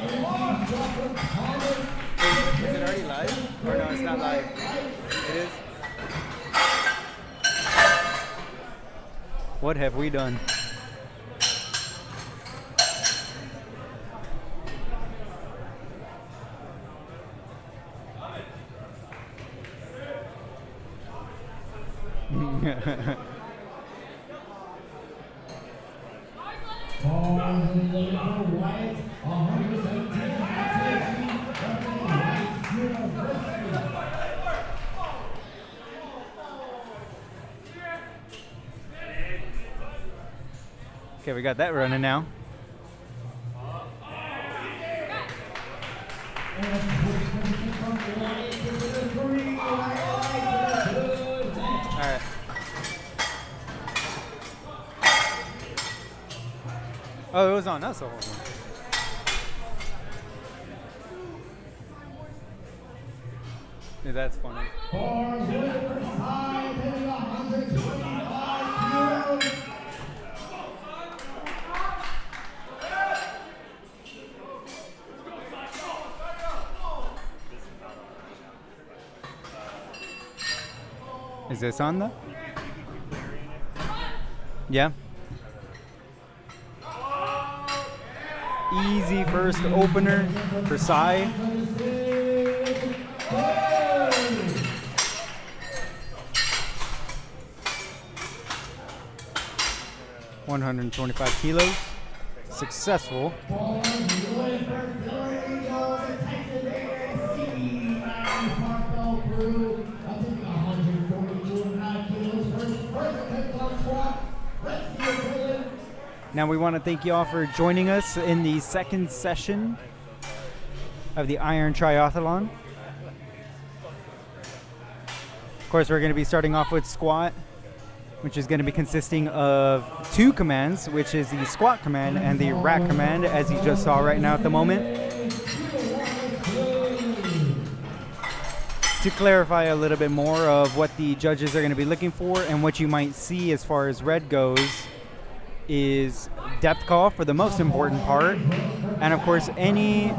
Is it already live? Or no, it's not live. It is? What have we done? Okay, we got that running now. Alright. Oh, it was on us the whole one. Yeah, that's funny. Is this on though? Yeah. Easy first opener for Sai. $125 kilos. Successful. Now we want to thank you all for joining us in the second session of the Iron Triathlon. Of course, we're going to be starting off with squat, which is going to be consisting of two commands, which is the squat command and the rack command, as you just saw right now at the moment. To clarify a little bit more of what the judges are going to be looking for and what you might see as far as red goes is depth call for the most important part, and of course any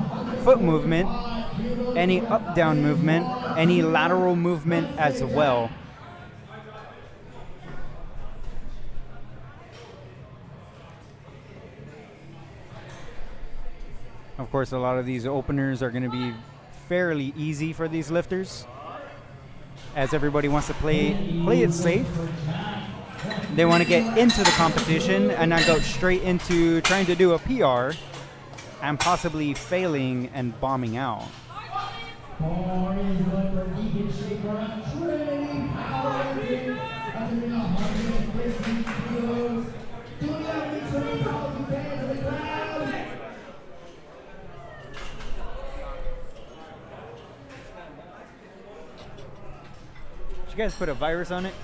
foot movement, any up-down movement, any lateral movement as well. Of course, a lot of these openers are going to be fairly easy for these lifters, as everybody wants to play it safe. They want to get into the competition and not go straight into trying to do a PR and possibly failing and bombing out. Did you guys put a virus on it?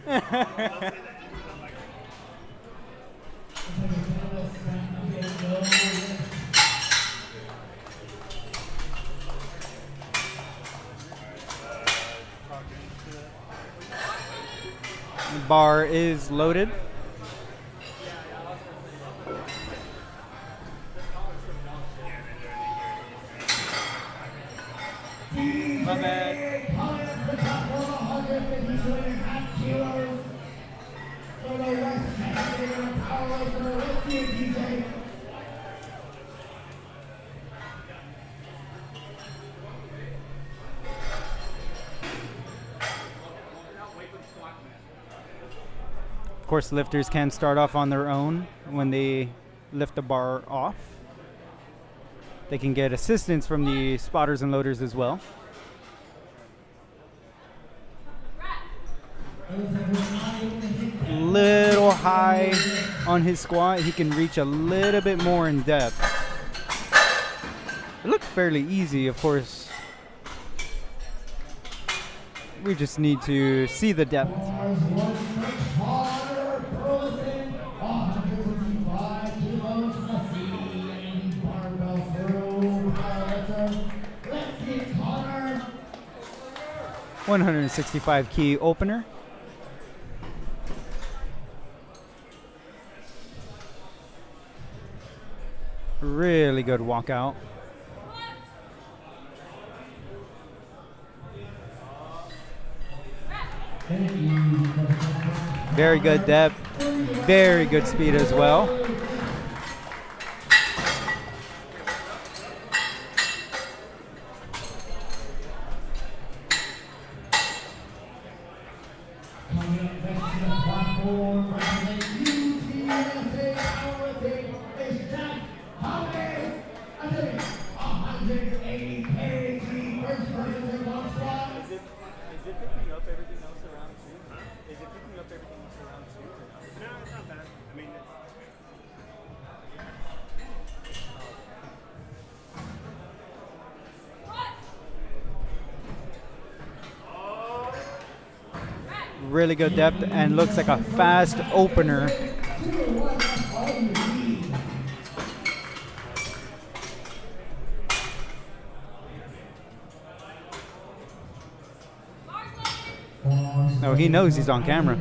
The bar is loaded. My bad. Of course, lifters can start off on their own when they lift the bar off. They can get assistance from the spotters and loaders as well. Little high on his squat. He can reach a little bit more in depth. It looks fairly easy, of course. We just need to see the depth. $165 key opener. Really good walkout. Very good depth. Very good speed as well. Really good depth and looks like a fast opener. No, he knows he's on camera.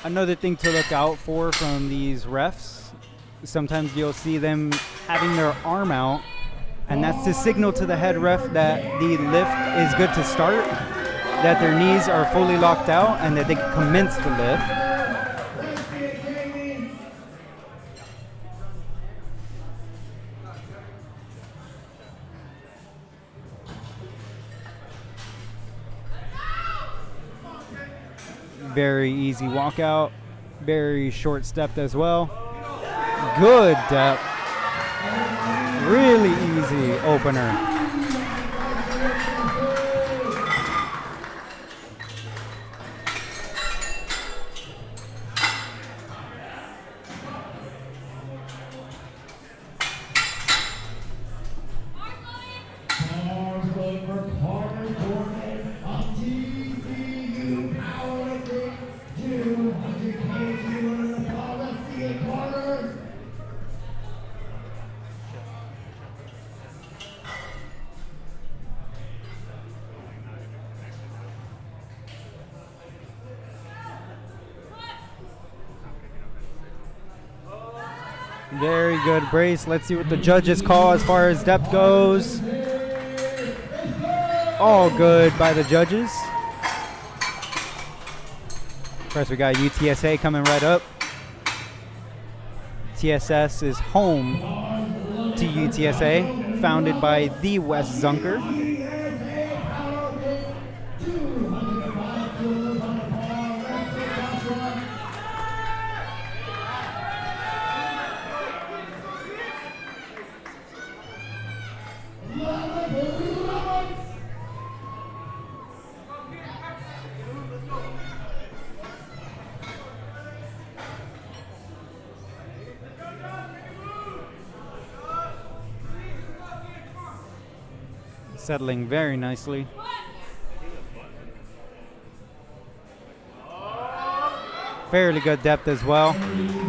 Another thing to look out for from these refs, sometimes you'll see them having their arm out, and that's to signal to the head ref that the lift is good to start, that their knees are fully locked out, and that they can commence the lift. Very easy walkout, very short stepped as well. Good depth, really easy opener. Very good brace. Let's see what the judges call as far as depth goes. All good by the judges. Of course, we got UTSA coming right up. TSS is home to UTSA, founded by the Wes Zunker. Settling very nicely. Fairly good depth as well.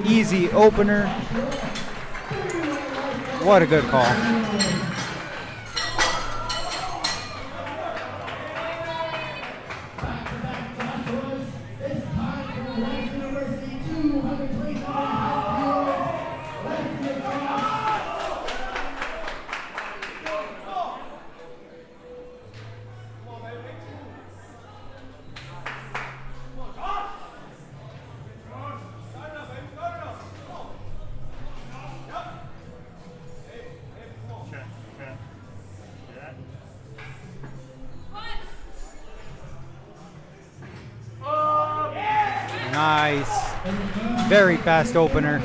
Easy opener. What a good call. Nice. Very fast opener.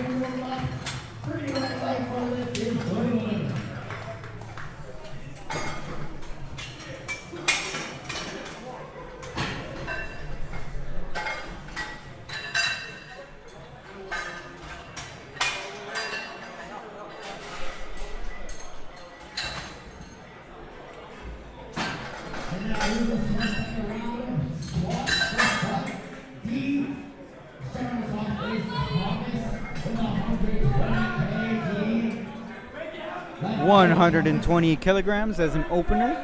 120 kilograms as an opener.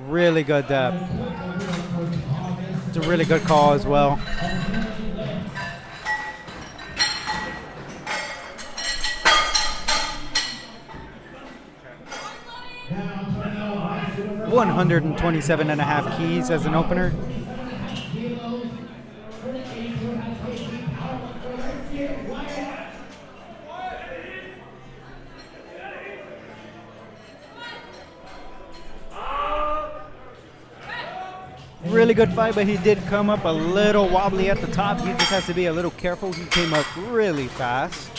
Really good depth. It's a really good call as well. $127.5 keys as an opener. Really good fight, but he did come up a little wobbly at the top. He just has to be a little careful. He came up really fast.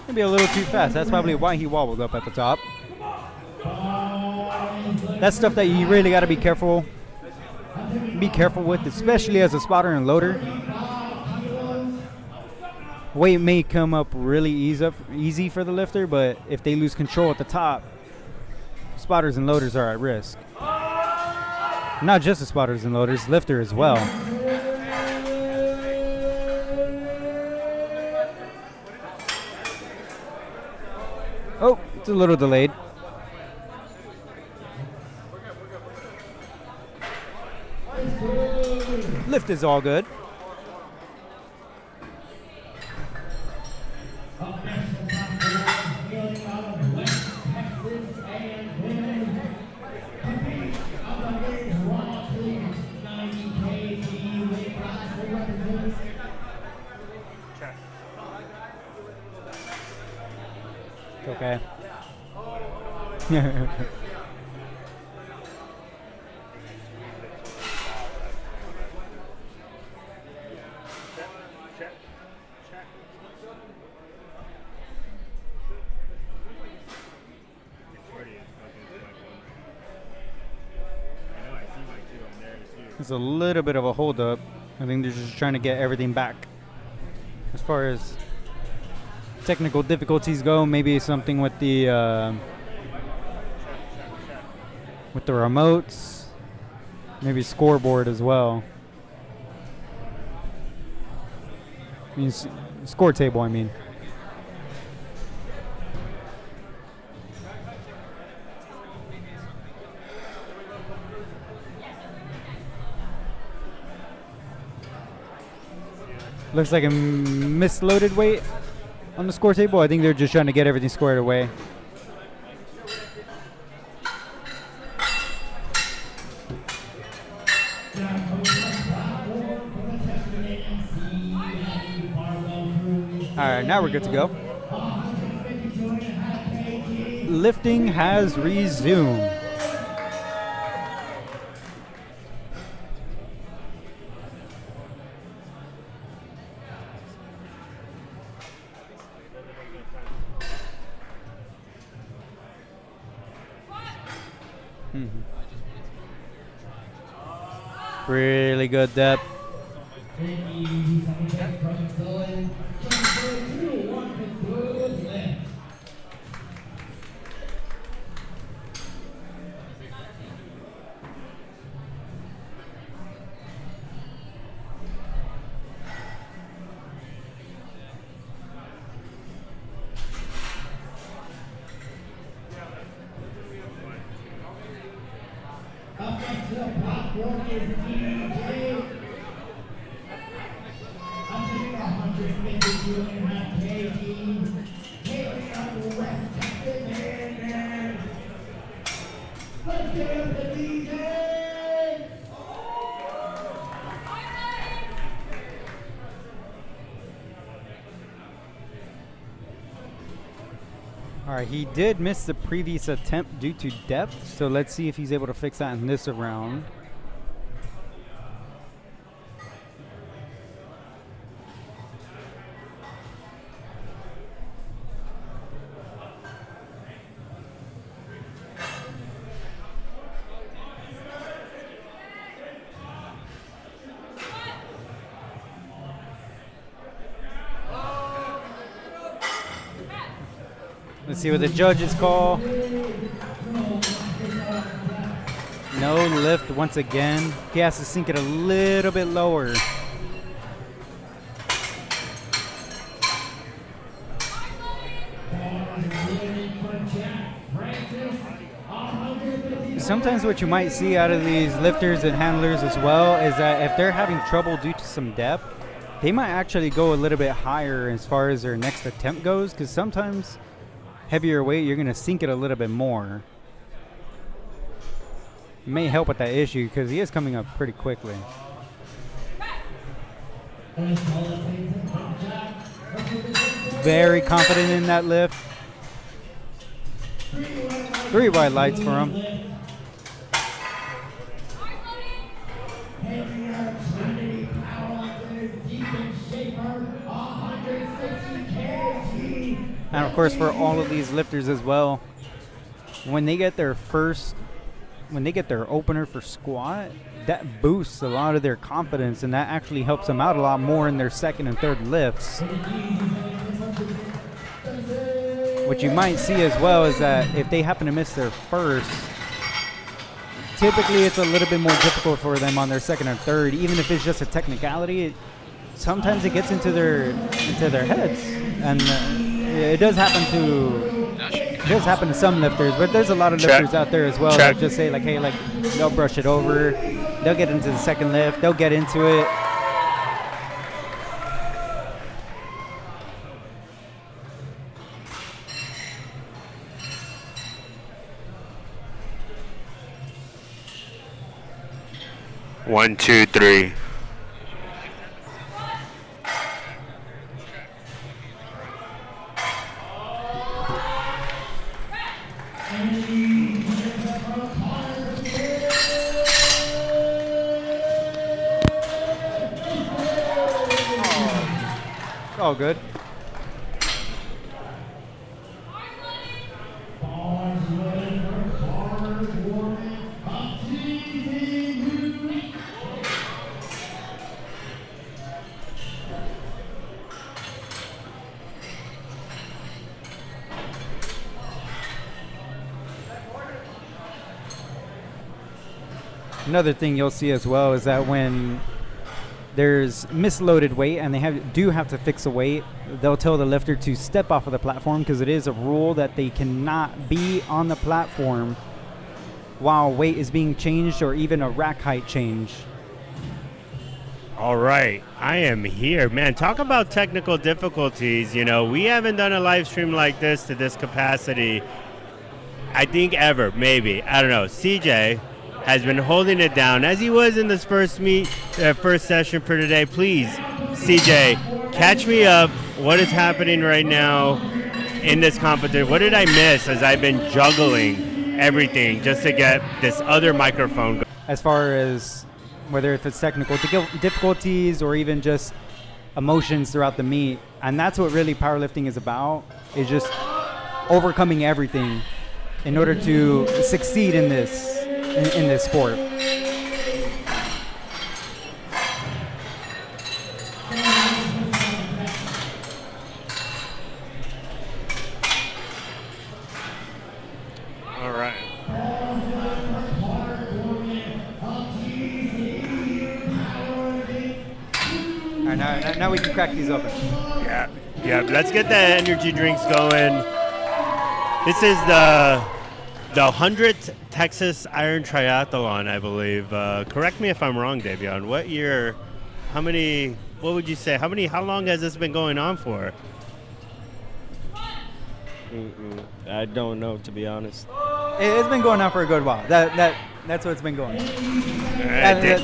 Maybe a little too fast. That's probably why he wobbled up at the top. That's stuff that you really got to be careful with, especially as a spotter and loader. Weight may come up really easy for the lifter, but if they lose control at the top, spotters and loaders are at risk. Not just the spotters and loaders, lifter as well. Oh, it's a little delayed. Lift is all good. Okay. It's a little bit of a holdup. I think they're just trying to get everything back. As far as technical difficulties go, maybe something with the remotes, maybe scoreboard as well. I mean, score table, I mean. Looks like a misloaded weight on the score table. I think they're just trying to get everything squared away. All right, now we're good to go. Lifting has resumed. Really good depth. All right, he did miss the previous attempt due to depth, so let's see if he's able to fix that in this round. Let's see what the judges call. No lift once again. He has to sink it a little bit lower. Sometimes what you might see out of these lifters and handlers as well is that if they're having trouble due to some depth, they might actually go a little bit higher as far as their next attempt goes, because sometimes heavier weight, you're going to sink it a little bit more. It may help with that issue because he is coming up pretty quickly. Very confident in that lift. 3 white lights for him. And of course, for all of these lifters as well, when they get their opener for squat, that boosts a lot of their confidence, and that actually helps them out a lot more in their second and third lifts. What you might see as well is that if they happen to miss their first, typically it's a little bit more difficult for them on their second or third, even if it's just a technicality. Sometimes it gets into their heads, and it does happen to some lifters, but there's a lot of lifters out there as well that just say like, hey, like they'll brush it over, they'll get into the second lift, they'll get into it. One, two, three. All good. Another thing you'll see as well is that when there's misloaded weight and they do have to fix a weight, they'll tell the lifter to step off of the platform, because it is a rule that they cannot be on the platform while weight is being changed or even a rack height change. All right, I am here. Man, talk about technical difficulties. You know, we haven't done a live stream like this to this capacity, I think ever, maybe. I don't know. CJ has been holding it down as he was in this first session for today. Please, CJ, catch me up. What is happening right now in this competition? What did I miss as I've been juggling everything just to get this other microphone going? As far as whether if it's technical difficulties or even just emotions throughout the meet, and that's what really powerlifting is about, is just overcoming everything in order to succeed in this sport. All right. All right, now we can crack these open. Yeah. Let's get the energy drinks going. This is the 100th Texas Iron Triathlon, I believe. Correct me if I'm wrong, Davion. What year? What would you say? How long has this been going on for? I don't know, to be honest. It's been going on for a good while. That's what it's been going on.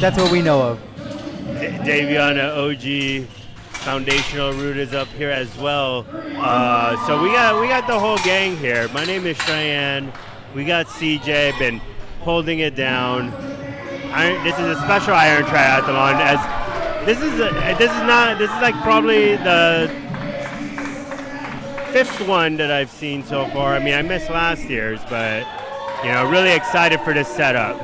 That's what we know of. Davion, OG Foundational Root is up here as well. So we got the whole gang here. My name is Cheyenne. We got CJ, been holding it down. This is a special Iron Triathlon. This is like probably the 5th one that I've seen so far. I mean, I missed last year's, but really excited for this setup.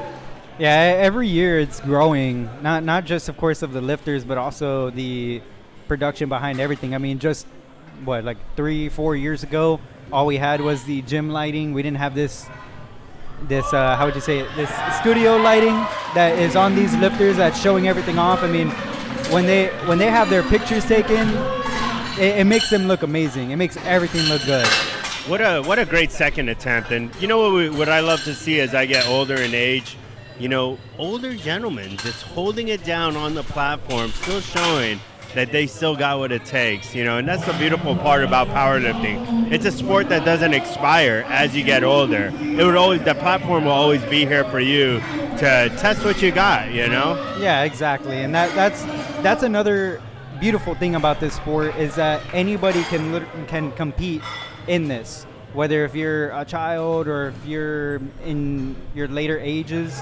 Yeah, every year it's growing. Not just, of course, of the lifters, but also the production behind everything. I mean, just like 3-4 years ago, All we had was the gym lighting. We didn't have this how would you say it? This studio lighting that is on these lifters that's showing everything off. I mean, when they have their pictures taken, it makes them look amazing. It makes everything look good. What a great second attempt. And you know what I love to see as I get older in age, you know, older gentlemen just holding it down on the platform, still showing that they still got what it takes, you know, and that's the beautiful part about powerlifting. It's a sport that doesn't expire as you get older. The platform will always be here for you to test what you got, you know? Yeah, exactly. And that's another beautiful thing about this sport is that anybody can compete in this. Whether if you're a child or if you're in your later ages,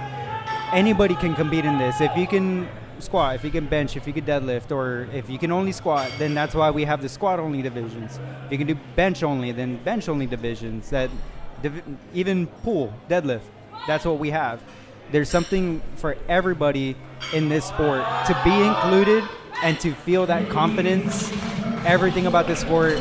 anybody can compete in this. If you can squat, if you can bench, if you can deadlift, or if you can only squat, then that's why we have the squat only divisions. If you can do bench only, then bench only divisions. Even pull, deadlift, that's what we have. There's something for everybody in this sport to be included and to feel that confidence. Everything about this sport,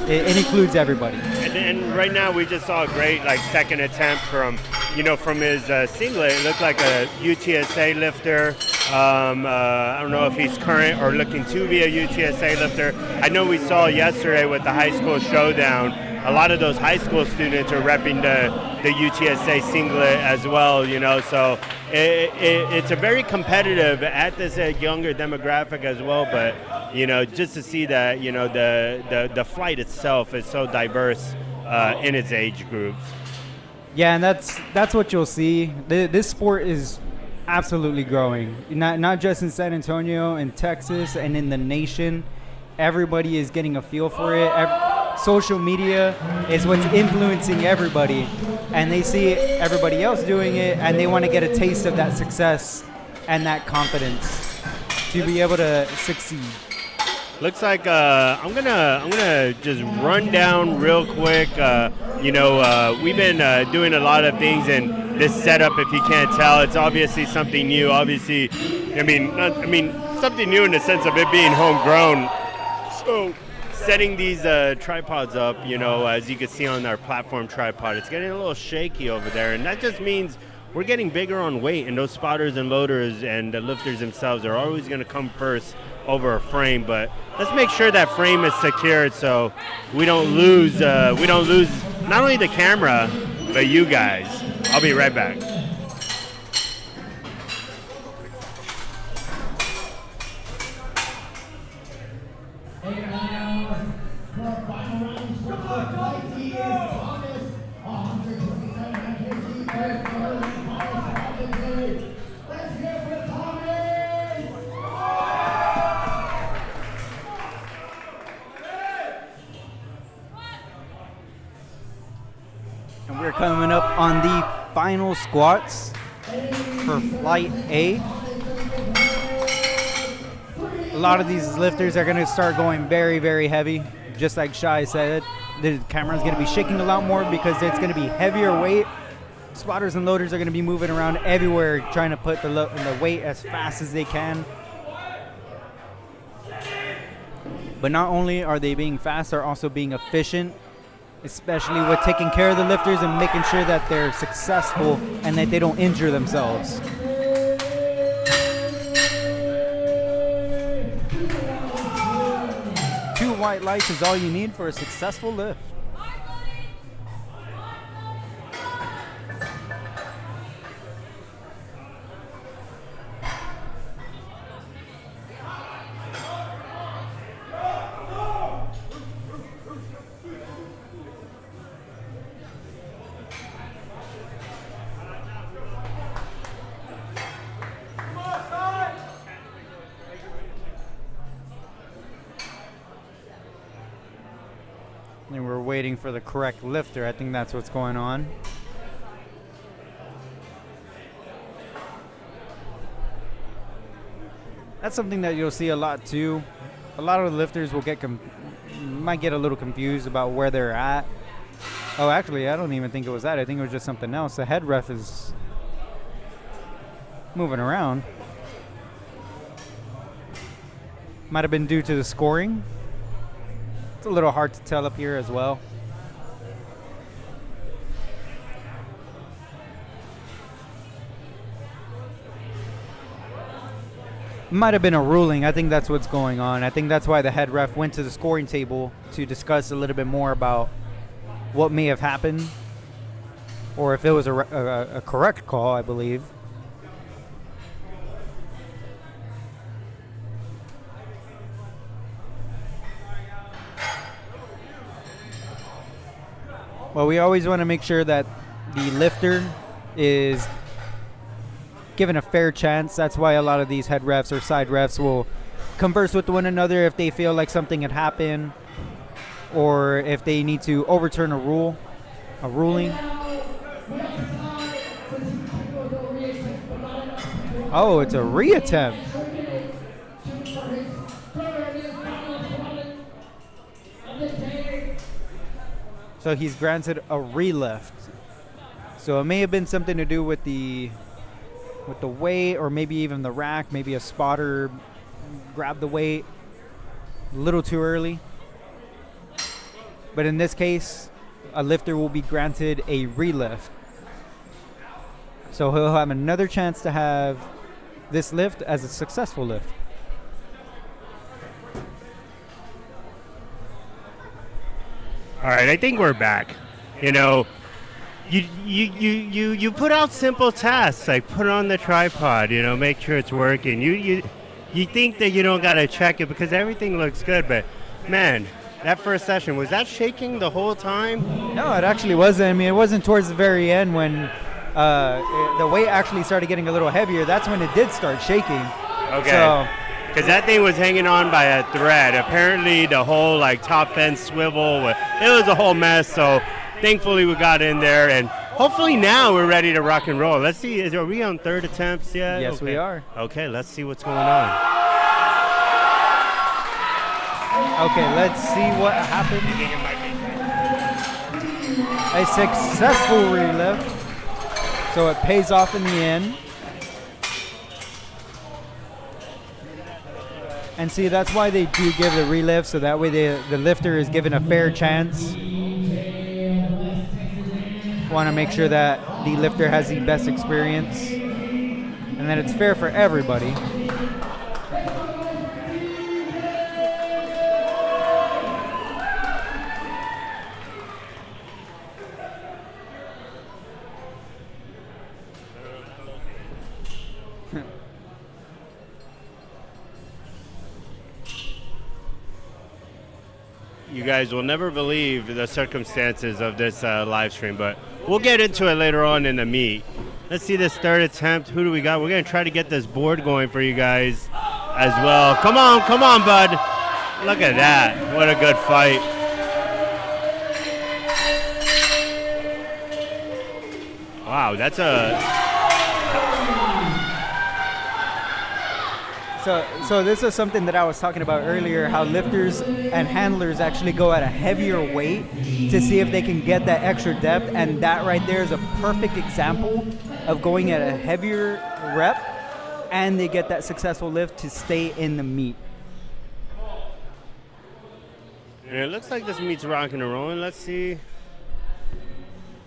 it includes everybody. And right now we just saw a great second attempt from his singlet. It looked like a UTSA lifter. I don't know if he's current or looking to be a UTSA lifter. I know we saw yesterday with the high school showdown, a lot of those high school students are repping the UTSA singlet as well, you know, so it's a very competitive at this younger demographic as well, but, you know, just to see that, you know, the flight itself is so diverse in its age groups. Yeah, and that's what you'll see. This sport is absolutely growing, not just in San Antonio, in Texas, and in the nation. Everybody is getting a feel for it. Social media is what's influencing everybody, and they see everybody else doing it, and they want to get a taste of that success and that confidence to be able to succeed. Looks like I'm gonna just run down real quick. We've been doing a lot of things in this setup. If you can't tell, it's obviously something new. Obviously, something new in the sense of it being homegrown. So, setting these tripods up, you know, as you can see on our platform tripod, it's getting a little shaky over there, and that just means we're getting bigger on weight, and those spotters and loaders and the lifters themselves are always going to come first over a frame. But let's make sure that frame is secured so we don't lose not only the camera but you guys. I'll be right back. And we're coming up on the final squats for Flight A. A lot of these lifters are going to start going very, very heavy. Just like Shai said, the camera's going to be shaking a lot more because it's going to be heavier weight. Spotters and loaders are going to be moving around everywhere trying to put the weight as fast as they can. But not only are they being fast, they're also being efficient, especially with taking care of the lifters and making sure that they're successful and that they don't injure themselves. Two white lights is all you need for a successful lift. And we're waiting for the correct lifter. I think that's what's going on. That's something that you'll see a lot too. A lot of the lifters will might get a little confused about where they're at. Oh, actually, I don't even think it was that. I think it was just something else. The head ref is moving around. Might have been due to the scoring. It's a little hard to tell up here as well. Might have been a ruling. I think that's what's going on. I think that's why the head ref went to the scoring table to discuss a little bit more about what may have happened, or if it was a correct call, I believe. Well, we always want to make sure that the lifter is given a fair chance. That's why a lot of these head refs or side refs will converse with one another if they feel like something had happened, or if they need to overturn a ruling. Oh, it's a reattempt. So he's granted a relift. So it may have been something to do with the weight, or maybe even the rack. Maybe a spotter grabbed the weight a little too early. But in this case, a lifter will be granted a relift. So he'll have another chance to have this lift as a successful lift. All right, I think we're back. You know, you put out simple tasks like put on the tripod, you know, make sure it's working. You think that you don't gotta check it because everything looks good, but man, that first session, was that shaking the whole time? No, it actually wasn't. I mean, it wasn't towards the very end when the weight actually started getting a little heavier. That's when it did start shaking. Okay. So, because that thing was hanging on by a thread. Apparently, the whole like top end swivel, it was a whole mess. So, thankfully, we got in there, and hopefully now we're ready to rock and roll. Let's see, are we on third attempts yet? yes, okay. we are. Okay, let's see what's going on. Okay, let's see what happened. A successful relift. So it pays off in the end. And see, that's why they do give the relift, so that way the lifter is given a fair chance. Want to make sure that the lifter has the best experience and that it's fair for everybody. You guys will never believe the circumstances of this live stream, but we'll get into it later on in the meet. Let's see this third attempt. Who do we got? We're going to try to get this board going for you guys as well. Come on, bud. Look at that. What a good fight. Wow, that's a... So this is something that I was talking about earlier, how lifters and handlers actually go at a heavier weight to see if they can get that extra depth, and that right there is a perfect example of going at a heavier rep, and they get that successful lift to stay in the meet. And it looks like this meet's rocking and rolling. Let's see.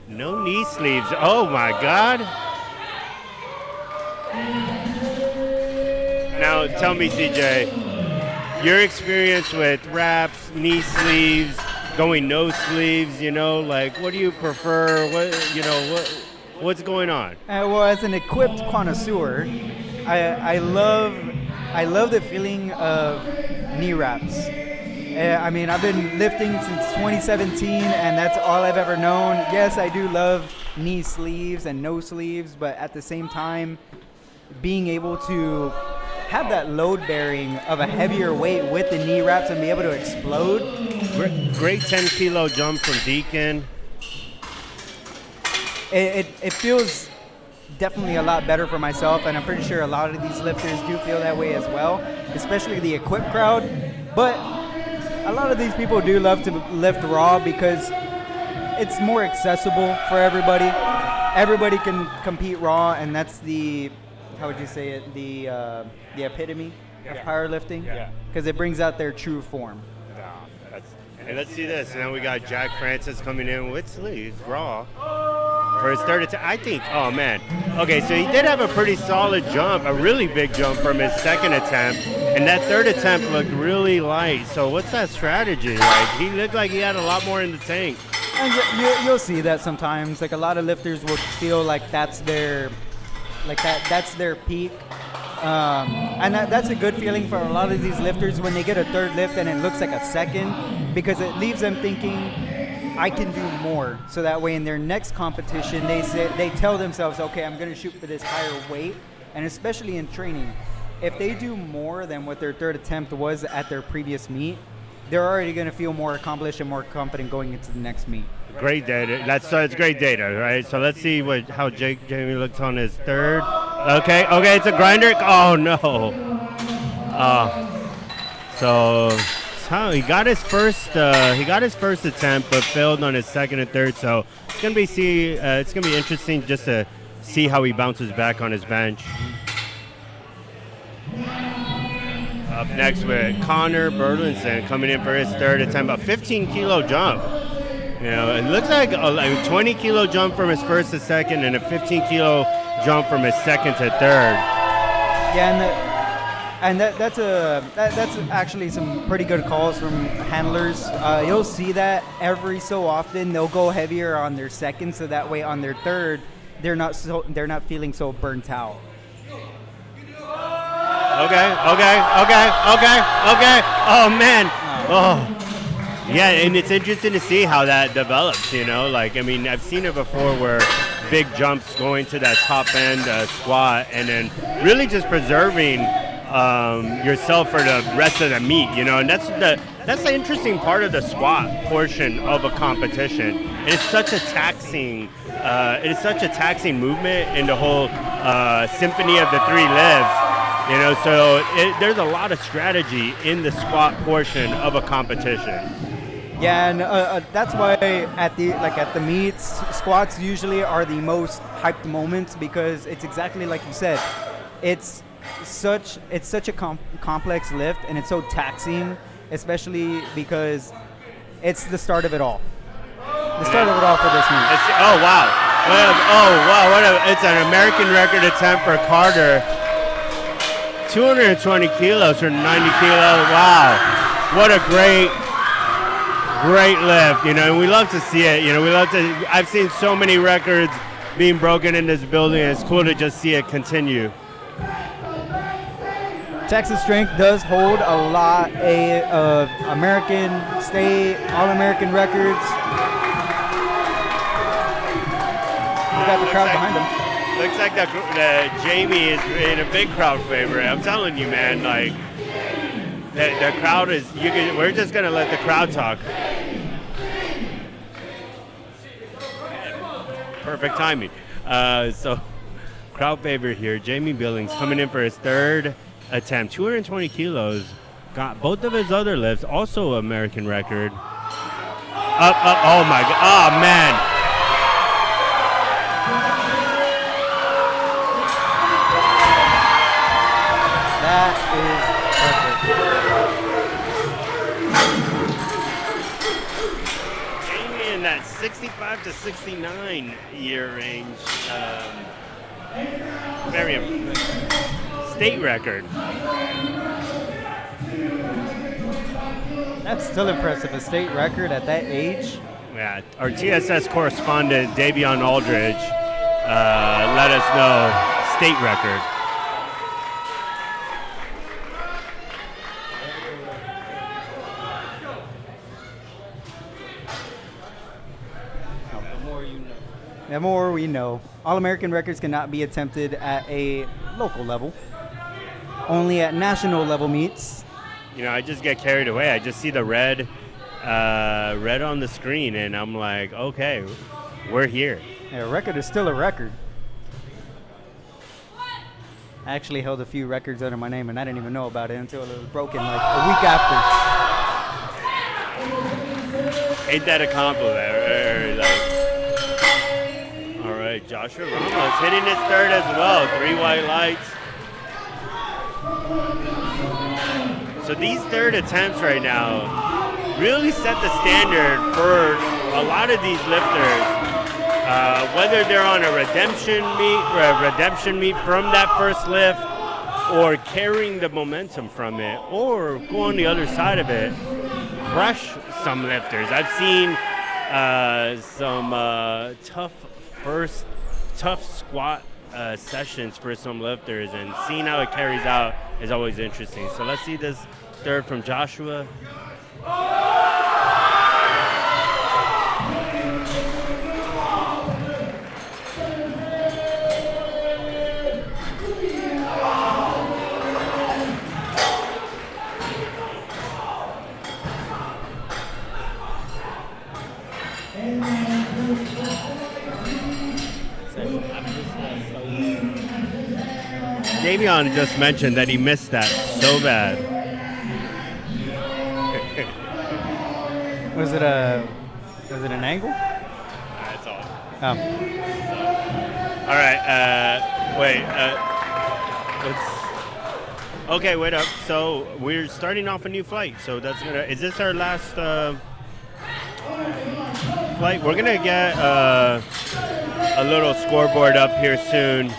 No knee sleeves. Oh my God. Now, tell me, CJ, your experience with wraps, knee sleeves, going no sleeves, you know, like, what do you prefer? What's going on? Well, as an equipped connoisseur, I love the feeling of knee wraps. I mean, I've been lifting since 2017, and that's all I've ever known. Yes, I do love knee sleeves and no sleeves, but at the same time, being able to have that load bearing of a heavier weight with the knee wraps and be able to explode. Great 10-kilo jump from Deacon. It feels definitely a lot better for myself, and I'm pretty sure a lot of these lifters do feel that way as well, especially the equipped crowd. But a lot of these people do love to lift raw because it's more accessible for everybody. Everybody can compete raw, and that's the, how would you say it, the epitome of powerlifting, because it brings out their true form. And let's see this. Now we got Jack Francis coming in with sleeves, raw. for his third attempt. I think, oh man. Okay, so he did have a pretty solid jump, a really big jump from his second attempt, and that third attempt looked really light. So what's that strategy? Like, he looked like he had a lot more in the tank. And you'll see that sometimes. Like, a lot of lifters will feel like that's their peak. And that's a good feeling for a lot of these lifters when they get a third lift and it looks like a second, because it leaves them thinking, I can do more. So that way in their next competition, they tell themselves, okay, I'm going to shoot for this higher weight. And especially in training, if they do more than what their third attempt was at their previous meet, they're already going to feel more accomplished and more confident going into the next meet. Great data. It's great data, right? So let's see how Jamie looks on his third. Okay, it's a grinder. Oh no. So he got his first attempt, but failed on his second and third. So it's gonna be interesting just to see how he bounces back on his bench. Up next with Connor Burlinson coming in for his third attempt, a 15-kilo jump. You know, it looks like a 20-kilo jump from his first to second, and a 15-kilo jump from his second to third. Yeah, and that's actually some pretty good calls from handlers. You'll see that every so often they'll go heavier on their second, so that way on their third they're not feeling so burnt out. Okay. Oh man. Oh. Yeah, and it's interesting to see how that develops, you know? Like, I mean, I've seen it before where big jumps going to that top end squat and then really just preserving yourself for the rest of the meet, you know? And that's the interesting part of the squat portion of a competition. And it's such a taxing movement in the whole symphony of the three lives. You know, so there's a lot of strategy in the squat portion of a competition. Yeah, and that's why at the meets, squats usually are the most hyped moments, because it's exactly like you said. It's such a complex lift, and it's so taxing, especially because it's the start of it all. The start of it all for this meet. Oh wow! It's an American record attempt for Carter. 220 kilos for 90 kilos. Wow, what a great lift, you know, and we love to see it. You know, I've seen so many records being broken in this building, and it's cool to just see it continue. Texas Strength does hold a lot of American, state, All-American records. You got the crowd behind them. Looks like that Jamie is in a big crowd favorite. I'm telling you, man, like, the crowd is, we're just going to let the crowd talk. Perfect timing. So, crowd favorite here, Jamie Billings coming in for his third attempt, 220 kilos. Got both of his other lifts, also American record. Up, oh my God, oh man. That is perfect. Jamie in that 65 to 69 year range. Very state record. That's still impressive, a state record at that age. Yeah, our TSS correspondent, Davion Aldridge, let us know state record. The more we know. All-American records cannot be attempted at a local level, only at national level meets. You know, I just get carried away. I just see the red on the screen, and I'm like, okay, we're here. Yeah, a record is still a record. I actually held a few records under my name, and I didn't even know about it until it was broken like a week after. Ain't that a compliment? All right, Joshua Ramos hitting his third as well. 3 white lights. So these third attempts right now really set the standard for a lot of these lifters. whether they're on a redemption meet from that first lift, or carrying the momentum from it, or go on the other side of it, crush some lifters. I've seen some tough squat sessions for some lifters, and seeing how it carries out is always interesting. So let's see this third from Joshua. Davion just mentioned that he missed that so bad. Was it an angle? That's all. Oh. All right. Wait. Okay. Wait up. So we're starting off a new flight. So that's gonna. Is this our last flight? We're gonna get a little scoreboard up here soon.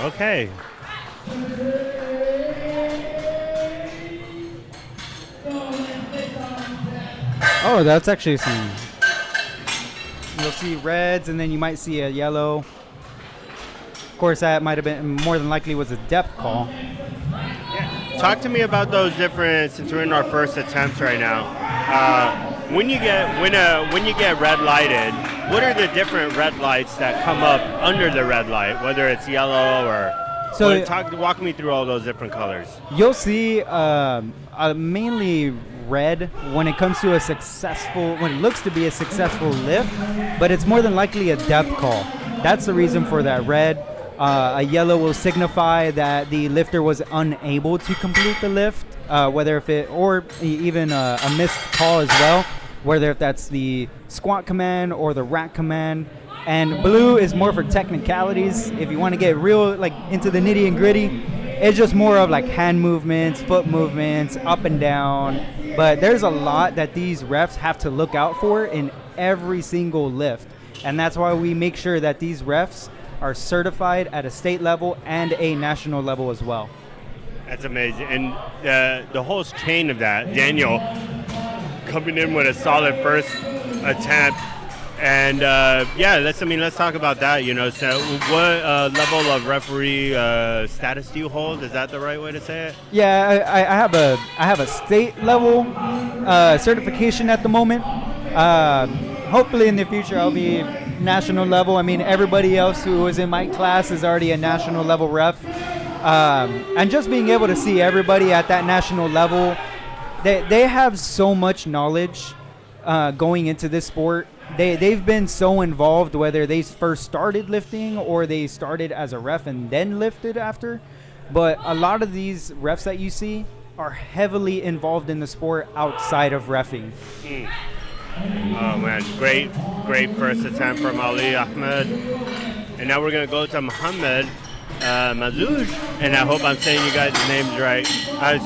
Okay. Oh, that's actually some. You'll see reds, and then you might see a yellow. Of course, that might have been more than likely was a depth call. Yeah. Talk to me about those different. Since we're in our first attempts right now, when you get red lighted, what are the different red lights that come up under the red light? Whether it's yellow or walk me through all those different colors. You'll see mainly red when it comes to when it looks to be a successful lift, but it's more than likely a depth call. That's the reason for that red. A yellow will signify that the lifter was unable to complete the lift, or even a missed call as well, whether if that's the squat command or the rack command. And blue is more for technicalities. If you want to get real into the nitty and gritty, it's just more of hand movements, foot movements, up and down. But there's a lot that these refs have to look out for in every single lift. And that's why we make sure that these refs are certified at a state level and a national level as well. That's amazing. And the whole chain of that, Daniel coming in with a solid first attempt. And let's talk about that. So what level of referee status do you hold? Is that the right way to say it? Yeah, I have a state level certification at the moment. Hopefully in the future I'll be national level. I mean, everybody else who was in my class is already a national level ref. And just being able to see everybody at that national level, they have so much knowledge going into this sport. They've been so involved, whether they first started lifting or they started as a ref and then lifted after. But a lot of these refs that you see are heavily involved in the sport outside of reffing. Oh man, great first attempt from Ali Ahmed. And now we're going to go to Mohammed Mazouj, and I hope I'm saying you guys' names right. As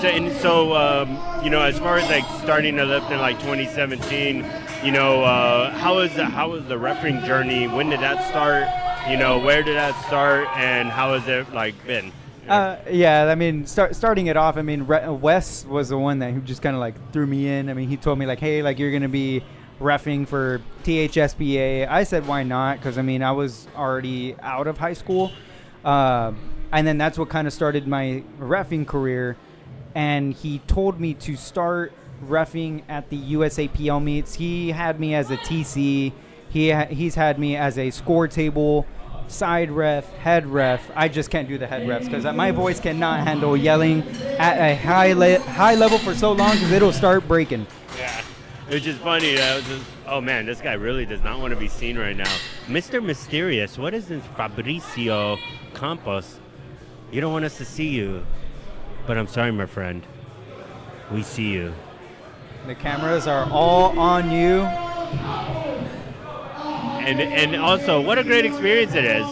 far as starting to lift in 2017, how was the refereeing journey? When did that start? Where did that start, and how has it been? Starting it off, Wes was the one that just kind of threw me in. He told me hey, you're going to be reffing for THSPA. I said, why not? Because I was already out of high school. And then that's what kind of started my reffing career. And he told me to start reffing at the USAPL meets. He had me as a TC. He's had me as a score table. side ref, head ref. I just can't do the head refs because my voice cannot handle yelling at a high level for so long because it'll start breaking. Yeah. Which is funny. Oh man, this guy really does not want to be seen right now. Mr. Mysterious, what is this Fabricio Campos? You don't want us to see you. But I'm sorry, my friend. We see you. The cameras are all on you. And also, what a great experience it is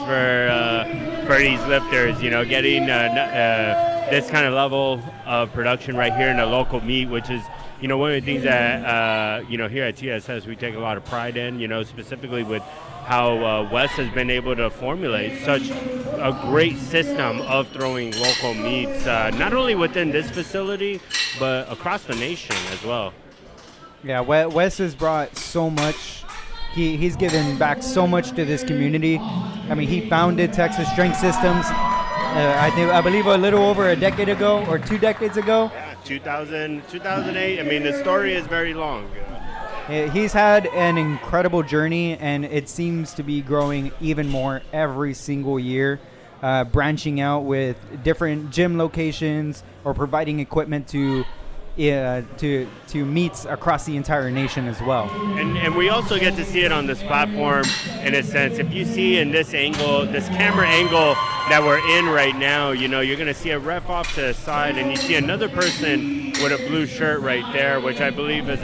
for these lifters, you know, getting this kind of level of production right here in a local meet, which is, you know, one of the things that, you know, here at TSS we take a lot of pride in, you know, specifically with how Wes has been able to formulate such a great system of throwing local meets, not only within this facility, but across the nation as well. Yeah, Wes has brought so much. He's given back so much to this community. I mean, he founded Texas Strength Systems, I believe a little over a decade ago or 2 decades ago. Yeah, 2008. I mean, the story is very long. He's had an incredible journey, and it seems to be growing even more every single year, branching out with different gym locations or providing equipment to meets across the entire nation as well. And we also get to see it on this platform in a sense. If you see in this angle, this camera angle that we're in right now, you know, you're going to see a ref off to the side, and you see another person with a blue shirt right there, which I believe is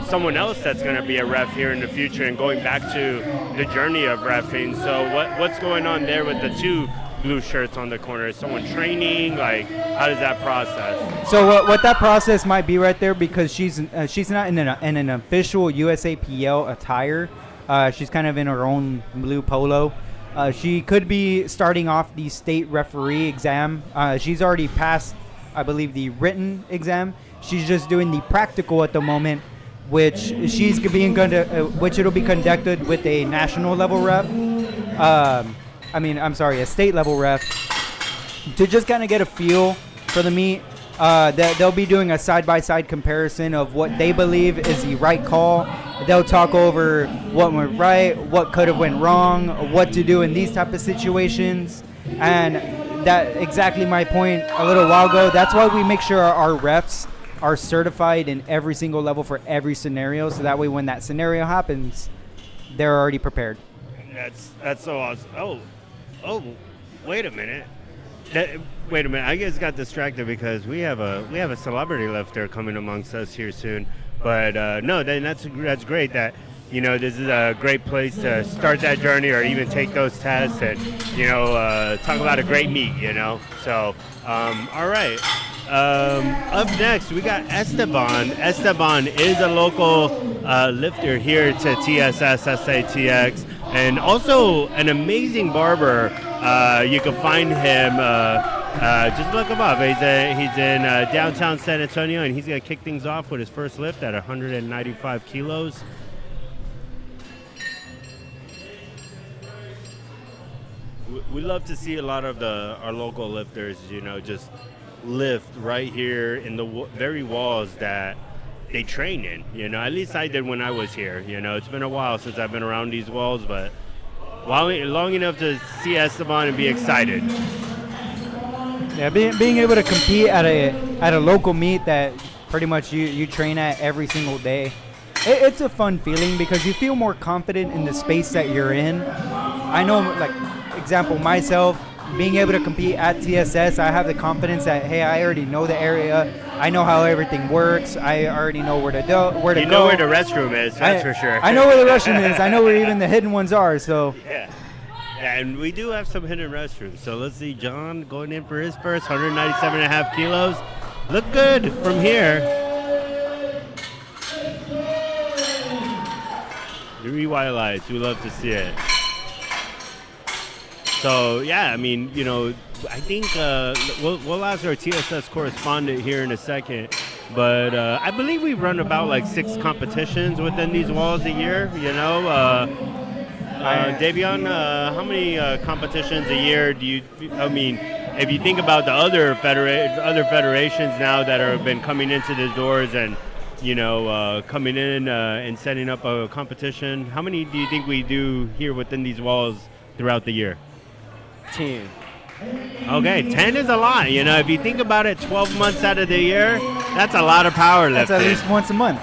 someone else that's going to be a ref here in the future and going back to the journey of reffing. So what's going on there with the two blue shirts on the corner? Is someone training? Like, how does that process? So what that process might be right there, because she's not in an official USAPL attire. She's kind of in her own blue polo. She could be starting off the state referee exam. She's already passed, I believe, the written exam. She's just doing the practical at the moment, which it'll be conducted with a national level ref. A state level ref, to just kind of get a feel for the meet. They'll be doing a side-by-side comparison of what they believe is the right call. They'll talk over what went right, what could have went wrong, what to do in these type of situations. And that exactly my point a little while ago. That's why we make sure our refs are certified in every single level for every scenario, so that way when that scenario happens, they're already prepared. That's so awesome. Oh, wait a minute. I just got distracted because we have a celebrity lifter coming amongst us here soon. But no, then that's great that, you know, this is a great place to start that journey or even take those tests and, you know, talk about a great meet, you know. So, all right. Up next, we got Esteban. Esteban is a local lifter here to TSS-SATX, and also an amazing barber. You can find him, just look him up. He's in downtown San Antonio, and he's going to kick things off with his first lift at 195 kilos. We love to see a lot of our local lifters, you know, just lift right here in the very walls that they train in, you know. At least I did when I was here, you know. It's been a while since I've been around these walls, but long enough to see Esteban and be excited. Yeah, being able to compete at a local meet that pretty much you train at every single day, it's a fun feeling because you feel more confident in the space that you're in. I know, like, example, myself, being able to compete at TSS, I have the confidence that, hey, I already know the area. I know how everything works. I already know where to go. You know where the restroom is, that's for sure. I know where the restroom is. I know where even the hidden ones are. So yeah, and we do have some hidden restrooms. So let's see, John going in for his first 197.5 kilos. Look good from here. The rewild lights, we love to see it. So, yeah, I mean, you know, I think we'll ask our TSS correspondent here in a second. But I believe we run about like 6 competitions within these walls a year, you know. Davion, how many competitions a year do you, I mean, if you think about the other federations now that have been coming into the doors and, you know, coming in and setting up a competition, how many do you think we do here within these walls throughout the year? 10. Okay, 10 is a lot. You know, if you think about it, 12 months out of the year, that's a lot of powerlifting. That's at least once a month.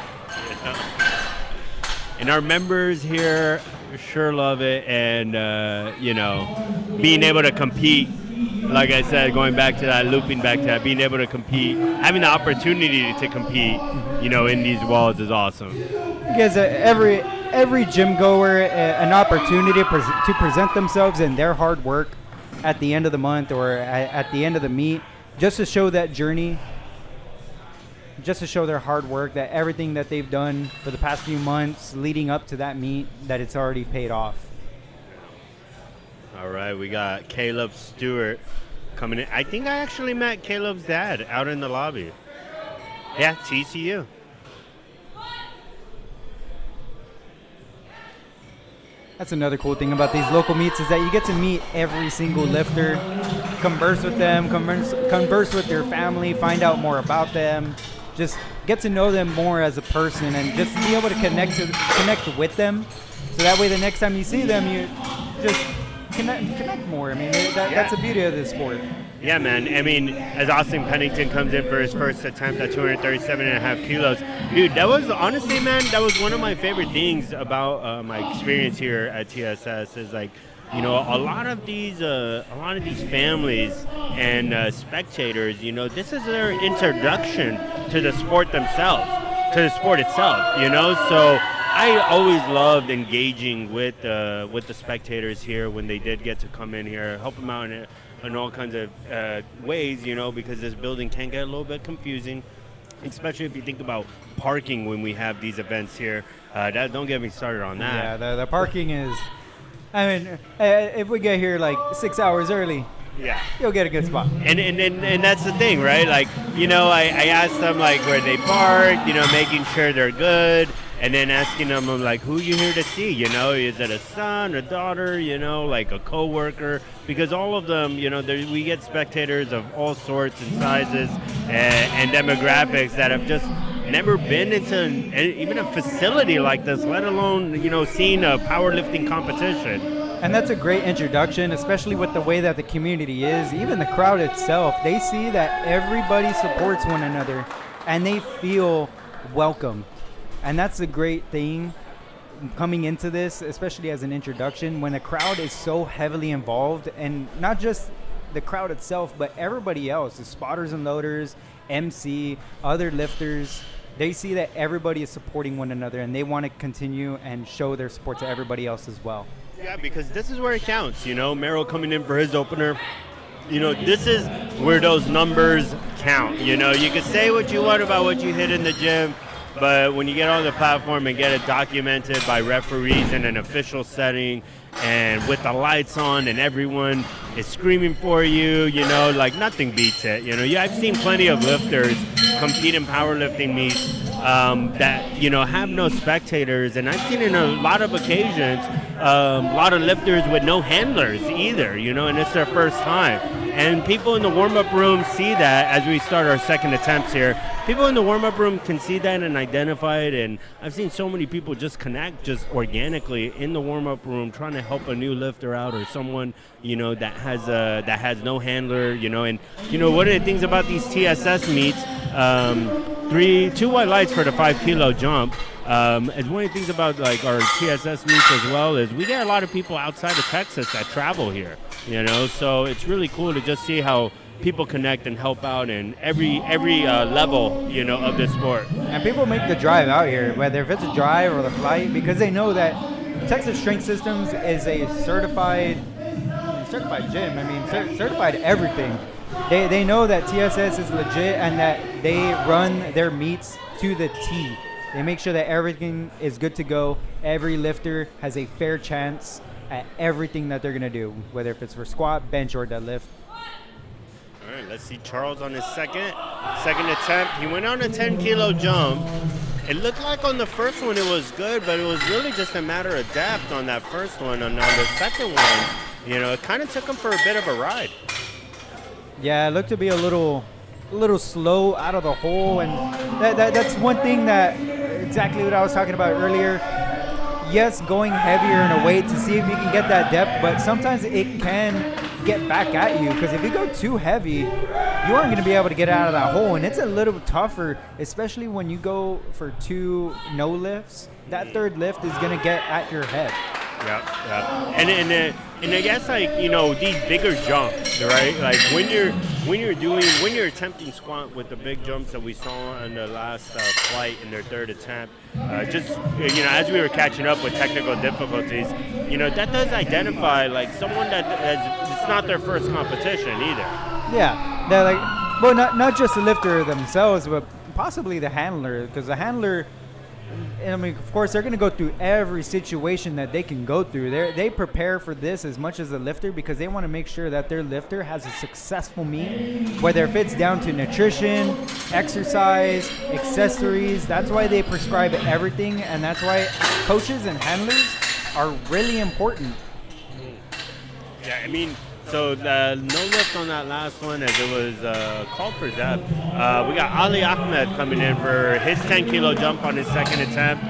And our members here sure love it. And, you know, being able to compete, like I said, going back to that, looping back to that, being able to compete, having the opportunity to compete, you know, in these walls is awesome. Because every gym goer an opportunity to present themselves and their hard work at the end of the month or at the end of the meet, just to show that journey, just to show their hard work, that everything that they've done for the past few months leading up to that meet, that it's already paid off. All right, we got Caleb Stewart coming in. I think I actually met Caleb's dad out in the lobby. Yeah, TCU. That's another cool thing about these local meets is that you get to meet every single lifter, converse with them, converse with their family, find out more about them, just get to know them more as a person, and just be able to connect with them. So that way the next time you see them, you just connect more. I mean, that's the beauty of this sport. Yeah, man. I mean, as Austin Pennington comes in for his first attempt at 237.5 kilos, dude, that was honestly, man, that was one of my favorite things about my experience here at TSS. Is like, you know, a lot of these families and spectators, you know, this is their introduction to the sport themselves, to the sport itself. You know, so I always loved engaging with the spectators here when they did get to come in here, help them out in all kinds of ways, you know, because this building can get a little bit confusing, especially if you think about parking when we have these events here. Don't get me started on that. Yeah, the parking is, I mean, if we get here like 6 hours early, yeah, you'll get a good spot. And that's the thing, right? Like, you know, I asked them like where they park, you know, making sure they're good. And then asking them, I'm like, who you here to see? You know, is it a son, a daughter, you know, like a coworker? Because all of them, you know, we get spectators of all sorts and sizes and demographics that have just never been into even a facility like this, let alone, you know, seeing a powerlifting competition. And that's a great introduction, especially with the way that the community is. Even the crowd itself, they see that everybody supports one another and they feel welcome. And that's a great thing coming into this, especially as an introduction, when a crowd is so heavily involved, and not just the crowd itself, but everybody else, the spotters and loaders, MC, other lifters, they see that everybody is supporting one another and they want to continue and show their support to everybody else as well. Yeah, because this is where it counts, you know, Merrill coming in for his opener. You know, this is where those numbers count. You know, you can say what you want about what you hit in the gym, but when you get on the platform and get it documented by referees in an official setting and with the lights on and everyone is screaming for you, you know, like nothing beats it. You know, yeah, I've seen plenty of lifters compete in powerlifting meets that, you know, have no spectators. And I've seen in a lot of occasions, a lot of lifters with no handlers either, you know, and it's their first time. And people in the warm-up room see that as we start our second attempts here. People in the warm-up room can see that and identify it, and I've seen so many people just connect just organically in the warm-up room trying to help a new lifter out or someone, you know, that has no handler, you know. And, you know, one of the things about these TSS meets, 2 white lights for the 5 kilo jump. As one of the things about like our TSS meets as well is we get a lot of people outside of Texas that travel here, you know, so it's really cool to just see how people connect and help out in every level, you know, of the sport. And people make the drive out here, whether if it's a drive or the flight, because they know that Texas Strength Systems is a certified gym. I mean, certified everything. They know that TSS is legit and that they run their meets to the T. They make sure that everything is good to go. Every lifter has a fair chance at everything that they're going to do, whether if it's for squat, bench, or deadlift. All right, let's see Charles on his second attempt. He went on a 10 kilo jump. It looked like on the first one it was good, but it was really just a matter of depth on that first one. And on the second one, you know, it kind of took him for a bit of a ride. Yeah, it looked to be a little slow out of the hole, and that's one thing that exactly what I was talking about earlier. Yes, going heavier in a weight to see if you can get that depth, but sometimes it can get back at you, because if you go too heavy, you aren't going to be able to get out of that hole, and it's a little tougher, especially when you go for 2 no lifts. That third lift is going to get at your head. Yeah. And I guess, like, you know, these bigger jumps, right? Like when you're attempting squat with the big jumps that we saw in the last flight in their third attempt, just, you know, as we were catching up with technical difficulties, you know, that does identify like someone that it's not their first competition either. Yeah, they're like, well, not just the lifter themselves, but possibly the handler, because the handler, I mean, of course, they're going to go through every situation that they can go through. They prepare for this as much as the lifter, because they want to make sure that their lifter has a successful meet, whether if it's down to nutrition, exercise, accessories. That's why they prescribe everything, and that's why coaches and handlers are really important. Yeah, I mean, so the no lift on that last one, as it was called for depth. We got Ali Ahmed coming in for his 10-kilo jump on his second attempt.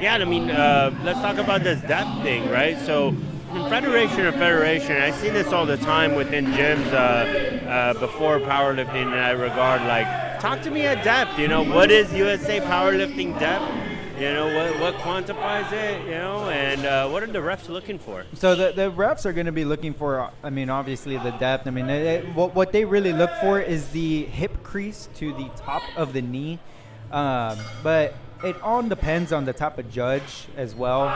Yeah, I mean, let's talk about this depth thing, right? So from federation to federation, I see this all the time within gyms before powerlifting in that regard. Like, talk to me at depth, you know, what is USA powerlifting depth? You know, what quantifies it, you know, and what are the refs looking for? So the refs are going to be looking for, I mean, obviously the depth. I mean, what they really look for is the hip crease to the top of the knee. But it all depends on the type of judge as well.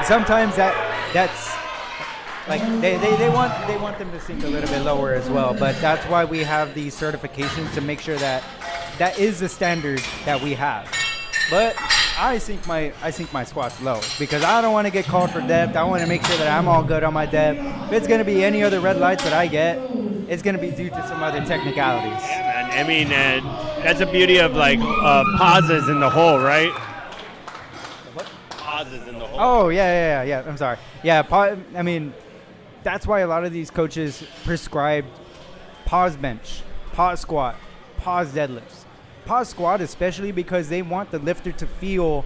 Sometimes that's like they want them to sink a little bit lower as well. But that's why we have these certifications, to make sure that that is the standard that we have. But I sink my squats low, because I don't want to get called for depth. I want to make sure that I'm all good on my depth. If it's going to be any other red lights that I get, it's going to be due to some other technicalities. Yeah, man. I mean, that's the beauty of like pauses in the hole, right? What? Pauses in the hole. Oh, yeah. I'm sorry. Yeah, I mean, that's why a lot of these coaches prescribe pause bench, pause squat, pause deadlifts. Pause squat, especially because they want the lifter to feel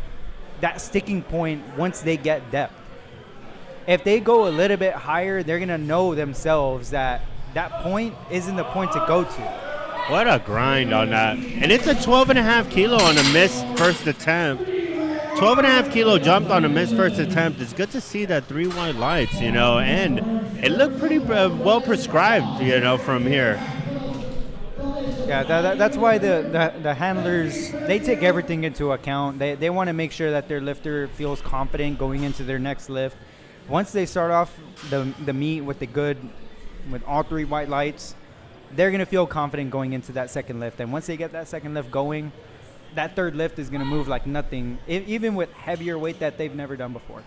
that sticking point once they get depth. If they go a little bit higher, they're going to know themselves that that point isn't the point to go to. What a grind on that. And it's a 12.5 kilo on a missed first attempt. 12.5 kilo jumped on a missed first attempt. It's good to see that 3 white lights, you know, and it looked pretty well prescribed, you know, from here. Yeah, that's why the handlers, they take everything into account. They want to make sure that their lifter feels confident going into their next lift. Once they start off the meet with all 3 white lights, they're going to feel confident going into that second lift. And once they get that second lift going, that third lift is going to move like nothing, even with heavier weight that they've never done before.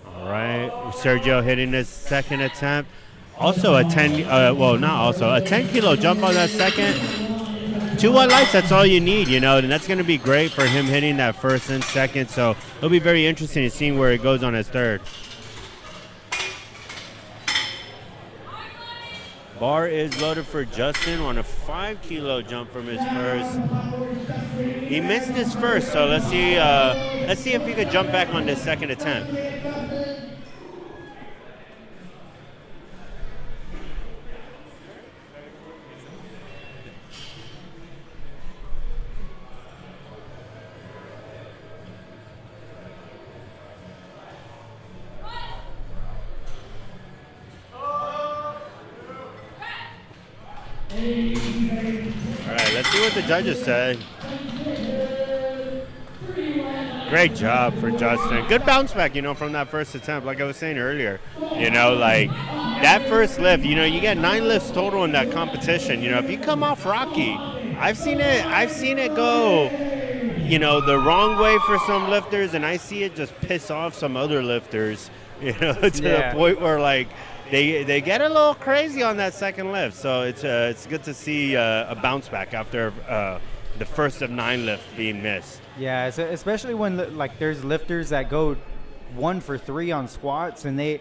All right, Sergio hitting his second attempt. Also a 10 kilo jump on that second. 2 white lights, that's all you need, you know, and that's going to be great for him hitting that first and second. So it'll be very interesting to see where it goes on his third. Bar is loaded for Justin on a 5 kilo jump from his first. He missed his first, so let's see if he could jump back on this second attempt. All right, let's see what the judges say. Great job for Justin. Good bounce back, you know, from that first attempt. Like I was saying earlier, you know, like that first lift, you know, you get 9 lifts total in that competition. You know, if you come off rocky, I've seen it go, you know, the wrong way for some lifters, and I see it just piss off some other lifters, you know, to the point where like they get a little crazy on that second lift. So it's good to see a bounce back after the first of 9 lifts being missed. Yeah, especially when like there's lifters that go 1 for 3 on squats, and they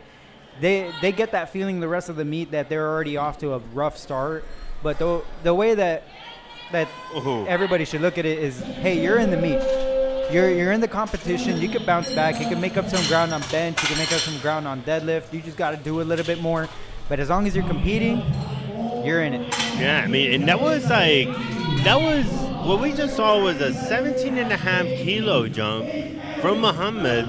get that feeling the rest of the meet that they're already off to a rough start. But the way that everybody should look at it is, hey, you're in the meet. You're in the competition. You can bounce back. You can make up some ground on bench. You can make up some ground on deadlift. You just got to do a little bit more. But as long as you're competing, you're in it. Yeah, I mean, and that was what we just saw was a 17.5 kilo jump from Muhammad,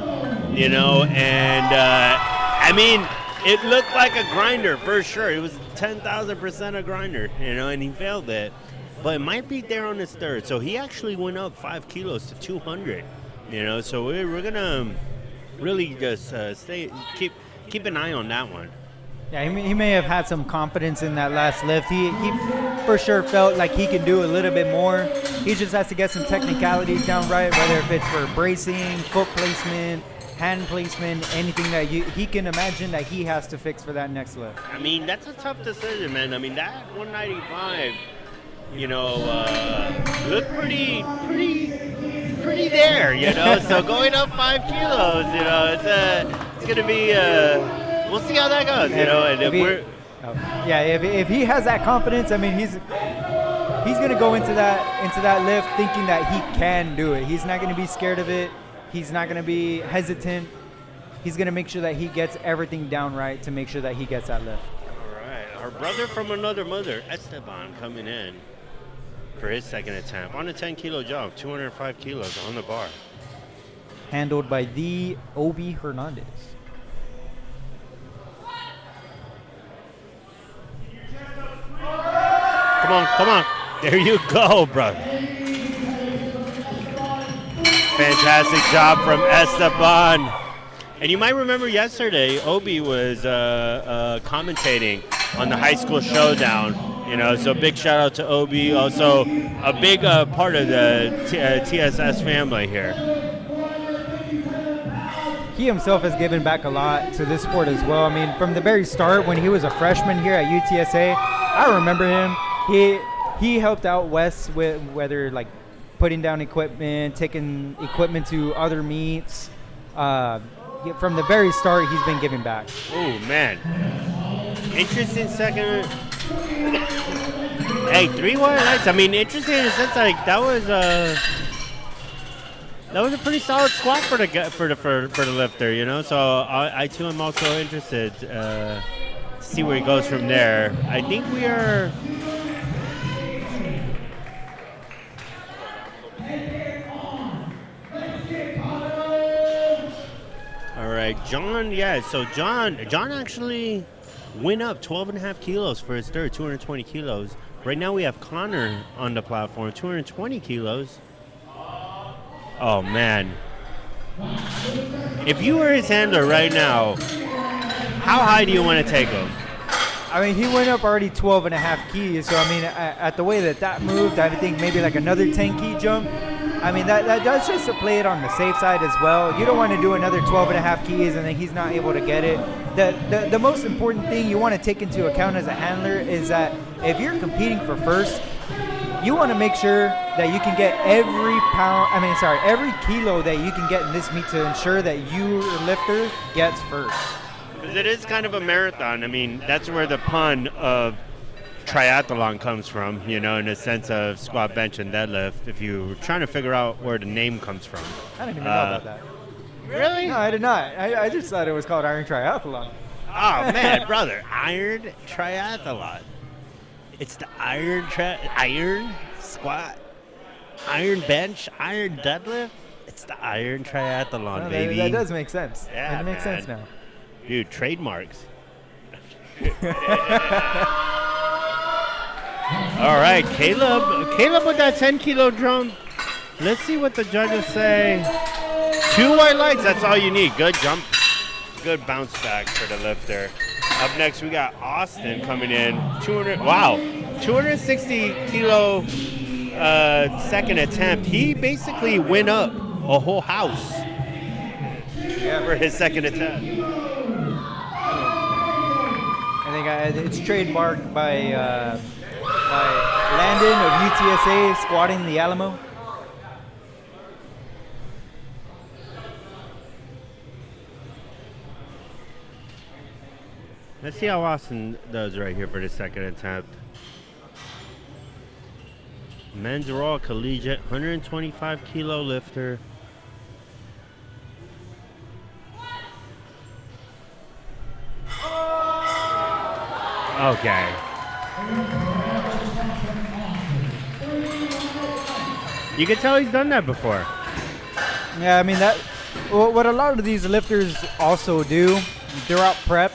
you know, and I mean, it looked like a grinder for sure. It was 10,000% a grinder, you know, and he failed it. But it might be there on his third. So he actually went up 5 kilos to 200, you know, so we're going to really just keep an eye on that one. Yeah, he may have had some confidence in that last lift. He for sure felt like he could do a little bit more. He just has to get some technicalities down right, whether if it's for bracing, foot placement, hand placement, anything that he can imagine that he has to fix for that next lift. I mean, that's a tough decision, man. I mean, that 195, you know, looked pretty there, you know. So going up 5 kilos, you know, it's going to be. We'll see how that goes, you know. And if he has that confidence, I mean, he's going to go into that lift thinking that he can do it. He's not going to be scared of it. He's not going to be hesitant. He's going to make sure that he gets everything down right to make sure that he gets that lift. All right, our brother from another mother, Esteban, coming in for his second attempt on a 10-kilo jump, 205 kilos on the bar. Handled by the Obi Hernandez. Come on. There you go, brother. Fantastic job from Esteban. And you might remember yesterday, Obi was commentating on the high school showdown. You know, so big shout out to Obi. Also, a big part of the TSS family here. He himself has given back a lot to this sport as well. I mean, from the very start, when he was a freshman here at UTSA, I remember him. He helped out Wes with whether like putting down equipment, taking equipment to other meets. From the very start, he's been giving back. Oh man, interesting second. Hey, 3 wide lights. I mean, interesting in the sense like that was a pretty solid squat for the lifter, you know. So I too am also interested to see where he goes from there. I think we are. All right, John. Yeah, so John actually went up 12.5 kilos for his third, 220 kilos. Right now we have Connor on the platform, 220 kilos. Oh man! If you were his handler right now, how high do you want to take him? I mean, he went up already 12.5 keys. So I mean, at the way that moved, I think maybe like another 10 key jump. I mean, that does just to play it on the safe side as well. You don't want to do another 12.5 keys and then he's not able to get it. The most important thing you want to take into account as a handler is that if you're competing for first, you want to make sure that you can get every kilo that you can get in this meet to ensure that your lifter gets first. Because it is kind of a marathon. I mean, that's where the pun of triathlon comes from, you know, in the sense of squat, bench, and deadlift. If you're trying to figure out where the name comes from. I didn't even know about that. Really? No, I did not. I just thought it was called Iron Triathlon. Oh, man, brother. Iron Triathlon. It's the iron squat, iron bench, iron deadlift. It's the Iron Triathlon, baby. That does make sense. Yeah, it makes sense now. Dude, trademarks. All right, Caleb with that 10-kilo jump. Let's see what the judges say. 2 white lights, that's all you need. Good jump, good bounce back for the lifter. Up next, we got Austin coming in. 260-kilo second attempt. He basically went up a whole house for his second attempt. I think it's trademarked by Landon of UTSA squatting the Alamo. Let's see how Austin does right here for the second attempt. Men's raw collegiate, 125-kilo lifter. Okay. You can tell he's done that before. Yeah, I mean that. What a lot of these lifters also do throughout prep,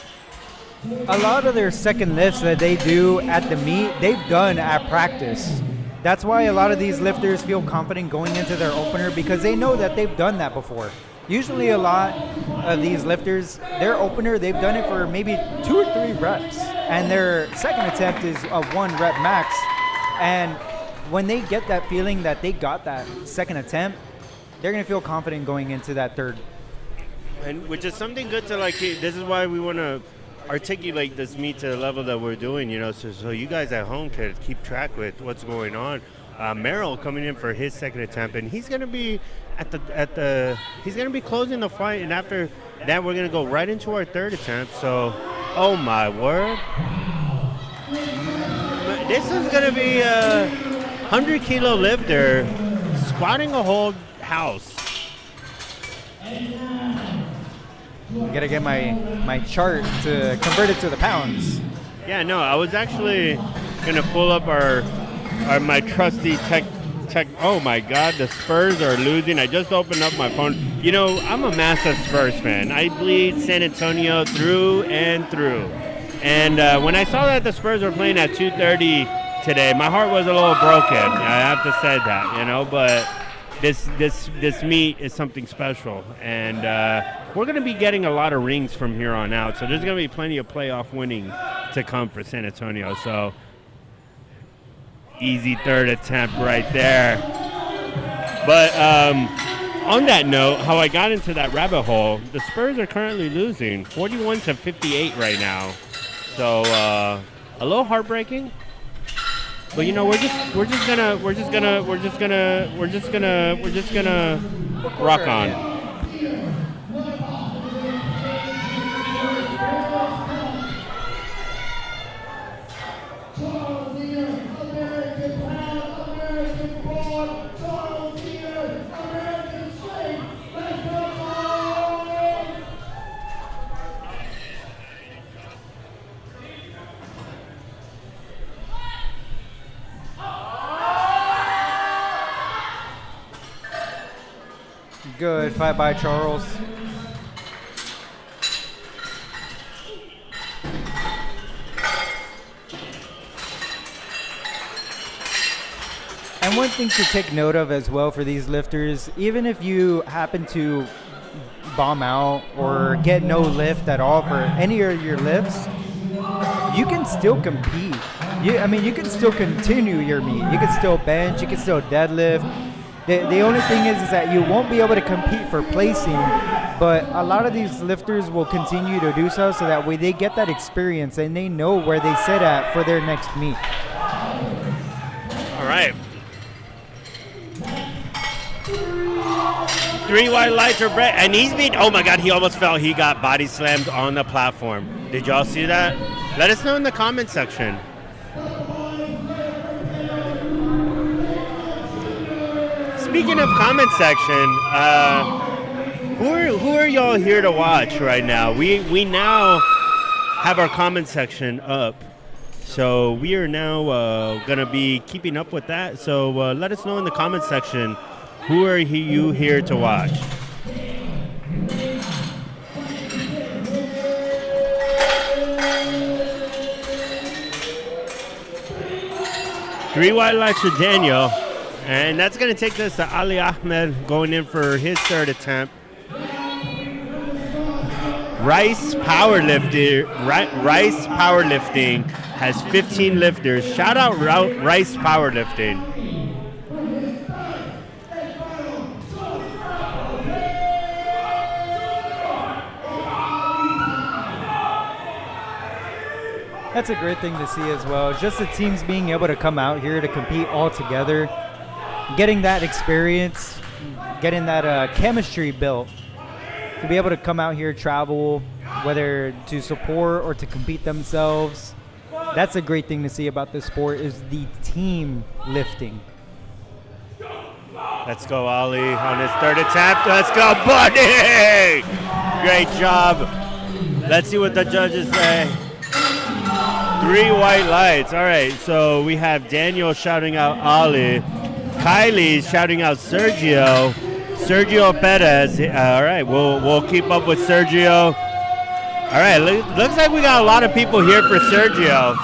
a lot of their second lifts that they do at the meet, they've done at practice. That's why a lot of these lifters feel confident going into their opener because they know that they've done that before. Usually a lot of these lifters, their opener, they've done it for maybe 2 or 3 reps, and their second attempt is a 1 rep max. And when they get that feeling that they got that second attempt, they're going to feel confident going into that third. And which is something good to this is why we want to articulate this meet to the level that we're doing, so you guys at home can keep track with what's going on. Merrill coming in for his second attempt, and he's going to be he's going to be closing the fight, and after that we're going to go right into our third attempt. So, oh my word. But this is going to be a 100-kilo lifter squatting a whole house. I gotta get my chart to convert it to the pounds. Yeah, no, I was actually gonna pull up my trusty tech. Oh my God, the Spurs are losing. I just opened up my phone. I'm a massive Spurs fan. I bleed San Antonio through and through. And when I saw that the Spurs were playing at 2:30 today, my heart was a little broken. I have to say that, but this meet is something special, and we're going to be getting a lot of rings from here on out. So there's going to be plenty of playoff winning to come for San Antonio. So easy third attempt right there. But on that note, how I got into that rabbit hole, the Spurs are currently losing 41-58 right now. So a little heartbreaking. But we're just gonna rock on. Good fight by Charles. And one thing to take note of as well for these lifters, even if you happen to bomb out or get no lift at all for any of your lifts, you can still compete. You can still continue your meet. You can still bench, you can still deadlift. The only thing is that you won't be able to compete for placing, but a lot of these lifters will continue to do so that way they get that experience and they know where they sit at for their next meet. All right. 3 white lights are bright, and he's beat. Oh my God, he almost fell. He got body slammed on the platform. Did y'all see that? Let us know in the comment section. Speaking of comment section, who are y'all here to watch right now? We now have our comment section up, so we are now gonna be keeping up with that. So let us know in the comment section, who are you here to watch? Three white lights for Daniel. And that's going to take us to Ali Ahmed going in for his third attempt. Rice Powerlifting has 15 lifters. Shout out Rice Powerlifting. That's a great thing to see as well. Just the teams being able to come out here to compete all together. Getting that experience, getting that chemistry built, to be able to come out here, travel, whether to support or to compete themselves. That's a great thing to see about this sport, is the team lifting. Let's go, Ali, on his third attempt. Let's go, buddy! Great job. Let's see what the judges say. 3 white lights. All right, so we have Daniel shouting out Ali. Kylie's shouting out Sergio. Sergio Perez. All right, we'll keep up with Sergio. All right, looks like we got a lot of people here for Sergio.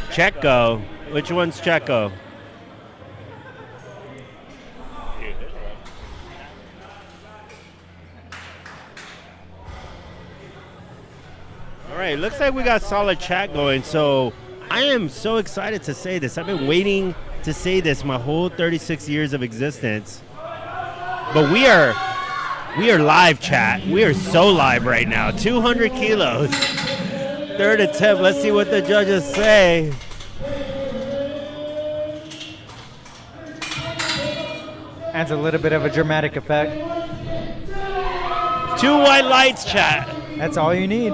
Checo. Which one's Checo? All right, looks like we got solid chat going. So I am so excited to say this. I've been waiting to say this my whole 36 years of existence. But we are live, chat. We are so live right now. 200 kilos. Third attempt. Let's see what the judges say. Adds a little bit of a dramatic effect. 2 white lights, chat. That's all you need.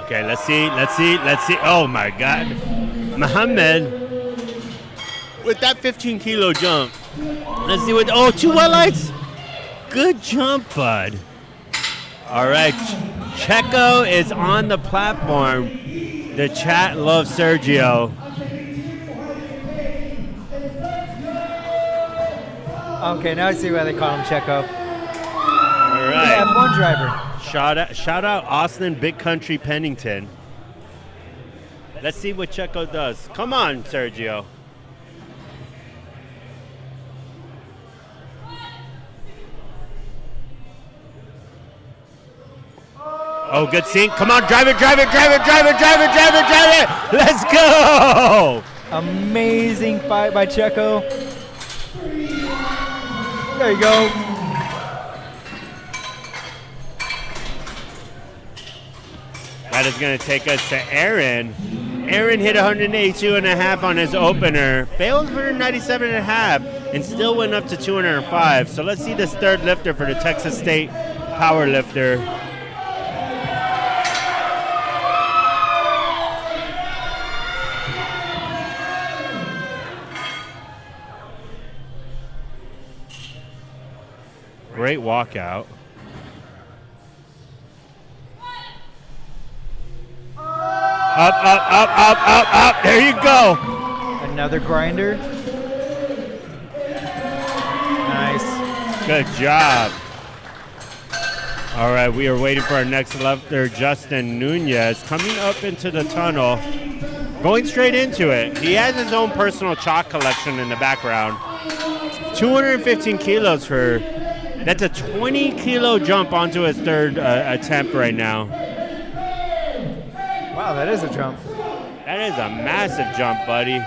Okay, let's see. Oh my God. Muhammad with that 15 kilo jump. Let's see what, 2 white lights. Good jump, bud. All right, Checo is on the platform. The chat loves Sergio. Okay, now I see why they call him Checo. All right. F1 driver. Shout out Austin Big Country Pennington. Let's see what Checo does. Come on, Sergio. Oh, good scene. Come on, drive it. Let's go. Amazing fight by Checo. There you go. That is going to take us to Aaron. Aaron hit 182.5 on his opener, failed 197.5, and still went up to 205. So let's see this third lifter for the Texas State power lifter. Great walkout. Up. There you go. Another grinder. Nice. Good job. All right, we are waiting for our next lifter, Justin Nunez, coming up into the tunnel, going straight into it. He has his own personal chalk collection in the background. 215 kilos for, that's a 20 kilo jump onto his third attempt right now. Wow, that is a jump. That is a massive jump, buddy.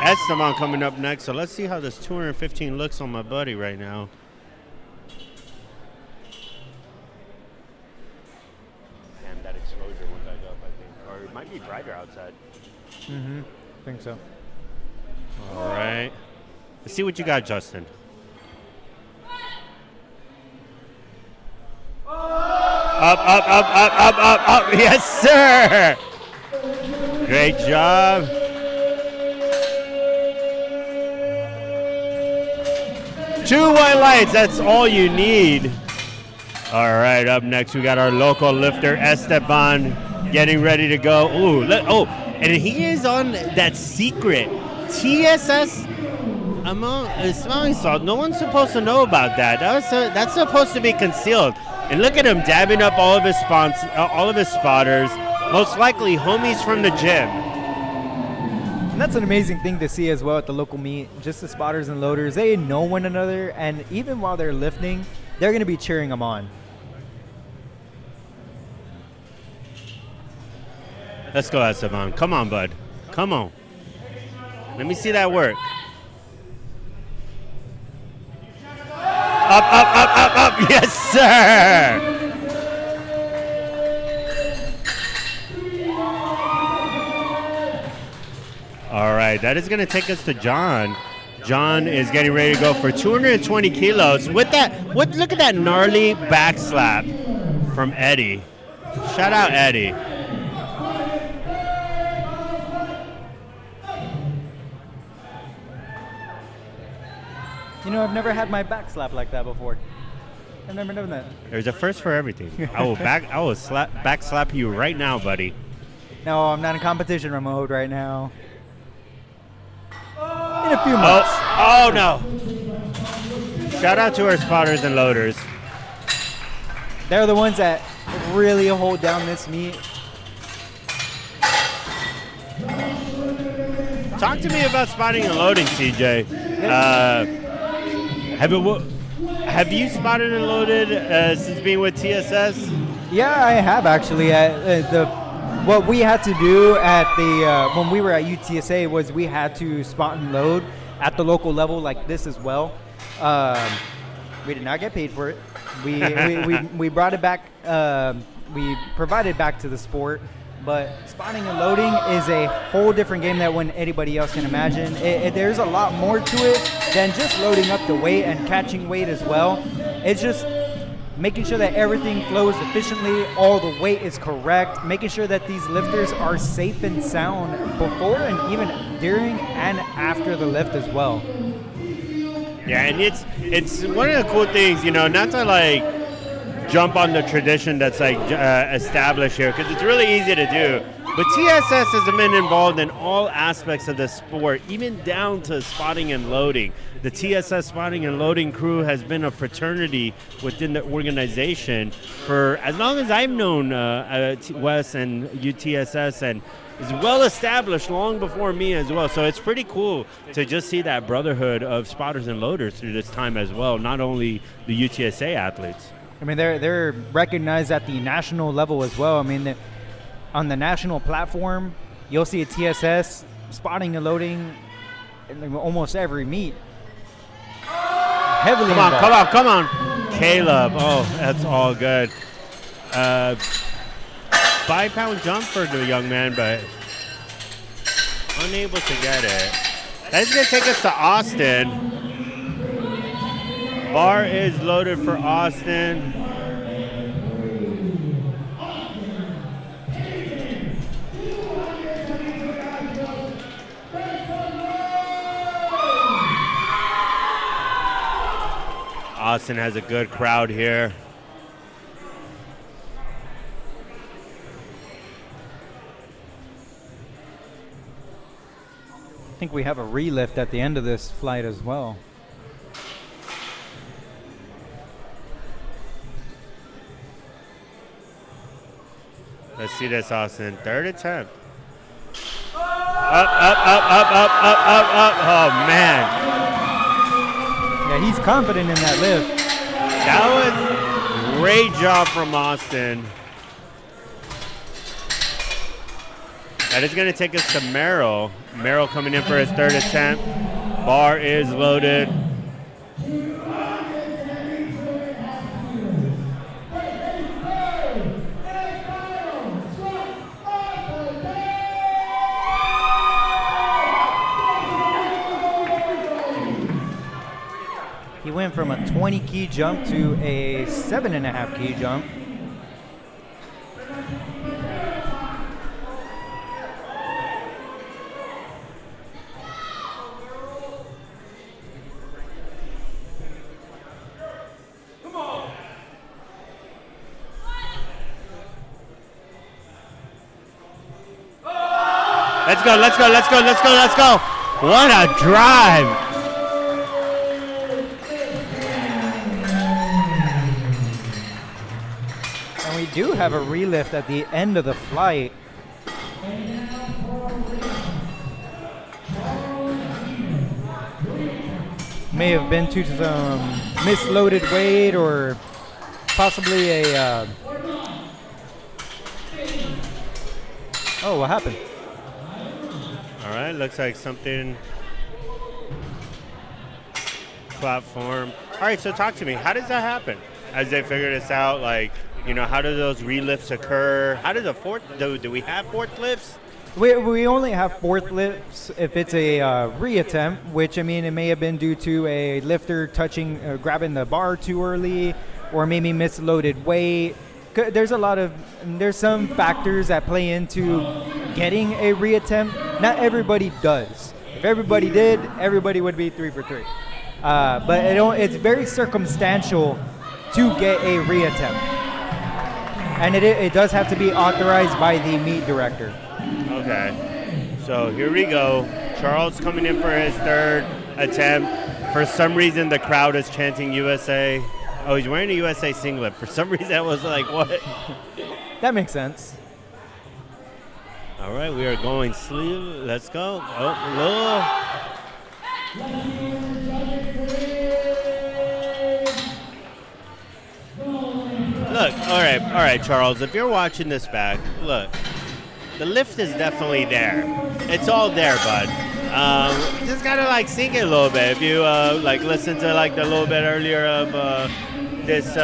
Esteban coming up next, so let's see how this 215 looks on my buddy right now. Damn, that exposure went back up, I think. Or it might be brighter outside. I think so. All right. Let's see what you got, Justin. Up. Yes, sir. Great job. Two white lights, that's all you need. All right, up next we got our local lifter, Esteban, getting ready to go. And he is on that secret TSS smelling salt. No one's supposed to know about that. That's supposed to be concealed. And look at him dabbing up all of his spotters, most likely homies from the gym. And that's an amazing thing to see as well at the local meet. Just the spotters and loaders, they know one another, and even while they're lifting, they're going to be cheering them on. Let's go, Esteban. Come on, bud. Come on. Let me see that work. Up, up, up, up, up. Yes, sir. All right, that is going to take us to John. John is getting ready to go for 220 kilos. With that, look at that gnarly back slap from Eddie. Shout out Eddie. You know, I've never had my back slap like that before. I've never done that. There's a first for everything. I will back slap you right now, buddy. No, I'm not in competition mode right now. In a few months. Oh no. Shout out to our spotters and loaders. They're the ones that really hold down this meet. Talk to me about spotting and loading, CJ. Have you spotted and loaded since being with TSS? Yeah, I have actually. What we had to do at the when we were at UTSA was we had to spot and load at the local level like this as well. We did not get paid for it. We brought it back. We provided back to the sport. But spotting and loading is a whole different game than anybody else can imagine. There's a lot more to it than just loading up the weight and catching weight as well. It's just making sure that everything flows efficiently, all the weight is correct, making sure that these lifters are safe and sound before and even during and after the lift as well. Yeah, and it's one of the cool things, not to like jump on the tradition that's like established here, because it's really easy to do. But TSS has been involved in all aspects of the sport, even down to spotting and loading. The TSS spotting and loading crew has been a fraternity within the organization for as long as I've known Wes and UTSS, and is well established long before me as well. So it's pretty cool to just see that brotherhood of spotters and loaders through this time as well, not only the UTSA athletes. I mean, they're recognized at the national level as well. I mean, on the national platform, you'll see a TSS spotting and loading in almost every meet. Heavily involved. Come on. Caleb. Oh, that's all good. 5-pound jump for the young man, but unable to get it. That's going to take us to Austin. Bar is loaded for Austin. Austin has a good crowd here. I think we have a relift at the end of this flight as well. Let's see this, Austin. Third attempt. Up. Oh, man. Yeah, he's confident in that lift. That was a great job from Austin. That is going to take us to Merrill. Merrill coming in for his third attempt. Bar is loaded. He went from a 20 key jump to a 7.5 key jump. Let's go. What a drive. And we do have a relift at the end of the flight. May have been to some misloaded weight or possibly a... Oh, what happened? All right, looks like something platform. All right, so talk to me. How does that happen? As they figure this out, like, how do those relifts occur? How does do we have fourth lifts? We only have fourth lifts if it's a reattempt, which I mean it may have been due to a lifter grabbing the bar too early, or maybe misloaded weight. There's some factors that play into getting a reattempt. Not everybody does. If everybody did, everybody would be 3 for 3. But it's very circumstantial to get a reattempt, and it does have to be authorized by the meet director. Okay, so here we go. Charles coming in for his third attempt. For some reason, the crowd is chanting USA. Oh, he's wearing a USA singlet. For some reason, I was like, what? That makes sense. All right, we are going sleeve. Let's go. Oh, look, all right, Charles, if you're watching this back, look. The lift is definitely there. It's all there, bud. You just gotta sink it a little bit. If you listen to the little bit earlier of this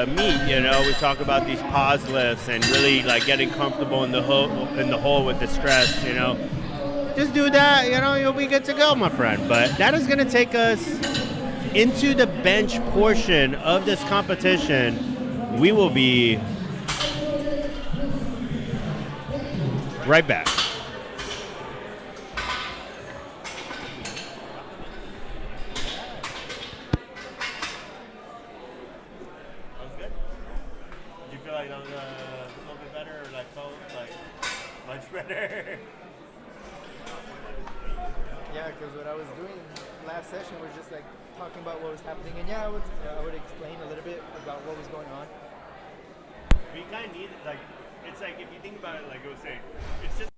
meet, we talk about these pause lifts and really getting comfortable in the hole with the stress. Just do that. You'll be good to go, my friend. But that is gonna take us into the bench portion of this competition. We will be right back. That was good. Did you feel like that was a little bit better, or felt much better? Yeah, because what I was doing last session was just talking about what was happening, and I would explain a little bit about what was going on. We kind of need it's if you think about it, I was saying, it's just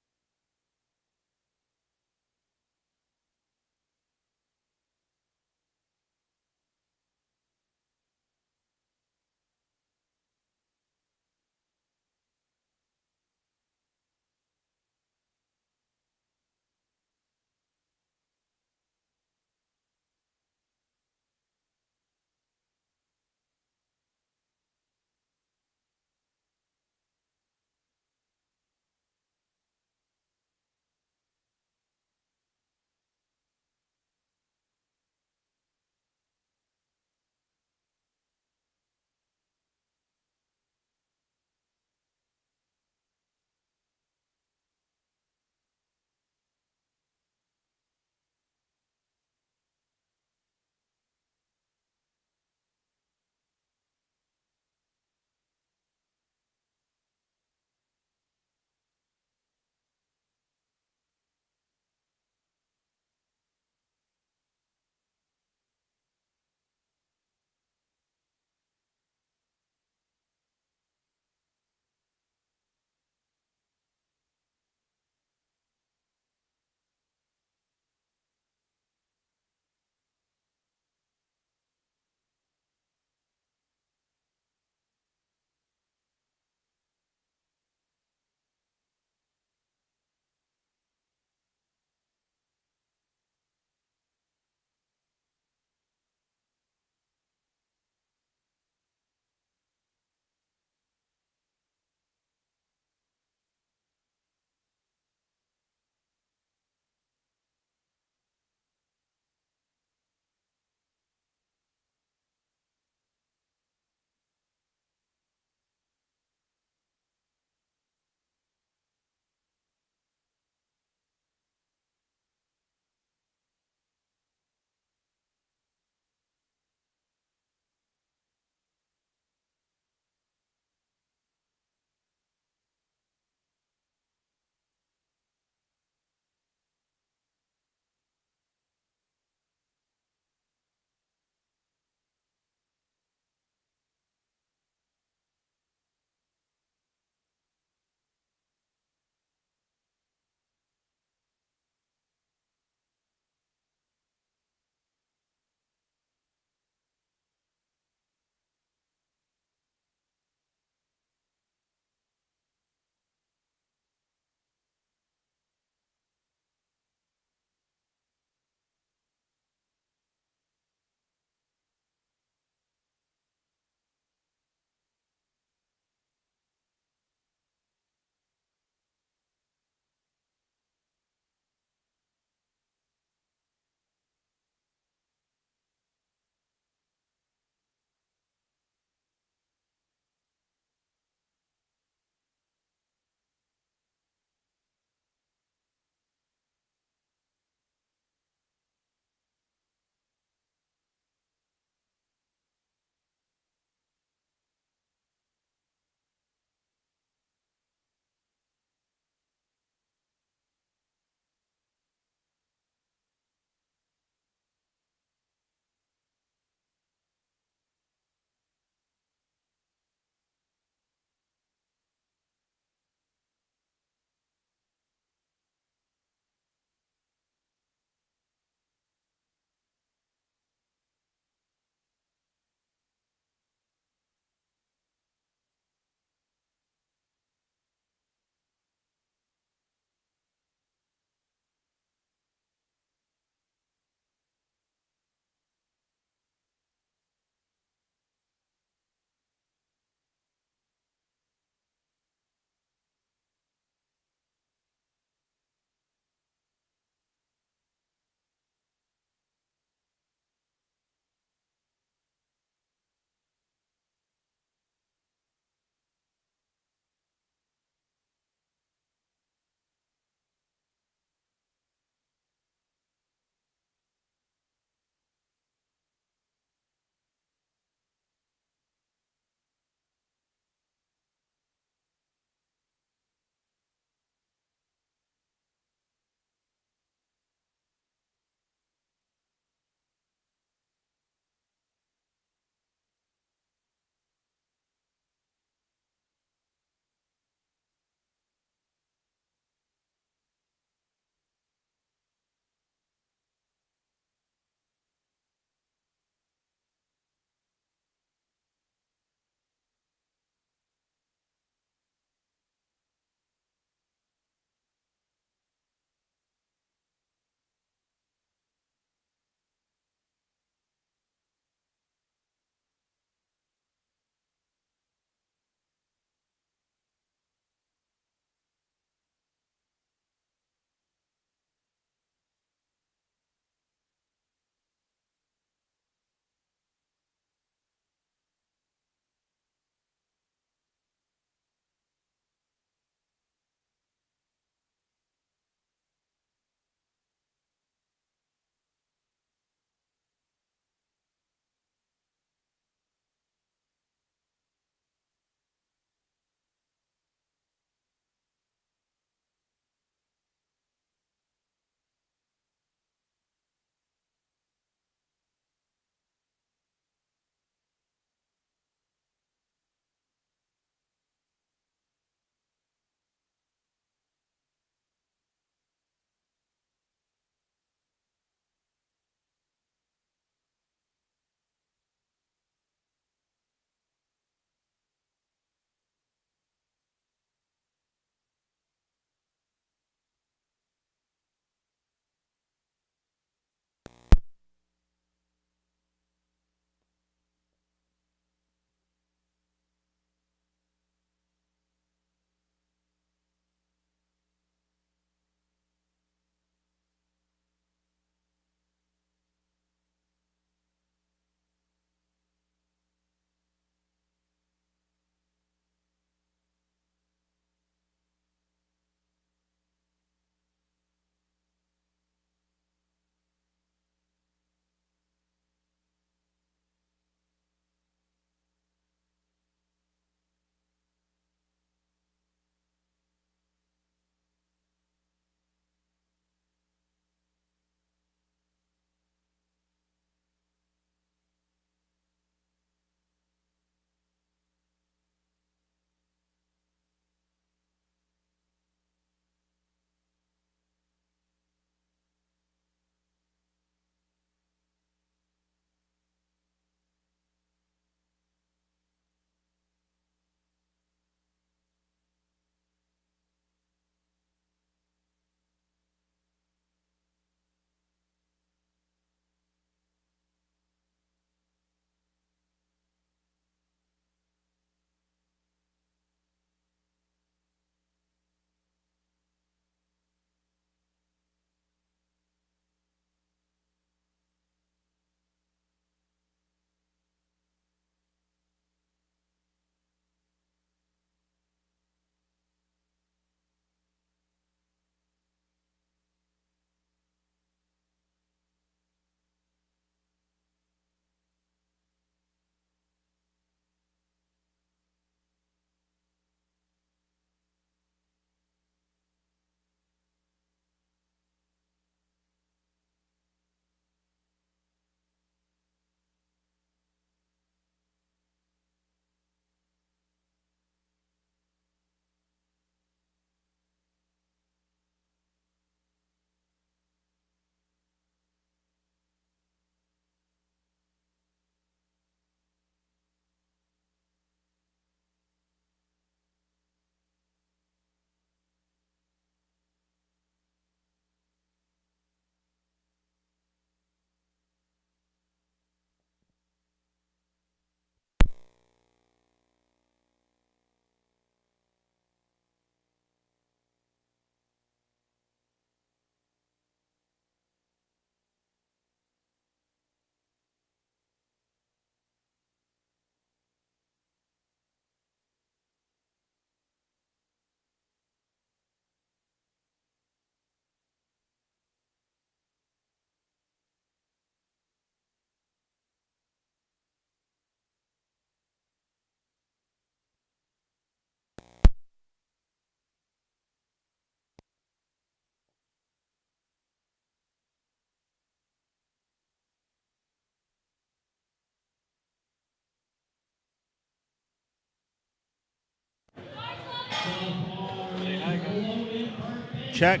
check.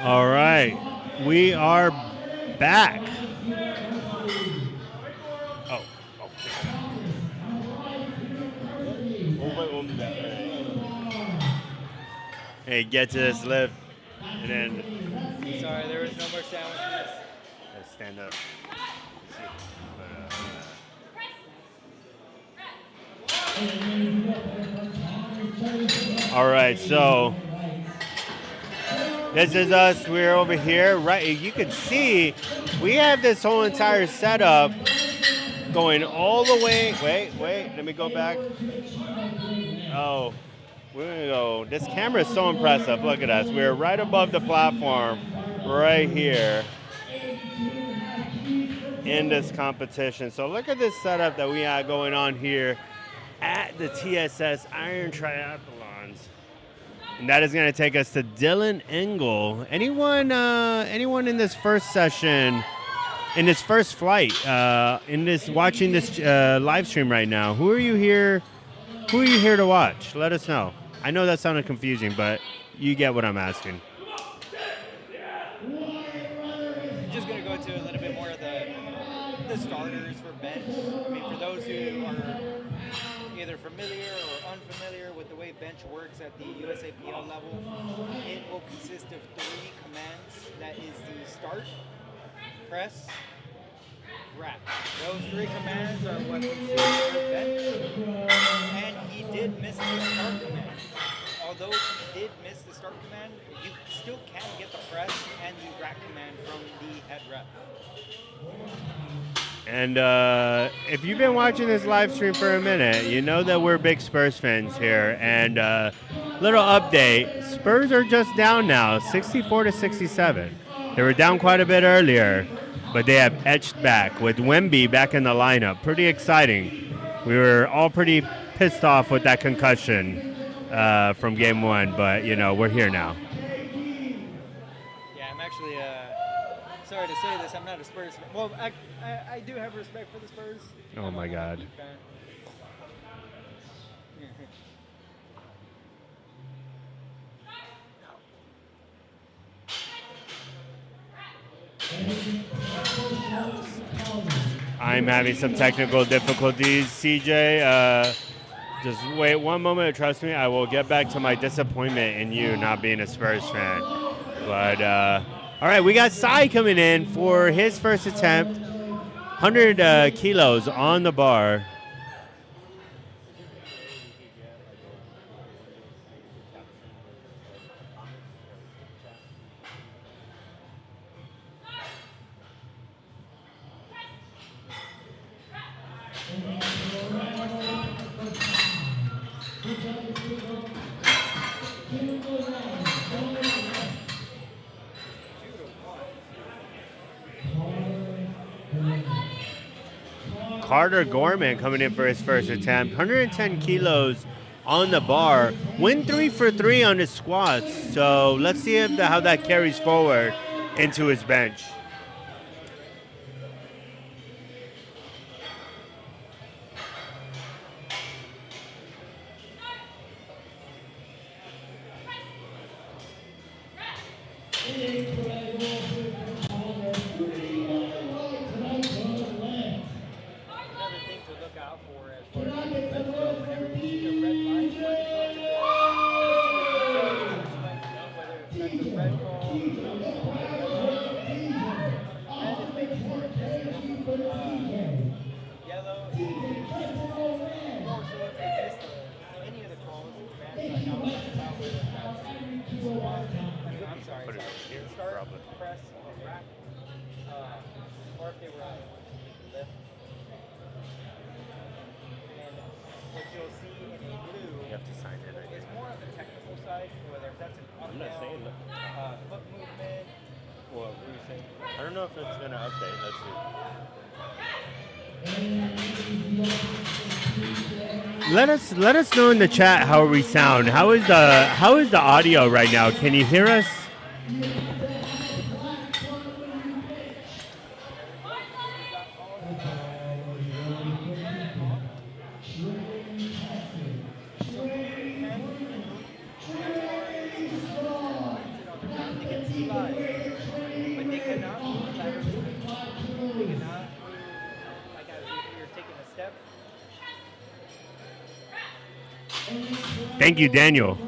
All right, we are back. Oh, hey, get to this lift, and then Sorry, there was no more sandwiches. let's stand up. All right, so this is us. We're over here, right? You can see we have this whole entire setup going all the way. Wait, let me go back. Oh, we're gonna go. This camera is so impressive. Look at us. We're right above the platform, right here in this competition. So look at this setup that we have going on here at the TSS Iron Triathlons. And that is going to take us to Dylan Engel. Anyone in this first session, in this first flight, watching this live stream right now? Who are you here to watch? Let us know. I know that sounded confusing, but you get what I'm asking. Just going to go into a little bit more of the starters for bench. I mean, for those who are either familiar or unfamiliar with the way bench works at the USAPL level, it will consist of 3 commands. That is the start, press, wrap. Those 3 commands are what consists of bench. And he did miss the start command. Although he did miss the start command, you still can get the press and the rack command from the head rep. And if you've been watching this live stream for a minute, you know that we're big Spurs fans here. And little update, Spurs are just down now, 64-67. They were down quite a bit earlier, but they have edged back with Wemby back in the lineup. Pretty exciting. We were all pretty pissed off with that concussion from game 1, but, we're here now. Yeah, I'm actually sorry to say this. I'm not a Spurs fan. Well, I do have respect for the Spurs. Oh, my God. I'm having some technical difficulties, CJ. Just wait one moment. Trust me, I will get back to my disappointment in you not being a Spurs fan. But, all right, we got Sai coming in for his first attempt. 100 kilos on the bar. Carter Gorman coming in for his first attempt. 110 kilos on the bar. Went 3 for 3 on his squats. So let's see how that carries forward into his bench. I don't know if it's going to update. Let's see. Let us know in the chat how we sound. How is the audio right now? Can you hear us? Thank you, Daniel.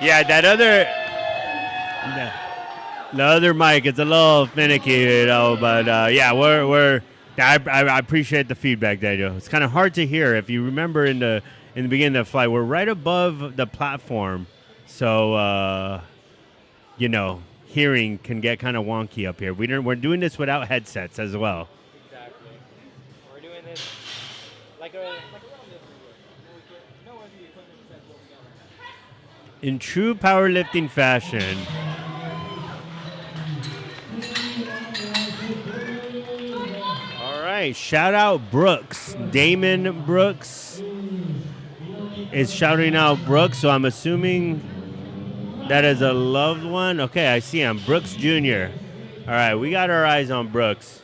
Yeah, that other, the other mic is a little finicky, you know. But yeah, we're. I appreciate the feedback, Daniel. It's kind of hard to hear. If you remember in the beginning of the flight, we're right above the platform, so you know, hearing can get kind of wonky up here. We're doing this without headsets as well. Exactly. We're doing this like a In true powerlifting fashion. All right, shout out Brooks. Damon Brooks is shouting out Brooks, so I'm assuming that is a loved one. Okay, I see him. Brooks Jr. All right, we got our eyes on Brooks.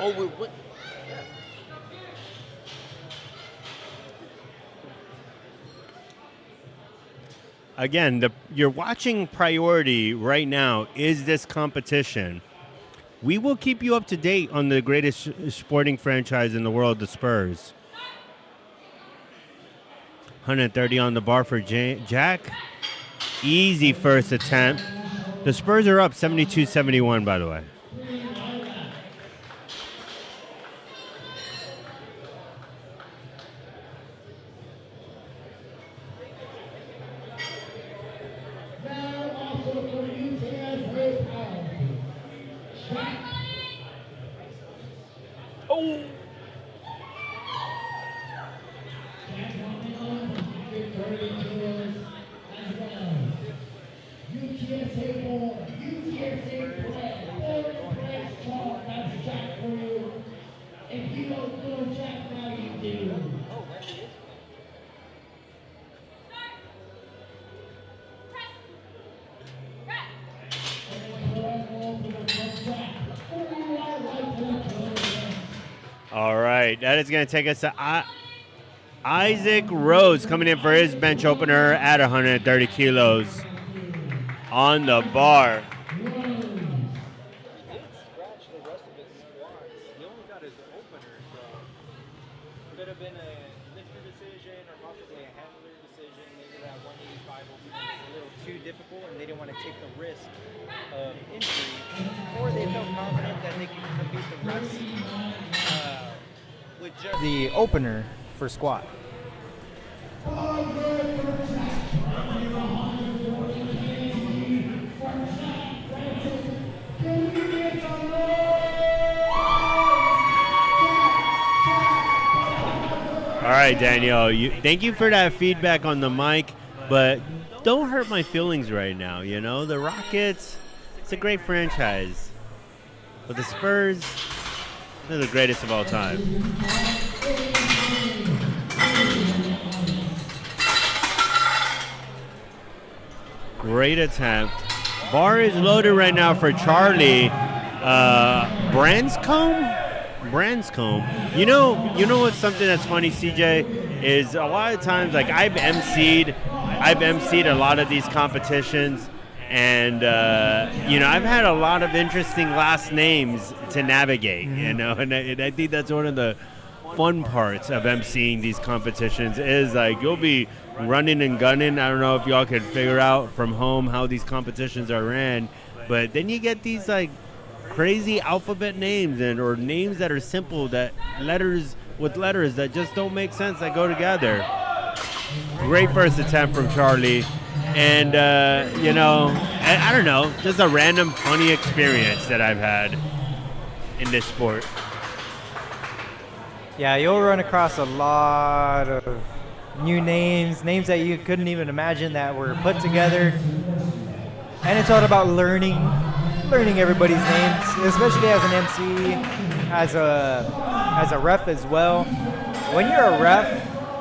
Oh, what? Again, you're watching priority right now is this competition. We will keep you up to date on the greatest sporting franchise in the world, the Spurs. 130 on the bar for Jack. Easy first attempt. The Spurs are up 72-71, by the way. Oh! All right, that is going to take us to Isaac Rose coming in for his bench opener at 130 kilos on the bar. the opener for squat. All right, Danielle, thank you for that feedback on the mic, but don't hurt my feelings right now, you know? The Rockets, it's a great franchise, but the Spurs, they're the greatest of all time. Great attempt. Bar is loaded right now for Charlie. Branscombe. You know what's something that's funny, CJ, is a lot of times, like I've emceed a lot of these competitions, and I've had a lot of interesting last names to navigate, and I think that's one of the fun parts of emceeing these competitions is like you'll be running and gunning. I don't know if y'all can figure out from home how these competitions are ran, but then you get these like crazy alphabet names or names that are simple, that letters that just don't make sense, that go together. Great first attempt from Charlie, and I don't know, just a random funny experience that I've had in this sport. Yeah, you'll run across a lot of new names that you couldn't even imagine that were put together, and it's all about learning everybody's names, especially as an MC, as a ref as well. When you're a ref,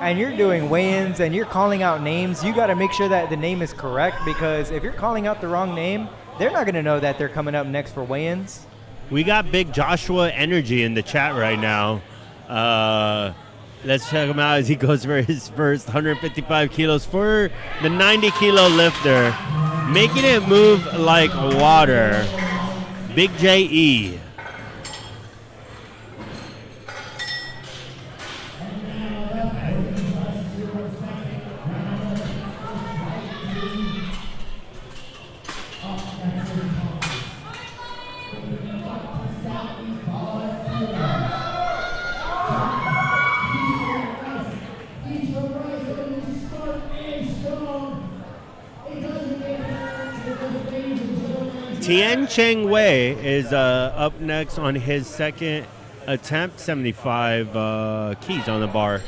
and you're doing weigh-ins and you're calling out names, you got to make sure that the name is correct, because if you're calling out the wrong name, they're not going to know that they're coming up next for weigh-ins. We got Big Joshua Energy in the chat right now. Let's check him out as he goes for his first 155 kilos for the 90 kilo lifter. Making it move like water. Big J.E. Tien Cheng Wei is up next on his second attempt, 75 keys on the bar.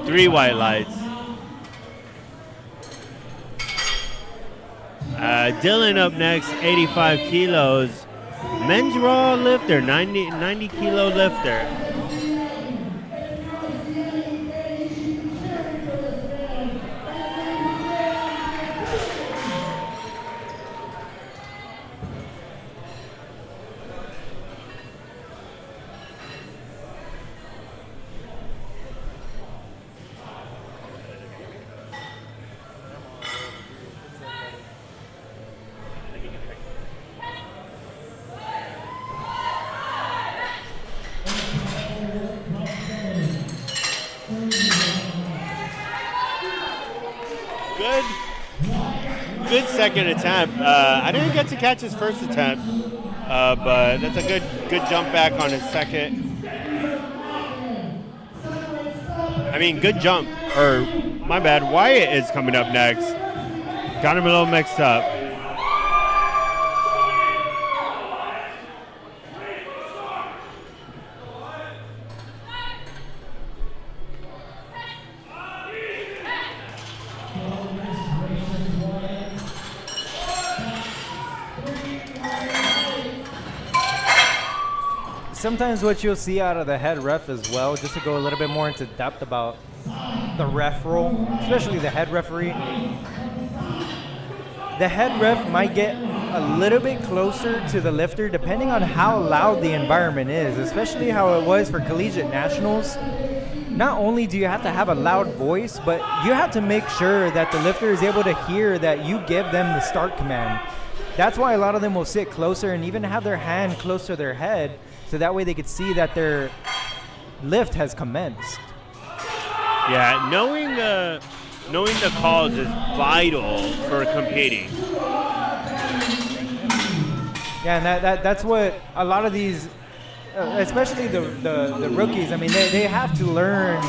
Three white lights. Dylan up next, 85 kilos. Men's raw lifter, 90 kilo lifter. Good second attempt. I didn't get to catch his first attempt, but that's a good jump back on his second. I mean, good jump. Or, my bad, Wyatt is coming up next. Got him a little mixed up. Sometimes what you'll see out of the head ref as well, just to go a little bit more into depth about the ref role, especially the head referee. The head ref might get a little bit closer to the lifter depending on how loud the environment is, especially how it was for collegiate nationals. Not only do you have to have a loud voice, but you have to make sure that the lifter is able to hear that you give them the start command. That's why a lot of them will sit closer and even have their hand close to their head, so that way they could see that their lift has commenced. Yeah, knowing the calls is vital for competing. Yeah, and that's what a lot of these, especially the rookies, I mean, they have to learn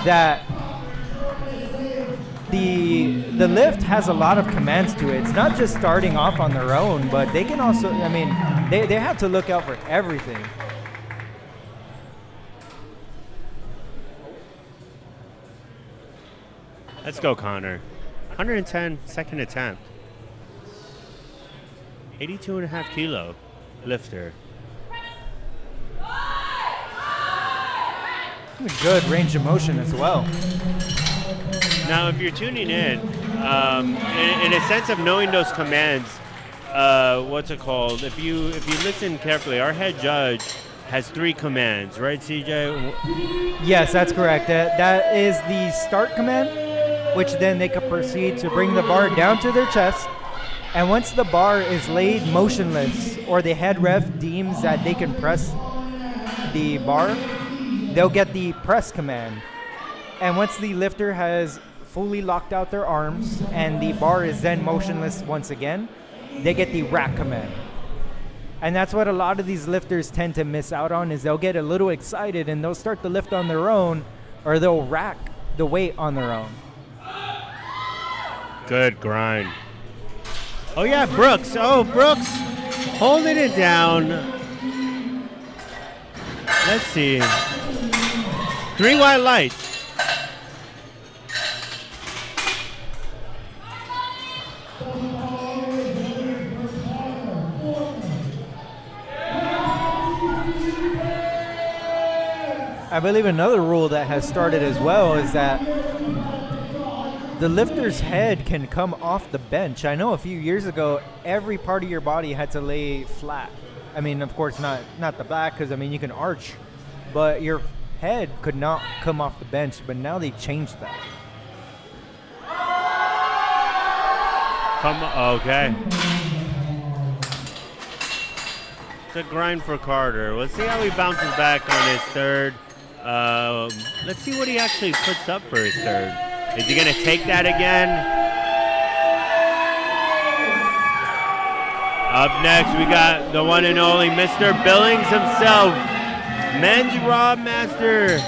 that the lift has a lot of commands to it. It's not just starting off on their own, but they can also, I mean, they have to look out for everything. Let's go, Connor. 110, second attempt. 82.5 kilo lifter. Good range of motion as well. Now, if you're tuning in a sense of knowing those commands, what's it called? If you listen carefully, our head judge has 3 commands, right, CJ? Yes, that's correct. That is the start command, which then they can proceed to bring the bar down to their chest. And once the bar is laid motionless, or the head ref deems that they can press the bar, they'll get the press command. And once the lifter has fully locked out their arms and the bar is then motionless once again, they get the rack command. And that's what a lot of these lifters tend to miss out on, is they'll get a little excited and they'll start the lift on their own, or they'll rack the weight on their own. Good grind. Oh yeah, Brooks. Oh, Brooks holding it down. Let's see. 3 white lights. I believe another rule that has started as well is that the lifter's head can come off the bench. I know a few years ago, every part of your body had to lay flat. I mean, of course, not the back, because, I mean, you can arch, but your head could not come off the bench, but now they changed that. Okay. It's a grind for Carter. Let's see how he bounces back on his third. Let's see what he actually puts up for his third. Is he going to take that again? Up next, we got the one and only Mr. Billings himself, men's Raw Master.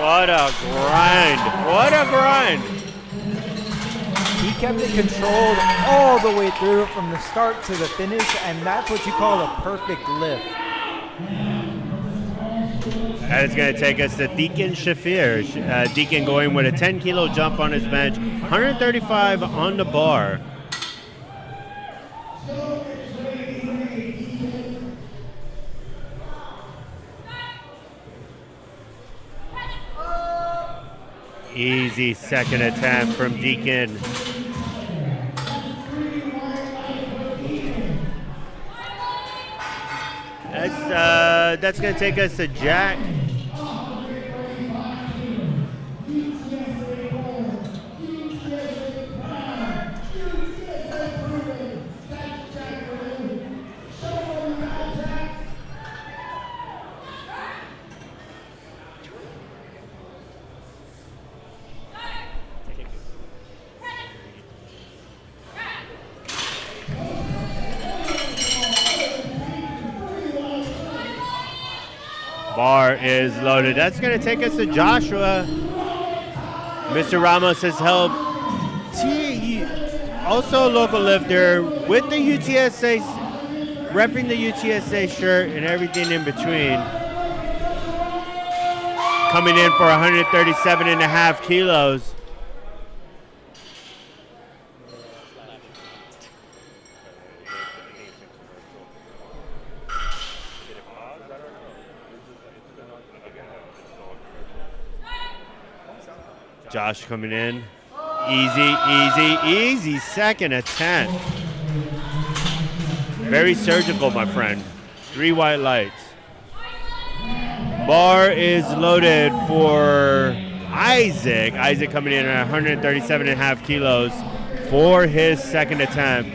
What a grind. What a grind. He kept it controlled all the way through from the start to the finish, and that's what you call a perfect lift. That is going to take us to Deacon Shafir. Deacon going with a 10-kilo jump on his bench, 135 on the bar. Easy second attempt from Deacon. That's going to take us to Jack. Bar is loaded. That's going to take us to Joshua. Mr. Ramos has helped. Also a local lifter with the UTSA, repping the UTSA shirt and everything in between. Coming in for 137.5 kilos. Josh coming in. Easy second attempt. Very surgical, my friend. 3 white lights. Bar is loaded for Isaac. Isaac coming in at 137.5 kilos for his second attempt.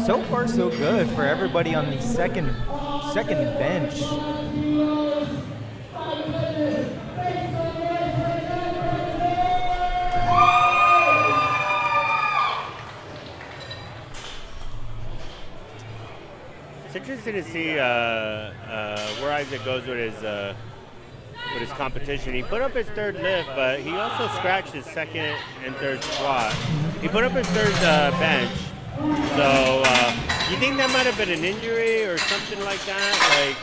So far, so good for everybody on the second bench. It's interesting to see where Isaac goes with his competition. He put up his third lift, but he also scratched his second and third squat. He put up his third bench. So, you think that might have been an injury or something like that? Like,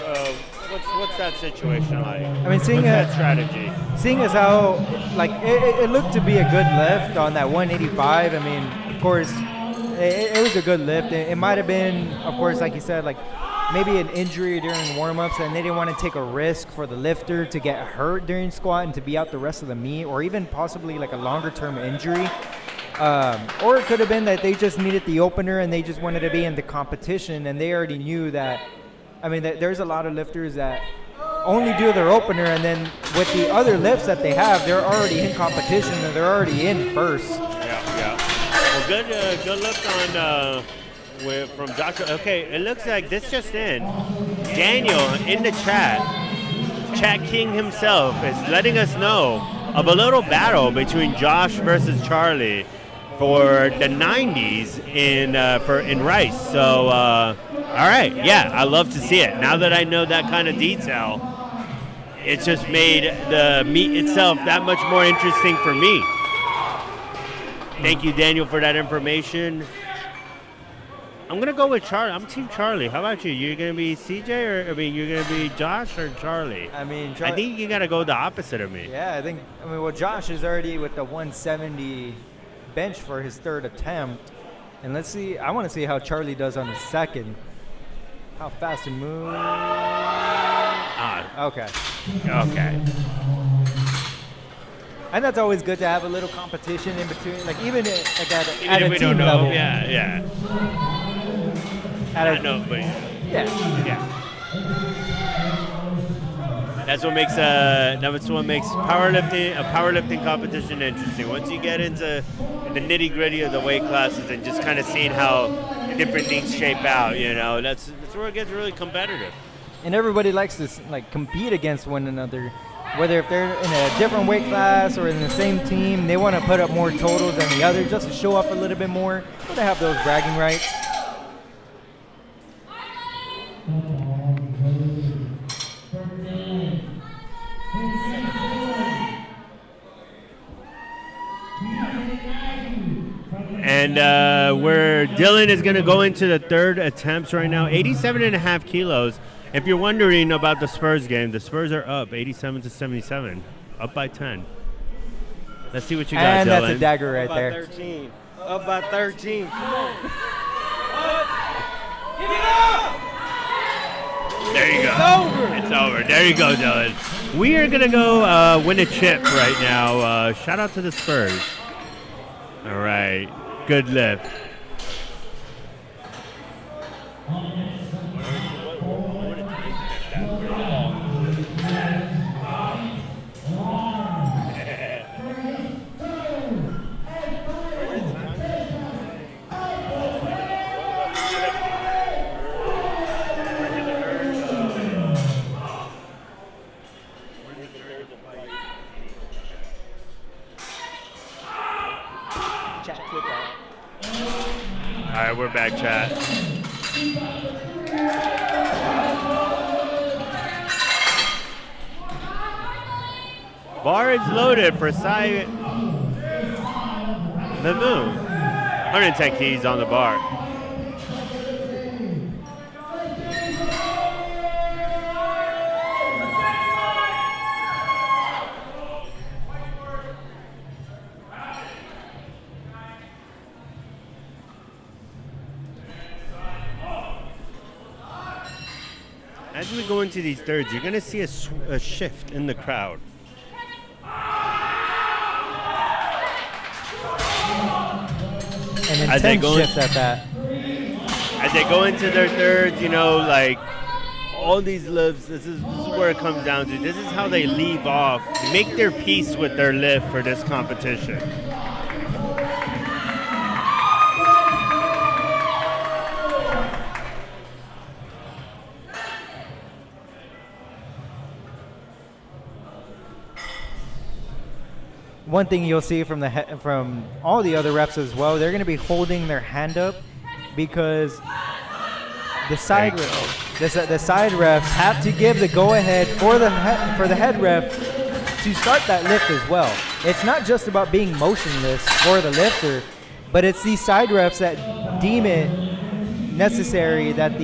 what's that situation like? I mean, seeing that strategy, seeing as how like it looked to be a good lift on that 185. I mean, of course, it was a good lift. It might have been, of course, like you said, like maybe an injury during warm-ups, and they didn't want to take a risk for the lifter to get hurt during squat and to be out the rest of the meet, or even possibly like a longer-term injury. Or it could have been that they just needed the opener and they just wanted to be in the competition, and they already knew that. I mean, there's a lot of lifters that only do their opener, and then with the other lifts that they have, they're already in competition and they're already in first. Yeah. Well, good lift from Dr. Okay, it looks like this just in. Daniel in the chat king himself is letting us know of a little battle between Josh versus Charlie for the 90s in Rice. So, all right, yeah, I love to see it. Now that I know that kind of detail, it's just made the meet itself that much more interesting for me. Thank you, Daniel, for that information. I'm going to go with Charlie. I'm Team Charlie. How about you? You're going to be CJ or, you're going to be Josh or Charlie? I mean, I think you got to go the opposite of me. Yeah, well, Josh is already with the 170 bench for his third attempt. And let's see, I want to see how Charlie does on the second. How fast he moves. Okay. Okay. And that's always good to have a little competition in between, like even like at Even a if we team don't know. level. Yeah. At I a, know, but yeah. That's what makes powerlifting a powerlifting competition interesting. Once you get into the nitty gritty of the weight classes and just kind of seeing how different things shape out, that's where it gets really competitive. And everybody likes to like compete against one another, whether if they're in a different weight class or in the same team. They want to put up more totals than the other just to show off a little bit more. But they have those bragging rights. And where Dylan is going to go into the third attempts right now, 87.5 kilos. If you're wondering about the Spurs game, the Spurs are up 87-77, up by 10. Let's see what you got, and Dylan. And that's a dagger right there. 13. Up by 13. There you go. It's over. There you go, Dylan. We are going to go win a chip right now. Shout out to the Spurs. All right. Good lift. All right, we're back, chat. Bar is loaded for Sai the Moon. 110 keys on the bar. As we go into these thirds, you're going to see a shift in the crowd. An intense shift at that. As they go into their thirds, like all these lifts, this is where it comes down to. This is how they leave off, make their peace with their lift for this competition. One thing you'll see from all the other reps as well, they're going to be holding their hand up because the side refs have to give the go-ahead for the head ref to start that lift as well. It's not just about being motionless for the lifter, but it's these side refs that deem it necessary that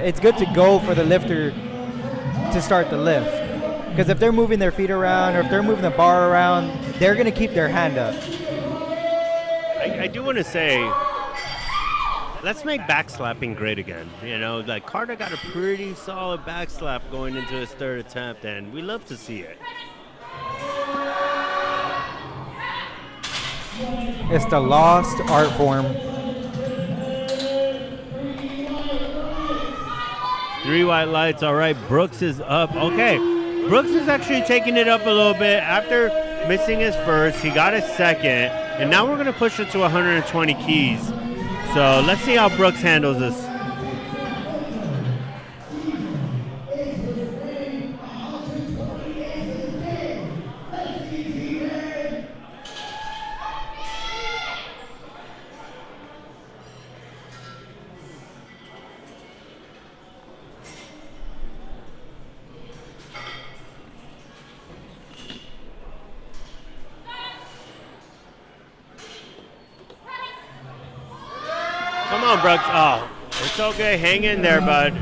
it's good to go for the lifter to start the lift. Because if they're moving their feet around or if they're moving the bar around, they're going to keep their hand up. I do want to say, let's make backslapping great again. Like Carter got a pretty solid backslap going into his third attempt, and we love to see it. It's the lost art form. 3 white lights, all right. Brooks is up. Okay. Brooks is actually taking it up a little bit. After missing his first, he got his second, and now we're going to push it to 120 keys. So let's see how Brooks handles this. Come on, Brooks. Oh, it's okay. Hang in there, bud.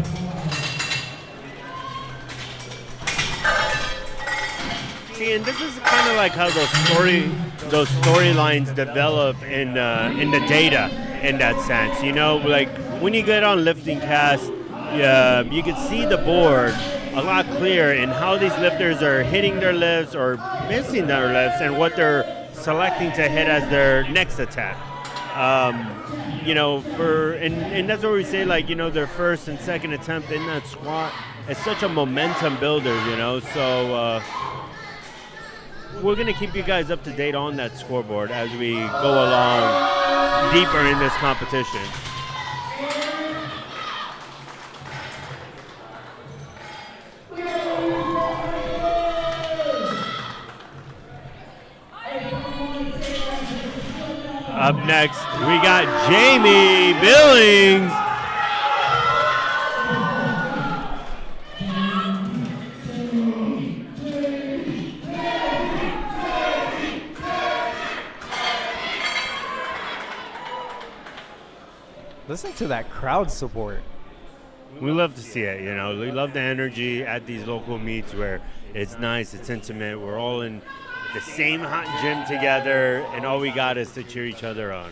See, and this is kind of like how those storylines develop in the data in that sense. You know, like when you get on lifting cast, you can see the board a lot clearer in how these lifters are hitting their lifts or missing their lifts and what they're selecting to hit as their next attack. You know, and that's what we say, like, you know, their first and second attempt in that squat is such a momentum builder, you know. So we're going to keep you guys up to date on that scoreboard as we go along deeper in this competition. Up next, we got Jamie Billings. Listen to that crowd support. We love to see it, you know. We love the energy at these local meets where it's nice, it's intimate. We're all in the same hot gym together, and all we got is to cheer each other on.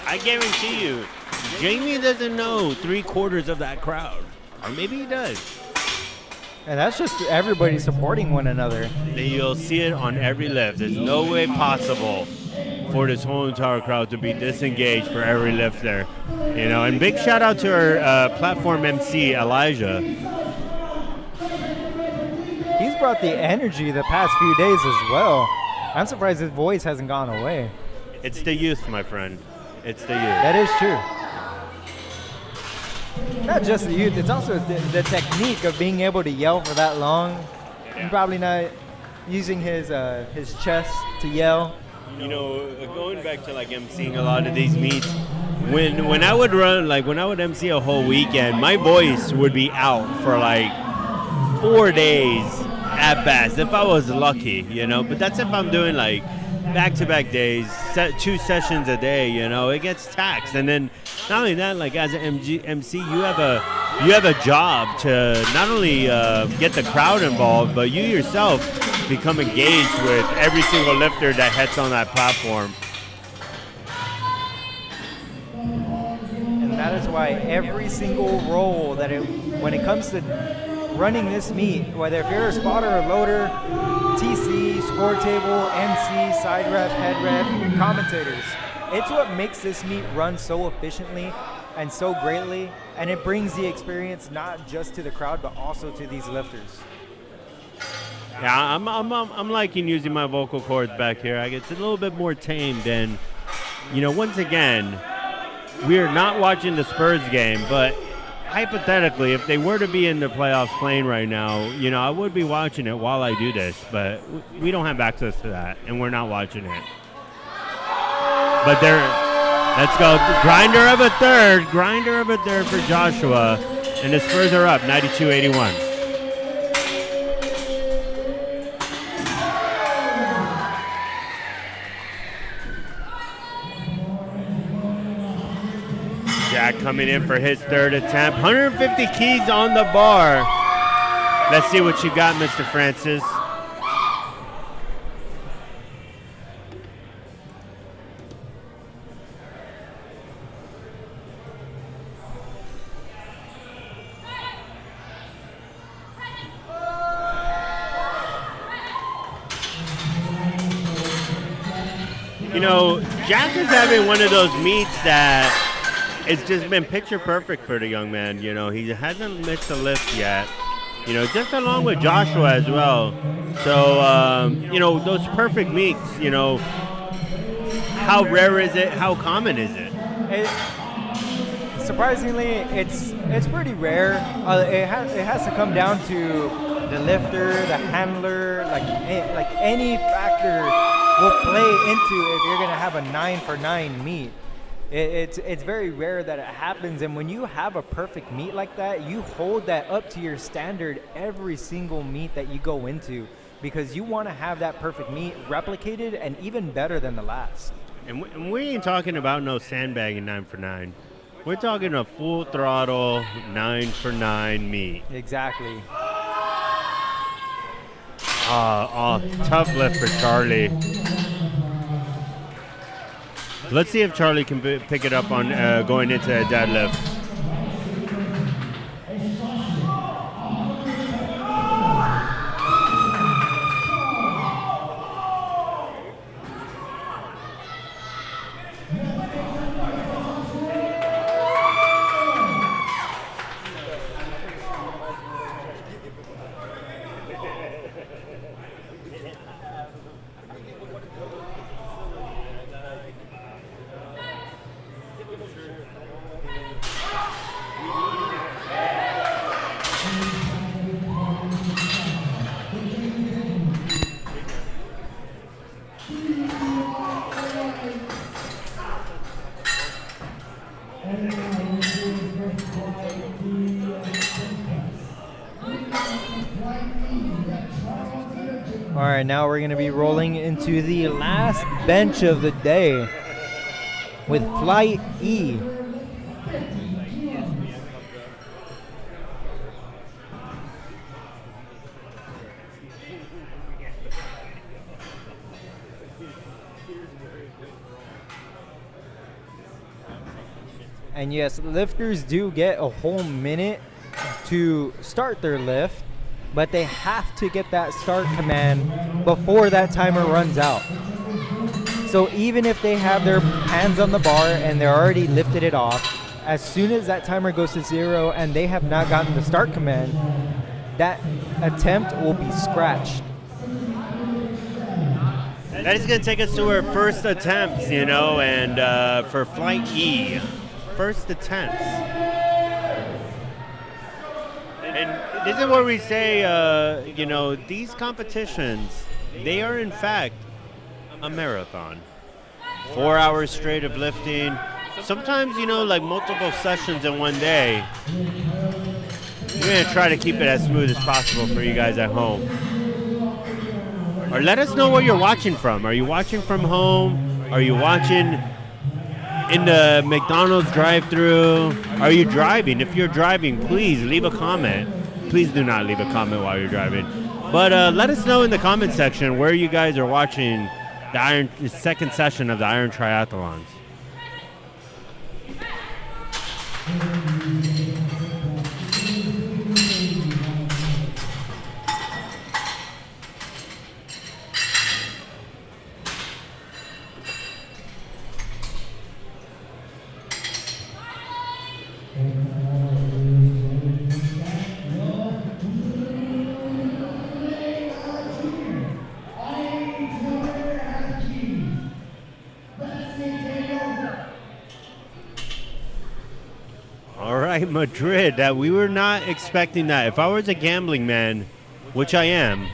I guarantee you, Jamie doesn't know 3/4 of that crowd, or maybe he does. And that's just everybody supporting one another. You'll see it on every lift. There's no way possible for this whole entire crowd to be disengaged for every lift there. You know, and big shout out to our platform MC, Elijah. He's brought the energy the past few days as well. I'm surprised his voice hasn't gone away. It's the youth, my friend. It's the youth. That is true. Not just the youth, it's also the technique of being able to yell for that long. And probably not using his chest to yell. You know, going back to like emceeing a lot of these meets, when I would run, like when I would MC a whole weekend, my voice would be out for like 4 days at best, if I was lucky, you know. But that's if I'm doing like back-to-back days, 2 sessions a day, you know. It gets taxed. And then not only that, like as an MC, you have a job to not only get the crowd involved, but you yourself become engaged with every single lifter that heads on that platform. And that is why every single role when it comes to running this meet, whether if you're a spotter or loader, TC, score table, MC, side ref, head ref, even commentators, it's what makes this meet run so efficiently and so greatly, and it brings the experience not just to the crowd but also to these lifters. Yeah, I'm liking using my vocal cords back here. It's a little bit more tamed, and you know, once again, we're not watching the Spurs game, but hypothetically, if they were to be in the playoffs playing right now, you know, I would be watching it while I do this, but we don't have access to that, and we're not watching it. But let's go. Grinder of a third for Joshua, and the Spurs are up 92-81. Jack coming in for his third attempt. 150 keys on the bar. Let's see what you got, Mr. Francis. You know, Jack is having one of those meets that it's just been picture perfect for the young man. You know, he hasn't missed a lift yet. You know, just along with Joshua as well. So, you know, those perfect meets, you know, how rare is it? How common is it? Surprisingly, it's pretty rare. It has to come down to the lifter, the handler, like any factor will play into if you're gonna have a 9-for-9 meet. It's very rare that it happens, and when you have a perfect meet like that, you hold that up to your standard every single meet that you go into, because you want to have that perfect meet replicated and even better than the last. And we ain't talking about no sandbagging 9-for-9. We're talking a full throttle 9-for-9 meet. Exactly. Tough lift for Charlie. Let's see if Charlie can pick it up on going into a deadlift. All right, now we're going to be rolling into the last bench of the day with Flight E. And yes, lifters do get a whole minute to start their lift, but they have to get that start command before that timer runs out. So even if they have their hands on the bar and they're already lifted it off, as soon as that timer goes to 0 and they have not gotten the start command, that attempt will be scratched. That is going to take us to our first attempts, you know, and for Flight E, first attempts. And this is where we say, you know, these competitions, they are in fact a marathon. 4 hours straight of lifting. Sometimes, you know, like multiple sessions in one day. We're going to try to keep it as smooth as possible for you guys at home. Or let us know where you're watching from. Are you watching from home? Are you watching in the McDonald's drive-thru? Are you driving? If you're driving, please leave a comment. Please do not leave a comment while you're driving. But let us know in the comment section where you guys are watching the second session of the Iron Triathlons. Madrid, that we were not expecting that. If I was a gambling man, which I am,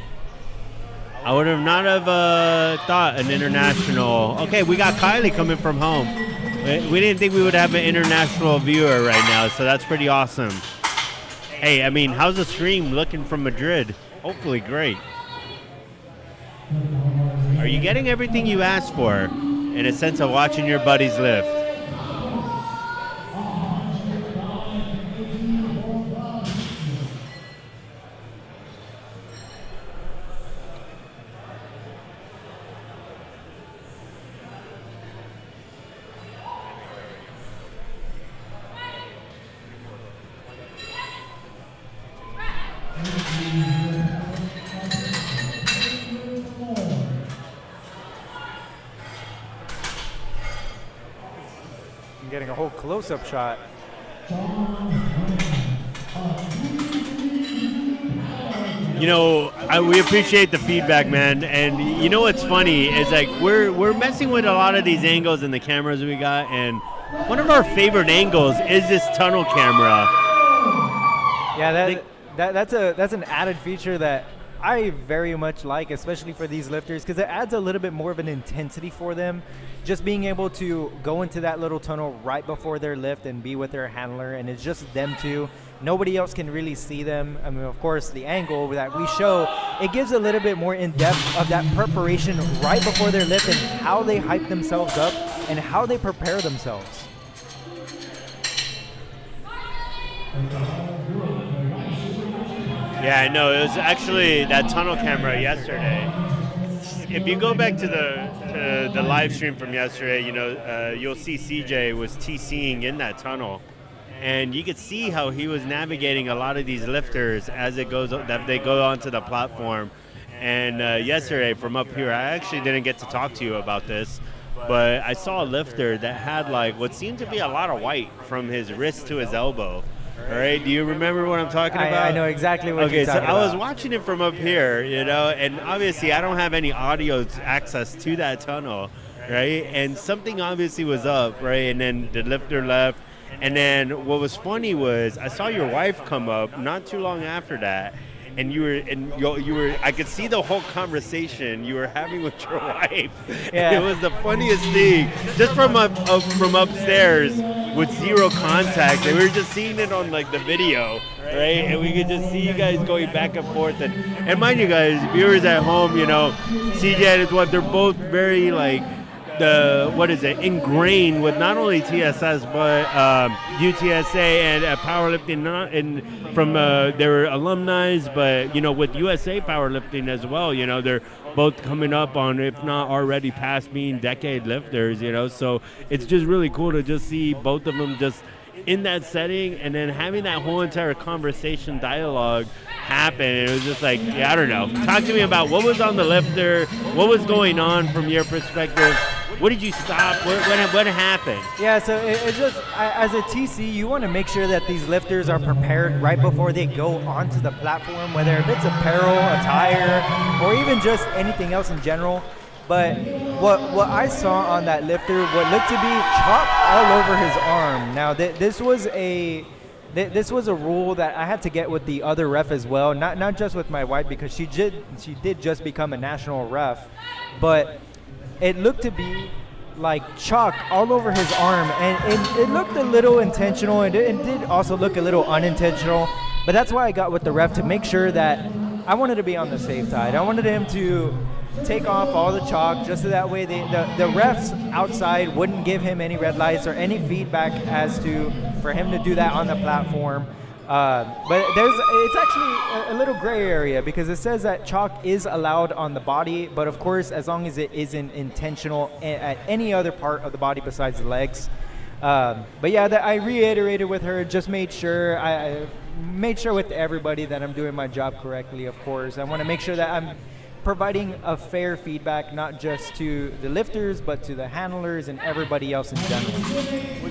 I would have not have thought an international. Okay, we got Kylie coming from home. We didn't think we would have an international viewer right now, so that's pretty awesome. Hey, I mean, how's the stream looking from Madrid? Hopefully great. Are you getting everything you asked for in a sense of watching your buddies lift? I'm getting a whole close-up shot. we appreciate the feedback, man. And you know what's funny is like we're messing with a lot of these angles and the cameras we got, and one of our favorite angles is this tunnel camera. Yeah, that's an added feature that I very much like, especially for these lifters, because it adds a little bit more of an intensity for them. Just being able to go into that little tunnel right before their lift and be with their handler, and it's just them two. Nobody else can really see them. I mean, of course, the angle that we show, it gives a little bit more in-depth of that preparation right before their lift and how they hype themselves up and how they prepare themselves. Yeah, I know. It was actually that tunnel camera yesterday. If you go back to the live stream from yesterday, you'll see CJ was TCing in that tunnel, and you could see how he was navigating a lot of these lifters as they go onto the platform. And yesterday from up here, I actually didn't get to talk to you about this, but I saw a lifter that had like what seemed to be a lot of white from his wrist to his elbow. All right, do you remember what I'm talking about? I know exactly what you're talking about. Okay, so I was watching it from up here, and obviously I don't have any audio access to that tunnel, right? And something obviously was up, right? And then the lifter left. And then what was funny was I saw your wife come up not too long after that, and you were I could see the whole conversation you were having with your wife. Yeah. It was the funniest thing, just from upstairs with zero contact. And we were just seeing it on like the video, right? And we could just see you guys going back and forth. And mind you guys, viewers at home, CJ and his wife, they're both very like ingrained with not only TSS but UTSA and powerlifting, and from their alumni, but with USA powerlifting as well. They're both coming up on, if not already past being decade lifters. So it's just really cool to just see both of them just in that setting, and then having that whole entire conversation dialogue happen. It was just like, I don't know. Talk to me about what was on the lifter, what was going on from your perspective. What did you stop? What happened? Yeah, so it's just, as a TC, you want to make sure that these lifters are prepared right before they go onto the platform, whether if it's apparel, attire, or even just anything else in general. But what I saw on that lifter, what looked to be chalk all over his arm. Now, this was a rule that I had to get with the other ref as well, not just with my wife, because she did just become a national ref, but it looked to be like chalk all over his arm, and it looked a little intentional, and it did also look a little unintentional. But that's why I got with the ref, to make sure that I wanted to be on the safe side. I wanted him to take off all the chalk, just so that way the refs outside wouldn't give him any red lights or any feedback as to for him to do that on the platform. But it's actually a little gray area, because it says that chalk is allowed on the body, but of course, as long as it isn't intentional at any other part of the body besides the legs. But yeah, I reiterated with her, just made sure, I made sure with everybody that I'm doing my job correctly, of course. I want to make sure that I'm providing a fair feedback, not just to the lifters, but to the handlers and everybody else in general.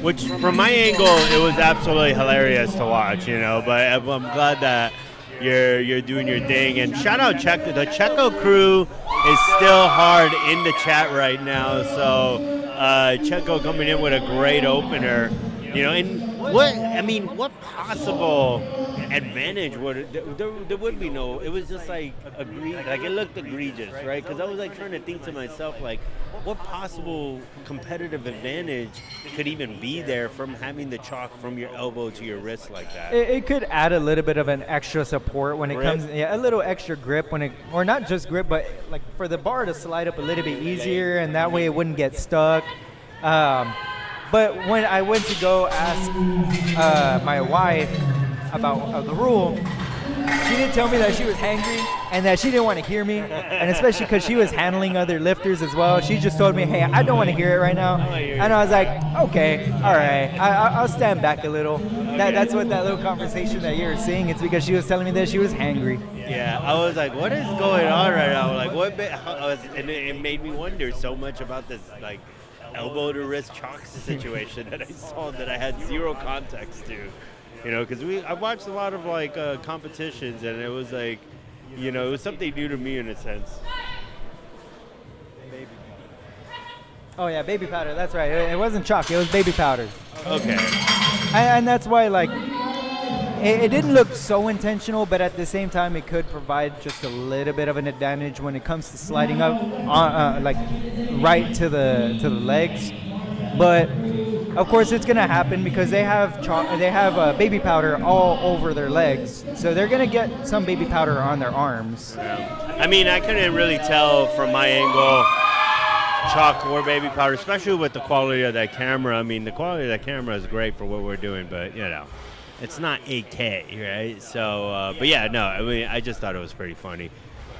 Which, from my angle, it was absolutely hilarious to watch, but I'm glad that you're doing your thing. And shout out Checo. The Checo crew is still hard in the chat right now, so Checo coming in with a great opener. And what possible advantage there would be no? It was just like it looked egregious, right? Because I was like trying to think to myself, like, what possible competitive advantage could even be there from having the chalk from your elbow to your wrist like that? It could add a little bit of an extra support when it comes, a little extra grip or not just grip, but like for the bar to slide up a little bit easier, and that way it wouldn't get stuck. But when I went to go ask my wife about the rule, she did tell me that she was hangry and that she didn't want to hear me, and especially because she was handling other lifters as well. She just told me, hey, I don't want to hear it right now. And I was like, okay, all right, I'll stand back a little. That's what that little conversation that you were seeing, it's because she was telling me that she was hangry. Yeah, I was like, what is going on right now? Like, and it made me wonder so much about this, like, elbow to wrist chalk situation that I saw that I had zero context to, because I watched a lot of like competitions, and it was like You know, it was something new to me in a sense. Oh yeah, baby powder. That's right. It wasn't chalk. It was baby powder. Okay. And that's why, like, it didn't look so intentional, but at the same time, it could provide just a little bit of an advantage when it comes to sliding up, like right to the legs. But of course, it's gonna happen because they have baby powder all over their legs, so they're gonna get some baby powder on their arms. Yeah. I mean, I couldn't really tell from my angle chalk or baby powder, especially with the quality of that camera. I mean, the quality of that camera is great for what we're doing, but you know, it's not 8K, right? So, but yeah, no, I mean, I just thought it was pretty funny.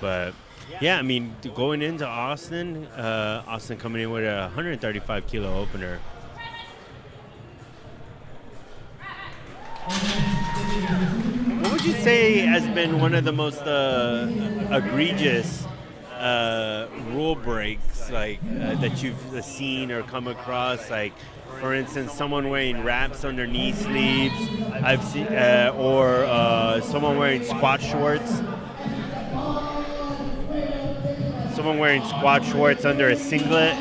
But yeah, I mean, going into Austin, Austin coming in with a 135 kilo opener. What would you say has been one of the most egregious rule breaks, like that you've seen or come across? Like, for instance, someone wearing wraps on their knee sleeves. I've seen, or someone wearing squat shorts. Someone wearing squat shorts under a singlet.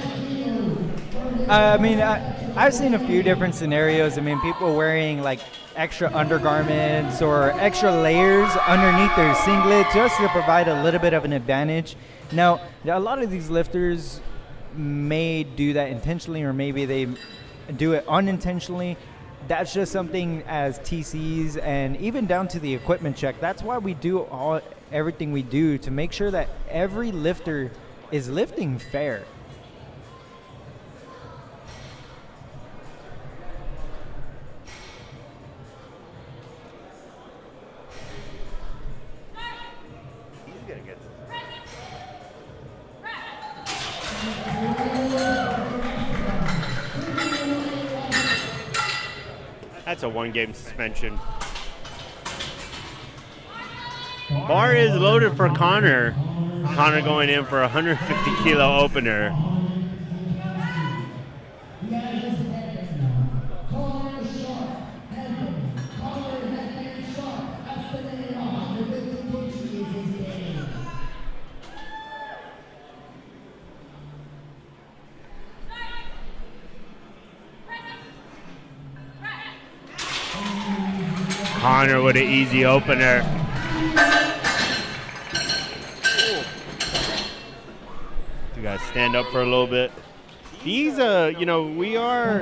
I mean, I've seen a few different scenarios. I mean, people wearing like extra undergarments or extra layers underneath their singlet just to provide a little bit of an advantage. Now, a lot of these lifters may do that intentionally, or maybe they do it unintentionally. That's just something as TCs and even down to the equipment check. That's why we do everything we do to make sure that every lifter is lifting fair. That's a one-game suspension. Bar is loaded for Connor. Connor going in for a 150 kilo opener. Connor with an easy opener. You guys stand up for a little bit. These, you know, we are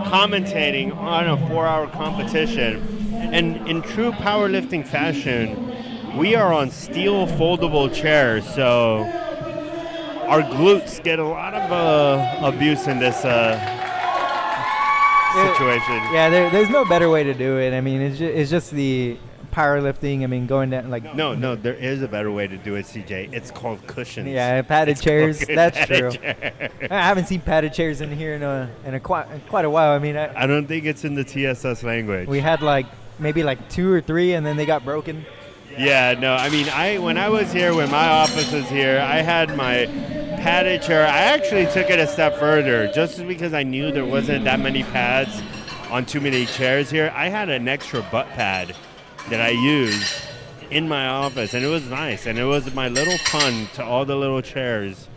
commentating on a 4-hour competition, and in true powerlifting fashion, we are on steel foldable chairs, so our glutes get a lot of abuse in this situation. Yeah, there's no better way to do it. I mean, it's just the powerlifting. I mean, going down like No, there is a better way to do it, CJ. It's called cushions. Yeah, padded chairs. That's padded true. chair. I haven't seen padded chairs in here in quite a while. I mean, I don't think it's in the TSS language. we had like maybe like 2 or 3, and then they got broken. Yeah, no, I mean, when I was here, when my office was here, I had my padded chair. I actually took it a step further, just because I knew there wasn't that many pads on too many chairs here. I had an extra butt pad that I used in my office, and it was nice, and it was my little pun to all the little chairs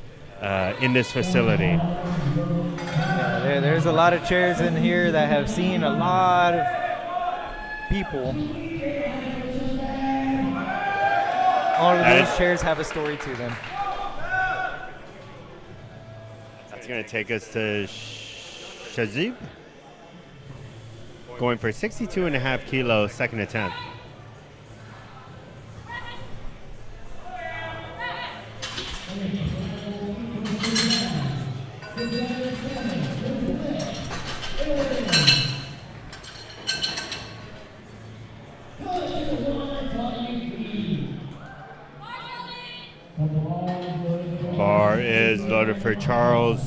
in this facility. There's a lot of chairs in here that have seen a lot of people. All of those chairs have a story to them. That's going to take us to Shazib, going for 62.5 kilos, second attempt. Bar is loaded for Charles.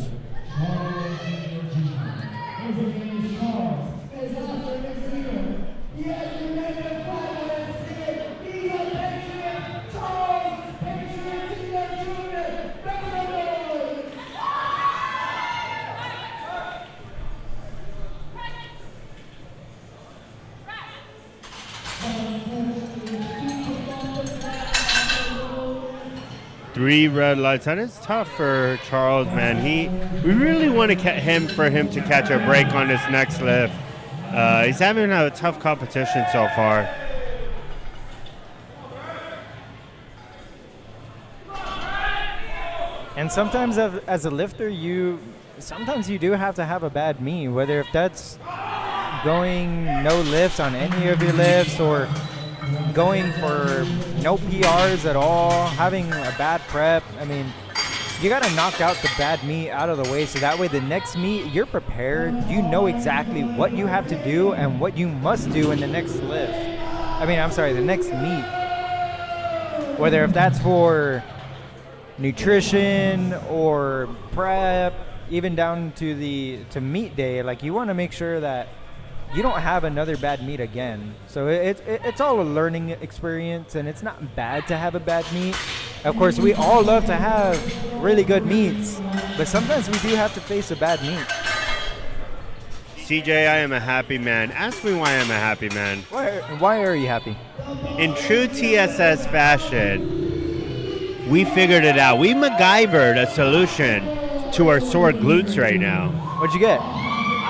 3 red lights. That is tough for Charles, man. We really want to for him to catch a break on this next lift. He's having a tough competition so far. And sometimes as a lifter, sometimes you do have to have a bad meet, whether if that's going no lifts on any of your lifts or going for no PRs at all, having a bad prep. I mean, you got to knock out the bad meet out of the way so that way the next meet you're prepared. You know exactly what you have to do and what you must do in the next lift. The next meet. Whether if that's for nutrition or prep, even down to meet day, like you want to make sure that you don't have another bad meet again. So it's all a learning experience, and it's not bad to have a bad meet. Of course, we all love to have really good meets, but sometimes we do have to face a bad meet. CJ, I am a happy man. Ask me why I'm a happy man. Why are you happy? In true TSS fashion, we figured it out. We MacGyvered a solution to our sore glutes right now. What'd you get?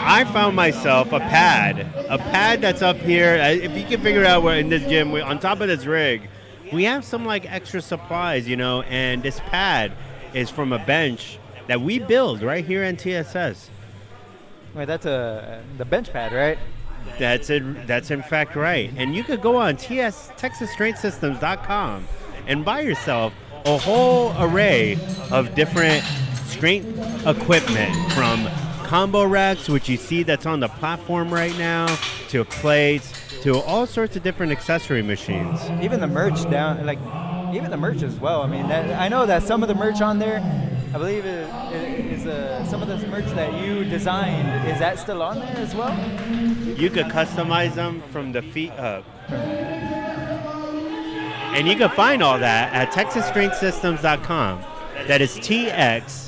I found myself a pad that's up here. If you can figure out where in this gym, on top of this rig, we have some like extra supplies, and this pad is from a bench that we build right here in TSS. Wait, that's the bench pad, right? That's it. That's in fact right. And you could go on TSS-SATX and buy yourself a whole array of different strength equipment, from combo racks, which you see that's on the platform right now, to plates, to all sorts of different accessory machines. Even the merch even the merch as well. I mean, I know that some of the merch on there, I believe is some of the merch that you designed. Is that still on there as well? You could customize them from the feet up. And you can find all that at TexasStrengthSystems.com. That is TexasStrengthSystem.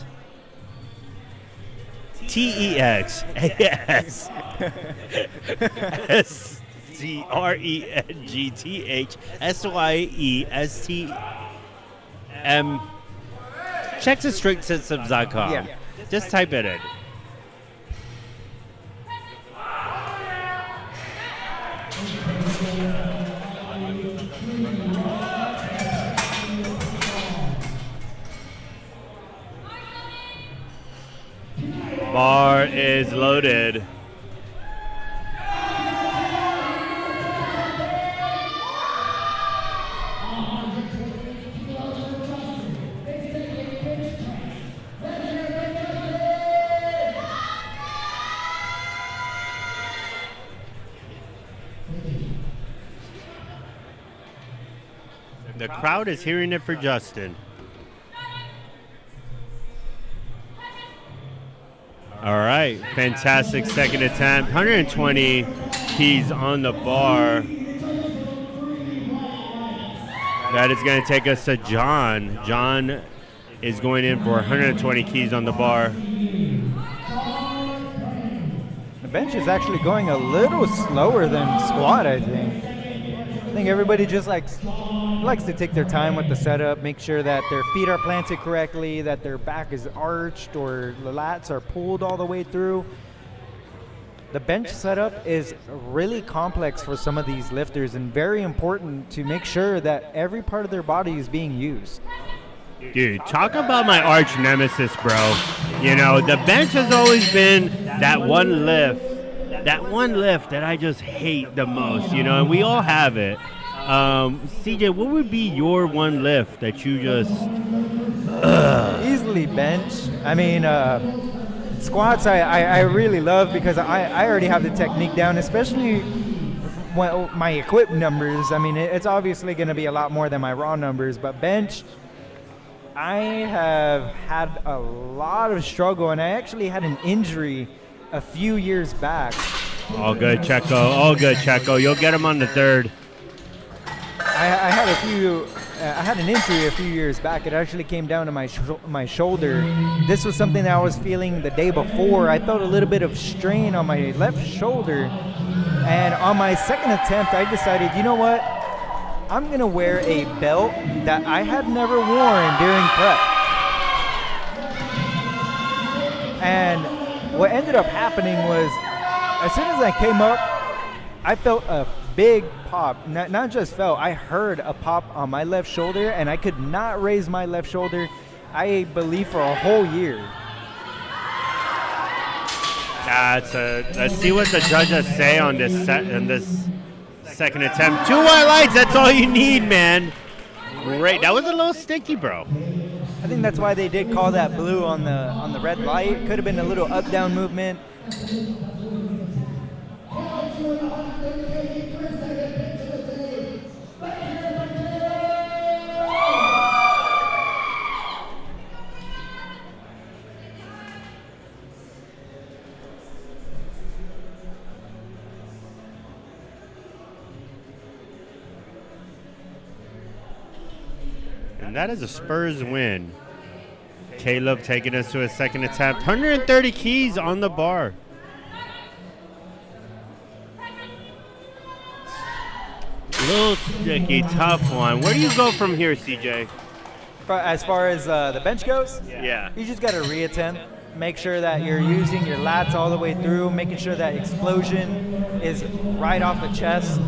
TexasStrengthSystems.com. Yeah. Just type it in. Bar is loaded. The crowd is hearing it for Justin. All right, fantastic second attempt. 120 keys on the bar. That is going to take us to John. John is going in for 120 keys on the bar. The bench is actually going a little slower than squat, I think. I think everybody just likes to take their time with the setup, make sure that their feet are planted correctly, that their back is arched or the lats are pulled all the way through. The bench setup is really complex for some of these lifters and very important to make sure that every part of their body is being used. Dude, talk about my arch nemesis, bro. The bench has always been that one lift that I just hate the most, and we all have it. CJ, what would be your one lift that you just... Easily bench. I mean, squats I really love because I already have the technique down, especially when my equipped numbers. I mean, it's obviously going to be a lot more than my raw numbers, but bench, I have had a lot of struggle, and I actually had an injury a few years back. All good, Checo. All good, Checo. You'll get him on the third. I had an injury a few years back. It actually came down to my shoulder. This was something that I was feeling the day before. I felt a little bit of strain on my left shoulder. And on my second attempt, I decided, you know what? I'm going to wear a belt that I had never worn during prep. And what ended up happening was, as soon as I came up, I felt a big pop. Not just felt, I heard a pop on my left shoulder, and I could not raise my left shoulder, I believe, for a whole year. Let's see what the judges say on this second attempt. 2 white lights, that's all you need, man. Great. That was a little sticky, bro. I think that's why they did call that blue on the red light. Could have been a little up-down movement. And that is a Spurs win. Caleb taking us to his second attempt. 130 keys on the bar. Little sticky, tough one. Where do you go from here, CJ? As far as the bench goes, Yeah. you just got to reattempt. Make sure that you're using your lats all the way through, making sure that explosion is right off the chest.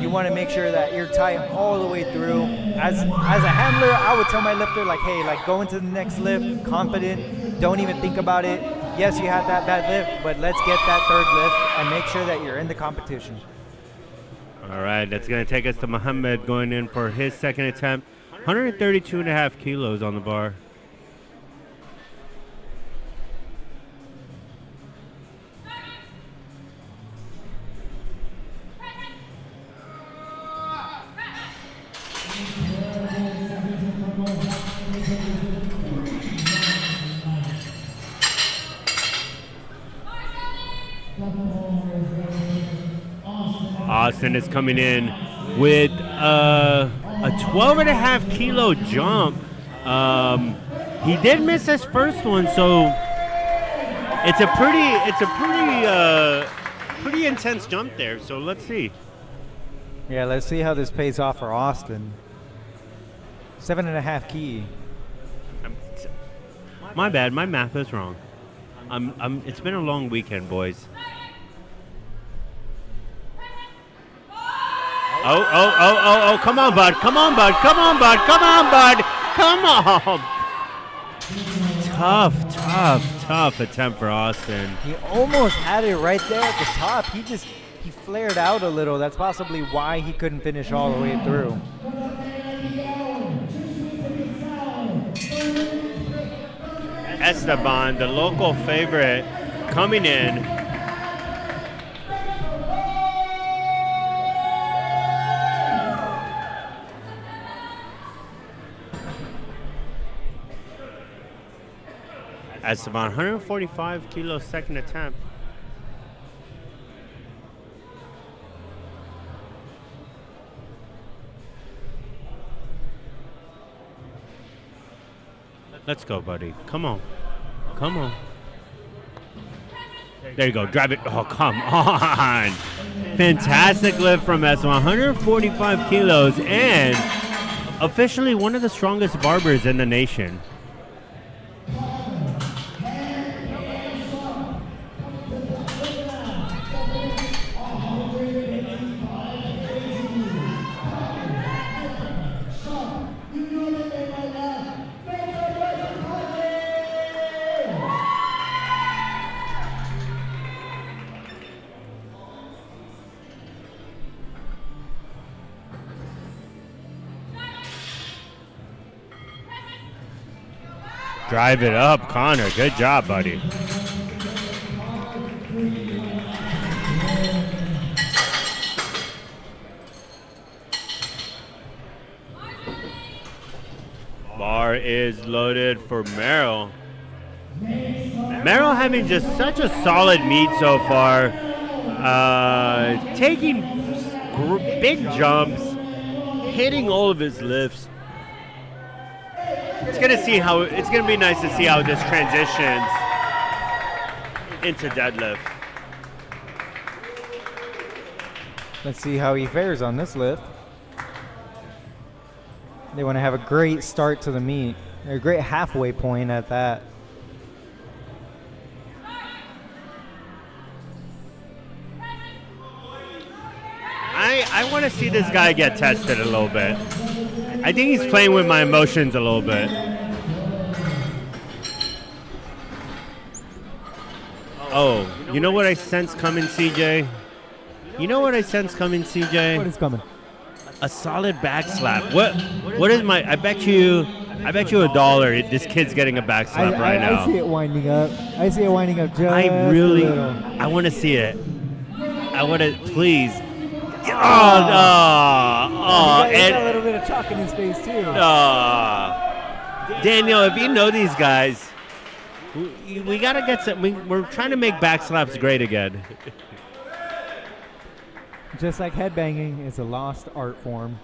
You want to make sure that you're tight all the way through. As a handler, I would tell my lifter, like, hey, like, go into the next lift, confident, don't even think about it. Yes, you had that bad lift, but let's get that third lift and make sure that you're in the competition. All right, that's going to take us to Mohammed going in for his second attempt. 132.5 kilos on the bar. Austin is coming in with a 12.5 kilo jump. He did miss his first one, so it's a pretty intense jump there. So let's see. Yeah, let's see how this pays off for Austin. 7.5 key. My bad, my math is wrong. It's been a long weekend, boys. Oh, come on, bud. Come on, bud. Tough attempt for Austin. He almost had it right there at the top. He flared out a little. That's possibly why he couldn't finish all the way through. Esteban, the local favorite, coming in. Esteban, 145 kilo second attempt. Let's go, buddy. Come on. There you go. Drive it. Oh, come on. Fantastic lift from Esteban. 145 kilos and officially one of the strongest barbers in the nation. Drive it up, Connor. Good job, buddy. Bar is loaded for Merrill. Merrill having just such a solid meet so far. Taking big jumps, hitting all of his lifts. It's gonna be nice to see how this transitions into deadlift. Let's see how he fares on this lift. They want to have a great start to the meet, a great halfway point at that. I want to see this guy get tested a little bit. I think he's playing with my emotions a little bit. Oh, you know what I sense coming, CJ? You know what I sense coming, CJ? What is coming? A solid back slap. What is my? I bet you $1. This kid's getting a back slap right now. I see it winding up. I see it winding up just I want to see it. I want to, please. Oh, no. Oh, He's got a little bit of chalk in his face, too. Daniel, if you know these guys, we got to get some. We're trying to make back slaps great again. Just like headbanging is a lost art form.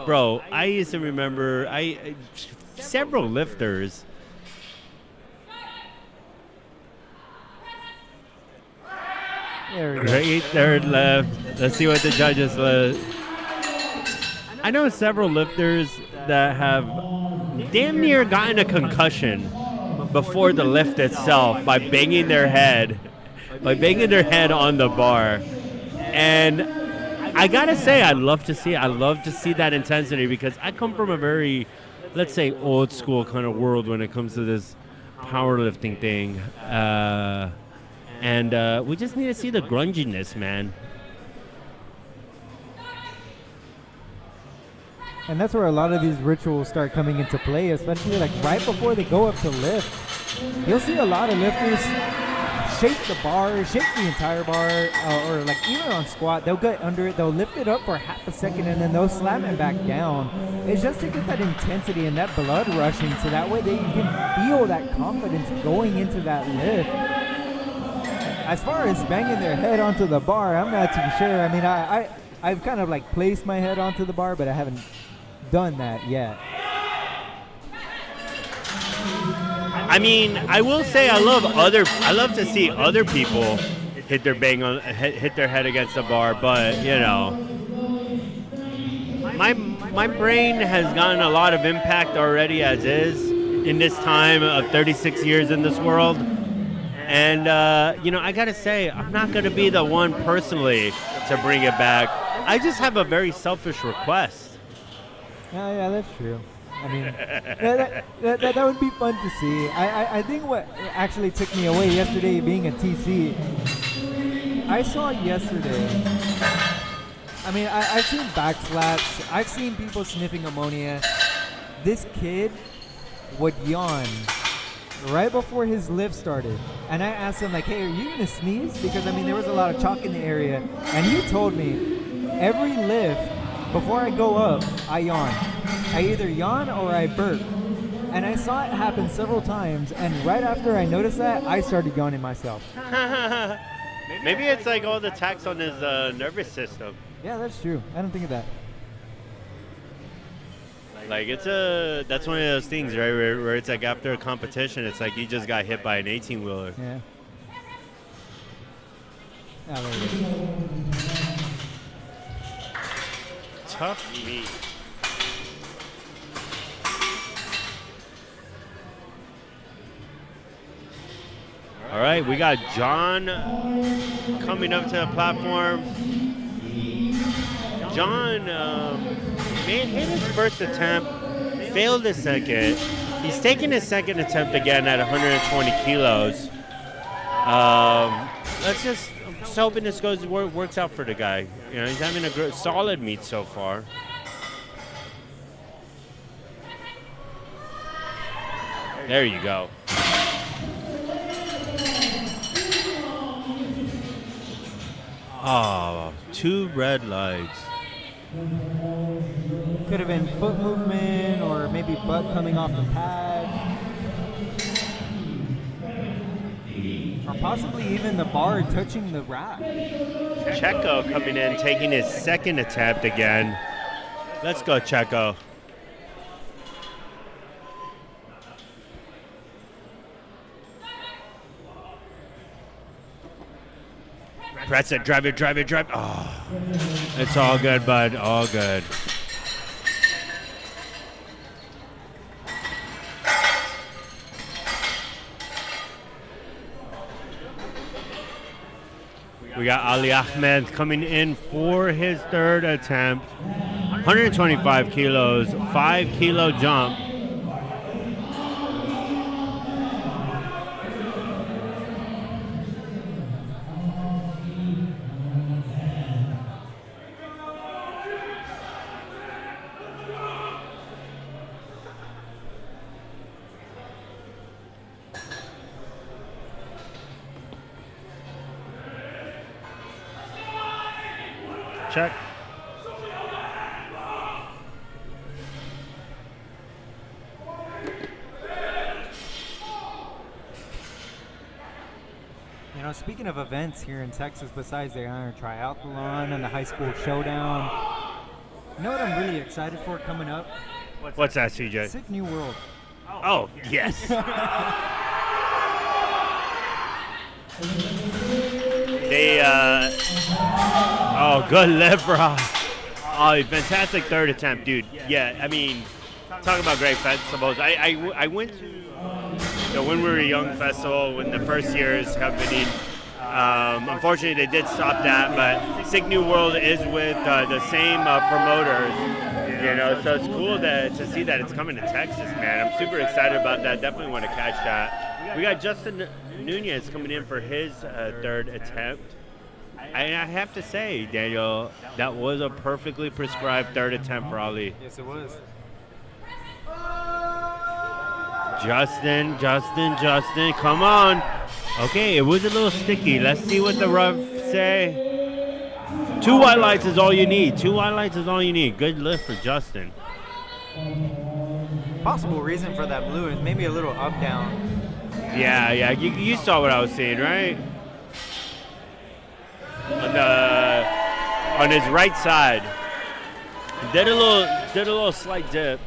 Bro, I used to remember several lifters. There we go. Great third left. Let's see what the judges left. I know several lifters that have damn near gotten a concussion before the lift itself by banging their head on the bar. And I gotta say, I love to see that intensity, because I come from a very, let's say, old school kind of world when it comes to this powerlifting thing. And we just need to see the grunginess, man. And that's where a lot of these rituals start coming into play, especially like right before they go up to lift. You'll see a lot of lifters shake the bar, shake the entire bar, or like even on squat, they'll get under it, they'll lift it up for half a second, and then they'll slam it back down. It's just to get that intensity and that blood rushing, so that way they can feel that confidence going into that lift. As far as banging their head onto the bar, I'm not too sure. I mean, I've kind of like placed my head onto the bar, but I haven't done that yet. I mean, I will say I love to see other people hit their head against the bar, but you know, my brain has gotten a lot of impact already as is in this time of 36 years in this world. And, you know, I got to say, I'm not going to be the one personally to bring it back. I just have a very selfish request. Yeah, that's true. I mean, that would be fun to see. I think what actually took me away yesterday being a TC, I saw yesterday, I mean, I've seen back slaps. I've seen people sniffing ammonia. This kid would yawn right before his lift started. And I asked him, like, hey, are you going to sneeze? Because, I mean, there was a lot of chalk in the area. And he told me, every lift, before I go up, I yawn. I either yawn or I burp. And I saw it happen several times. And right after I noticed that, I started yawning myself. Maybe it's like all the tax on his nervous system. Yeah, that's true. I don't think of that. Like, that's one of those things, right, where it's like after a competition, it's like you just got hit by an 18-wheeler. Yeah. Oh, there we go. Tough meat. All right, we got John coming up to the platform. John hit his first attempt, failed his second. He's taking his second attempt again at 120 kilos. I'm just hoping this works out for the guy. You know, he's having a solid meet so far. There you go. Oh, 2 red lights. Could have been foot movement or maybe butt coming off the pad. Or possibly even the bar touching the rack. Checo coming in, taking his second attempt again. Let's go, Checo. Press it, drive it. Oh, it's all good, bud, all good. We got Ali Ahmed coming in for his third attempt. 125 kilos, 5 kilo jump. Check. You know, speaking of events here in Texas, besides the Iron Triathlon and the high school showdown, you know what I'm really excited for coming up? What's that, CJ? Sick New World. Oh, yes. They, oh, good lift, bro. Oh, fantastic third attempt, dude. Yeah, I mean, talk about great festivals. I went to the When We Were Young festival when the first year's happening. Unfortunately, they did stop that, but Sick New World is with the same promoters, you know, so it's cool to see that it's coming to Texas, man. I'm super excited about that. Definitely want to catch that. We got Justin Nunez coming in for his third attempt. And I have to say, Daniel, that was a perfectly prescribed third attempt for Ali. Yes, it was. Justin, come on. Okay, it was a little sticky. Let's see what the refs say. 2 white lights is all you need. 2 white lights is all you need. Good lift for Justin. Possible reason for that blue is maybe a little up down. Yeah, you saw what I was seeing, right? On his right side, did a little slight dip.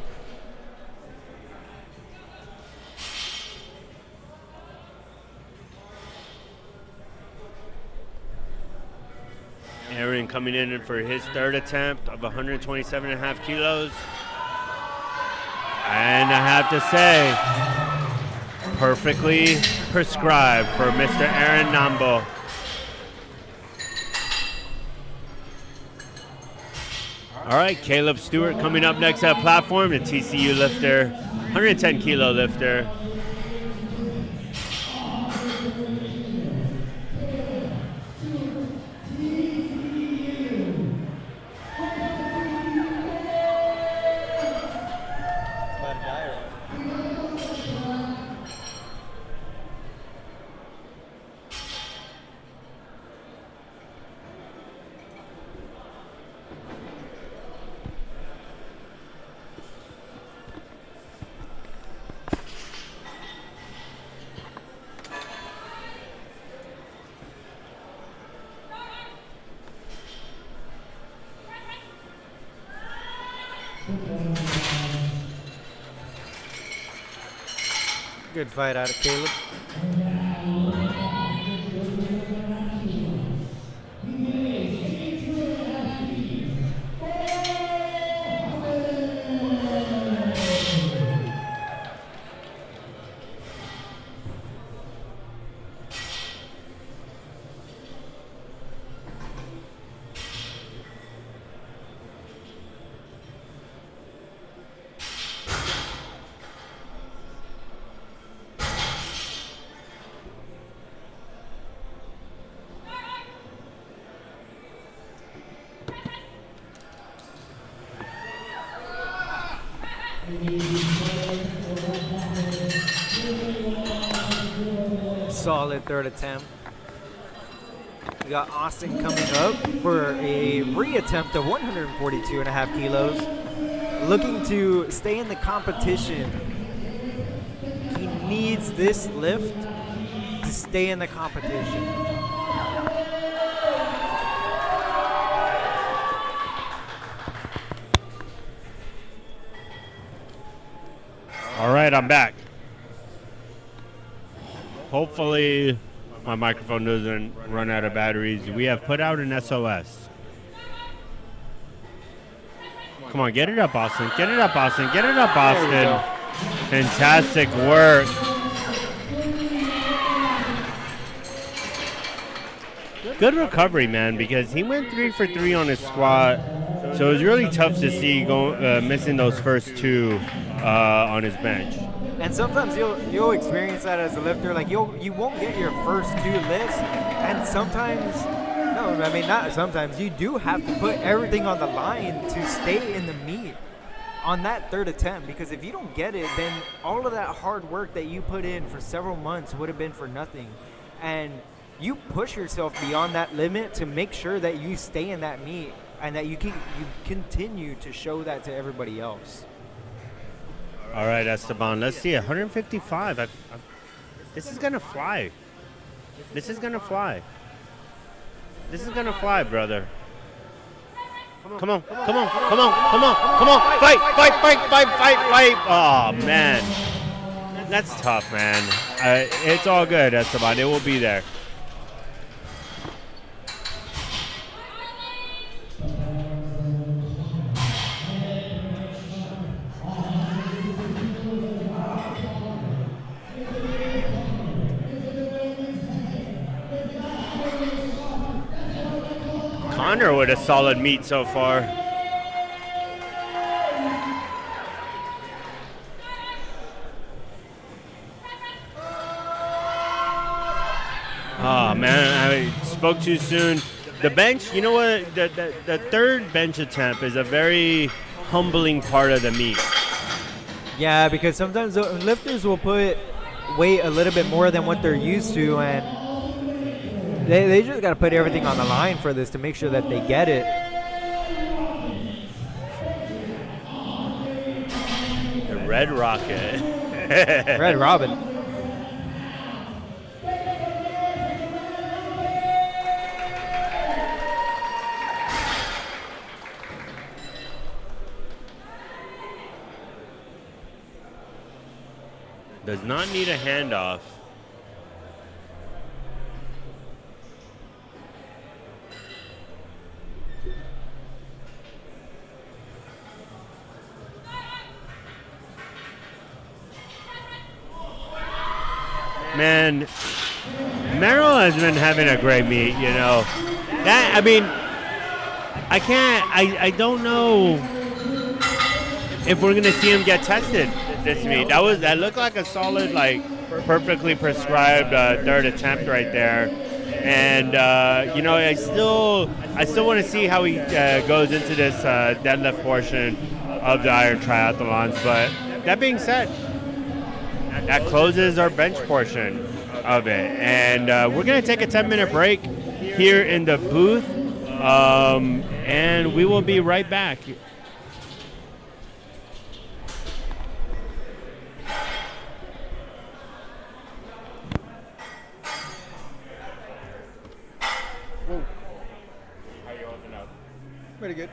Aaron coming in for his third attempt of 127.5 kilos. And I have to say, perfectly prescribed for Mr. Aaron Nambo. All right, Caleb Stewart coming up next at platform, the TCU lifter, 110 kilo lifter. Good fight out of Caleb. Solid third attempt. We got Austin coming up for a reattempt of 142.5 kilos. Looking to stay in the competition. He needs this lift to stay in the competition. All right, I'm back. Hopefully my microphone doesn't run out of batteries. We have put out an SOS. Come on, get it up, Austin. Get it up, Austin. Get it up, Austin. Fantastic work. Good good recovery, man, because he went 3 for 3 on his squat. So it was really tough to see missing those first two on his bench. And sometimes you'll experience that as a lifter. Like you won't get your first two lifts, and sometimes no, I mean not sometimes. You do have to put everything on the line to stay in the meet on that third attempt, because if you don't get it, then all of that hard work that you put in for several months would have been for nothing. And you push yourself beyond that limit to make sure that you stay in that meet and that you continue to show that to everybody else. All right, Esteban, let's see, 155. This is going to fly. This is going to fly. This is going to fly, brother. Come on, come on, come on, come on, come on. Fight, fight, fight, fight, fight, fight. Oh, man. That's tough, man. It's all good, Esteban. It will be there. Connor with a solid meet so far. Oh man, I spoke too soon. The bench, you know what? The third bench attempt is a very humbling part of the meet. Yeah, because sometimes the lifters will put weight a little bit more than what they're used to, and they just got to put everything on the line for this to make sure that they get it. The Red Rocket. Red Robin. Does not need a handoff. Man, Merrill has been having a great meet, you know. That, I mean, I don't know if we're gonna see him get tested this meet. That looked like a solid, like, perfectly prescribed third attempt right there. And you know, I still want to see how he goes into this deadlift portion of the Iron Triathlons. But that being said, that closes our bench portion of it. And we're going to take a 10-minute break here in the booth, and we will be right back. How are you holding up? Pretty good.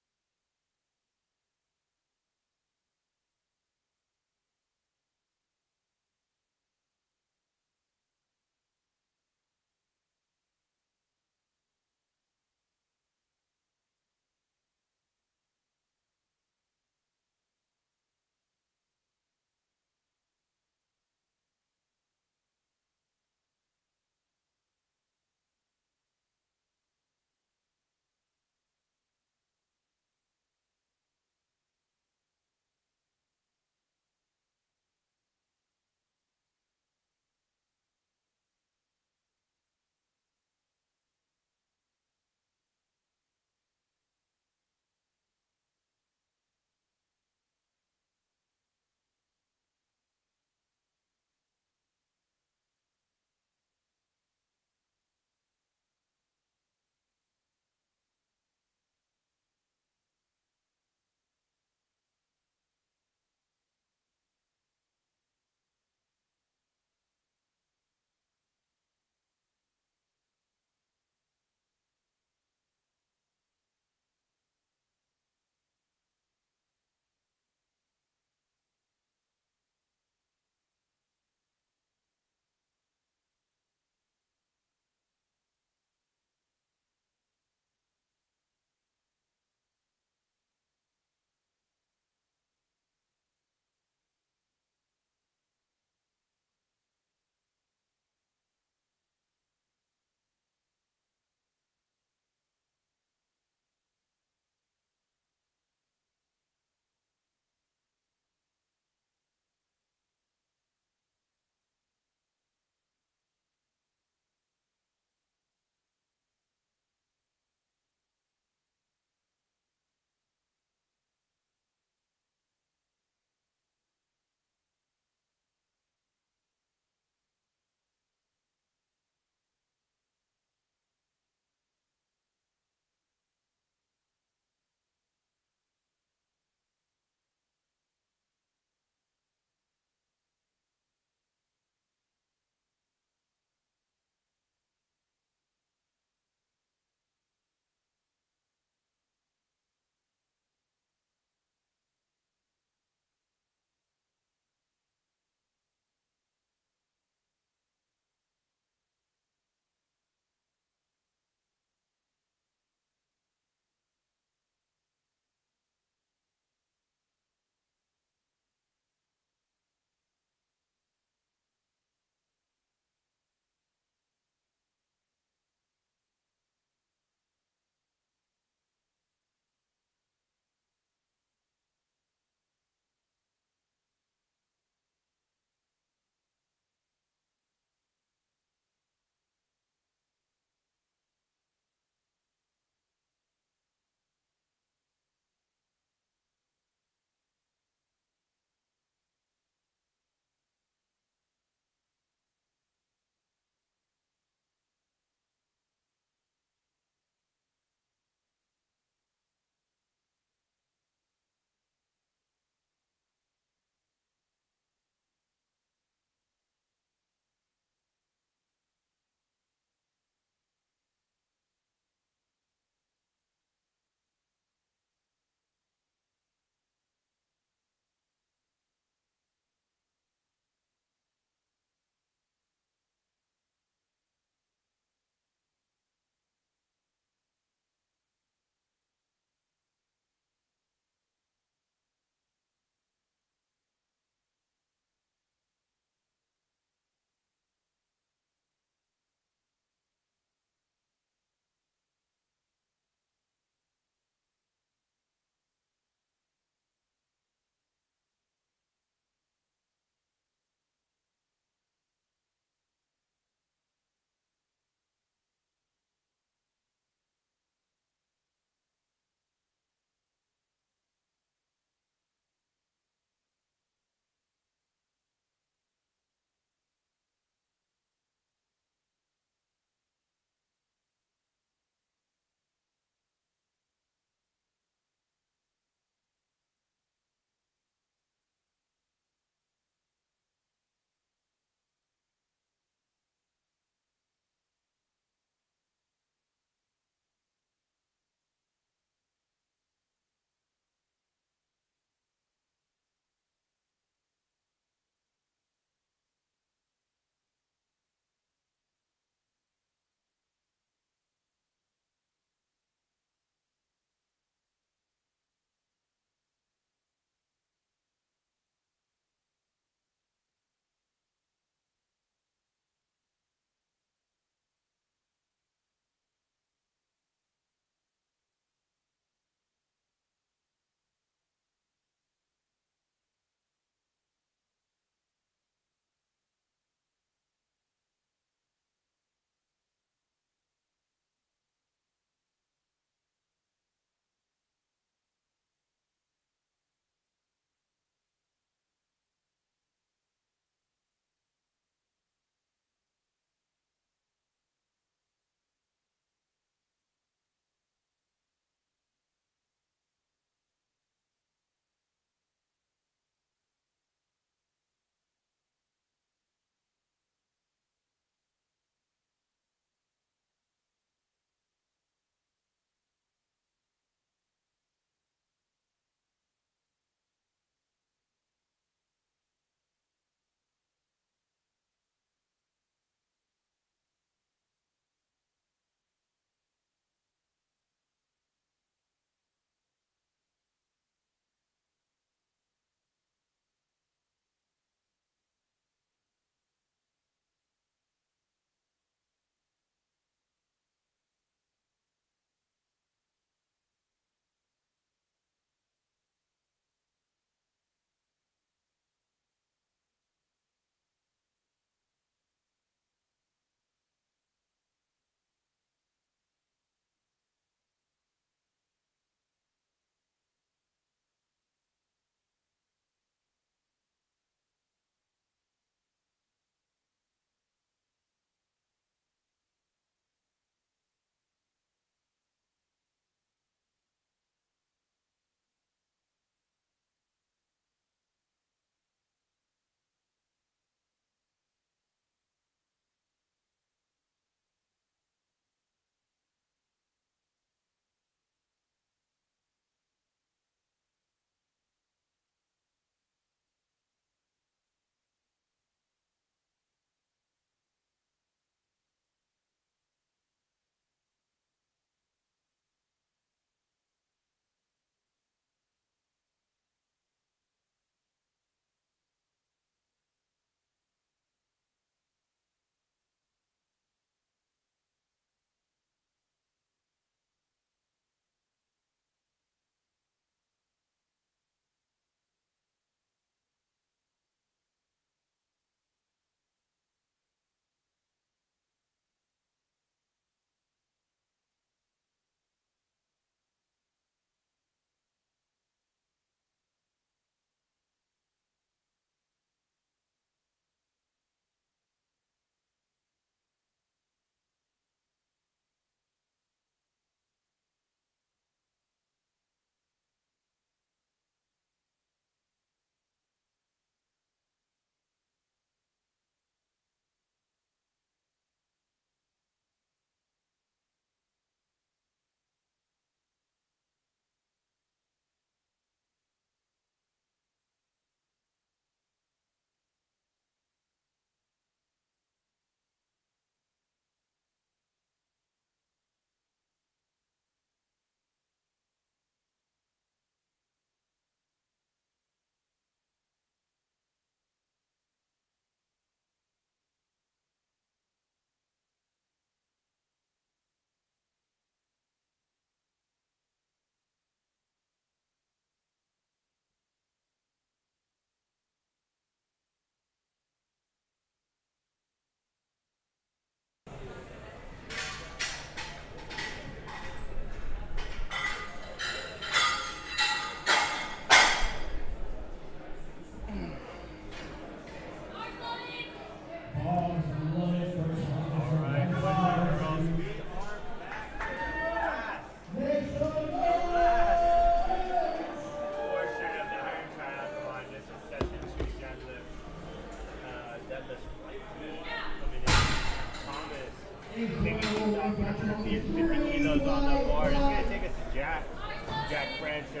Jack Francis,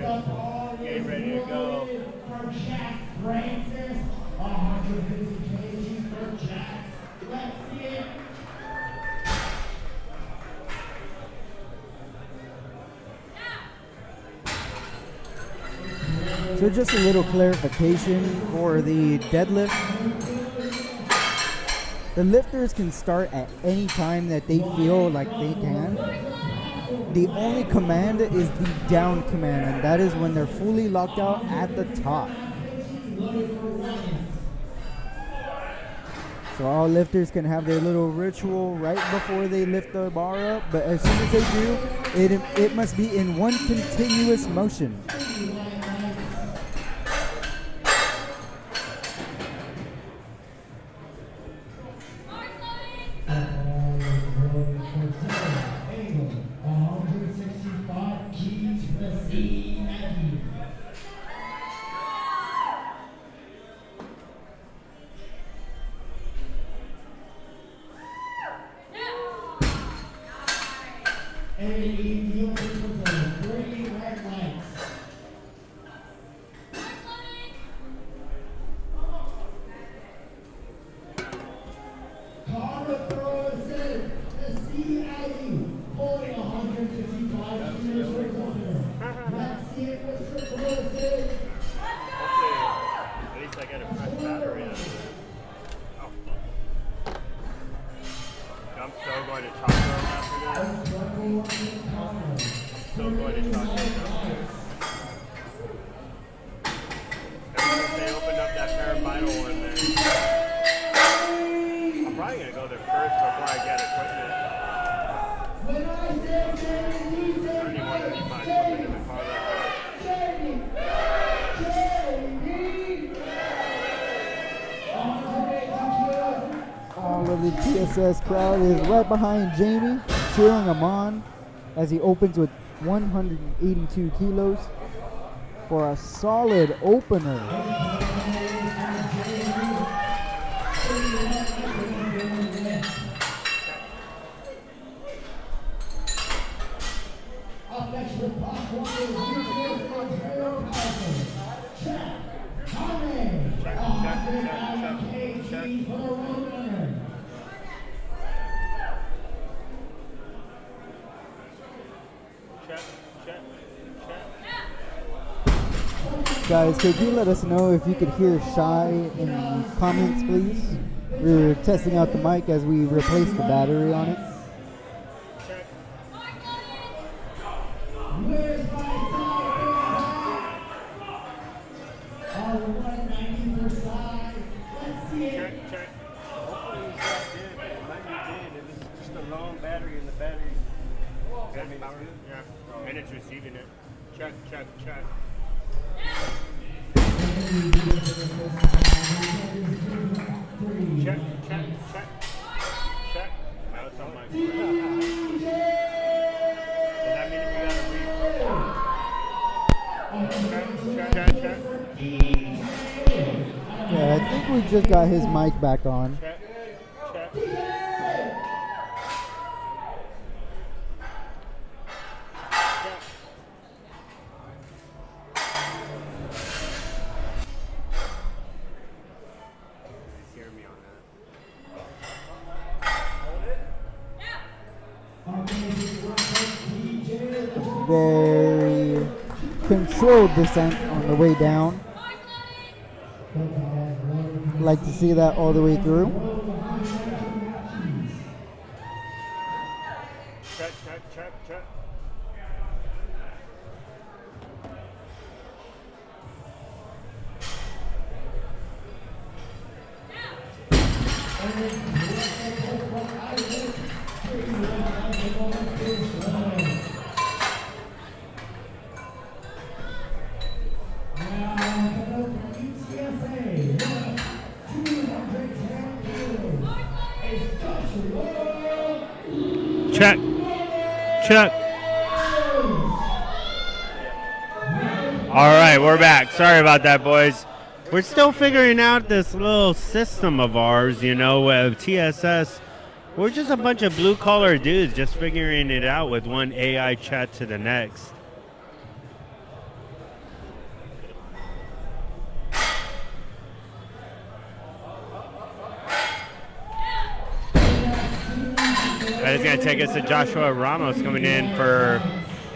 get ready to go. For Jack Francis, 150 kgs for Jack. Let's see it. So just a little clarification for the deadlift. The lifters can start at any time that they feel like they can. The only command is the down command, and that is when they're fully locked out at the top. So all lifters can have their little ritual right before they lift the bar up, but as soon as they do, it must be in one continuous motion. At least I get a fresh battery. I'm so going to chocolate after this. So going to chocolate. They opened up that pyramidal one there. I'm probably going to go there first before I get equipment. I don't even want to leave my equipment in the car like All of the TSS crowd is right behind Jamie, cheering him on as he opens with 182 kilos for a solid opener. Guys, could you let us know if you could hear Shy in the comments, please? We're testing out the mic as we replace the battery on it. And it's receiving it. Check, check, check. Check, check, check. Check. Now it's on my phone. Does that mean we gotta read? Check, check, check. Yeah, I think we just got his mic back on. Check, check. Very controlled descent on the way down. Like to see that all the way through. Check, check, check, check. Check. Check. All right, we're back. Sorry about that, boys. We're still figuring out this little system of ours, you know, with TSS. We're just a bunch of blue-collar dudes just figuring it out with one AI chat to the next. That is going to take us to Joshua Ramos coming in for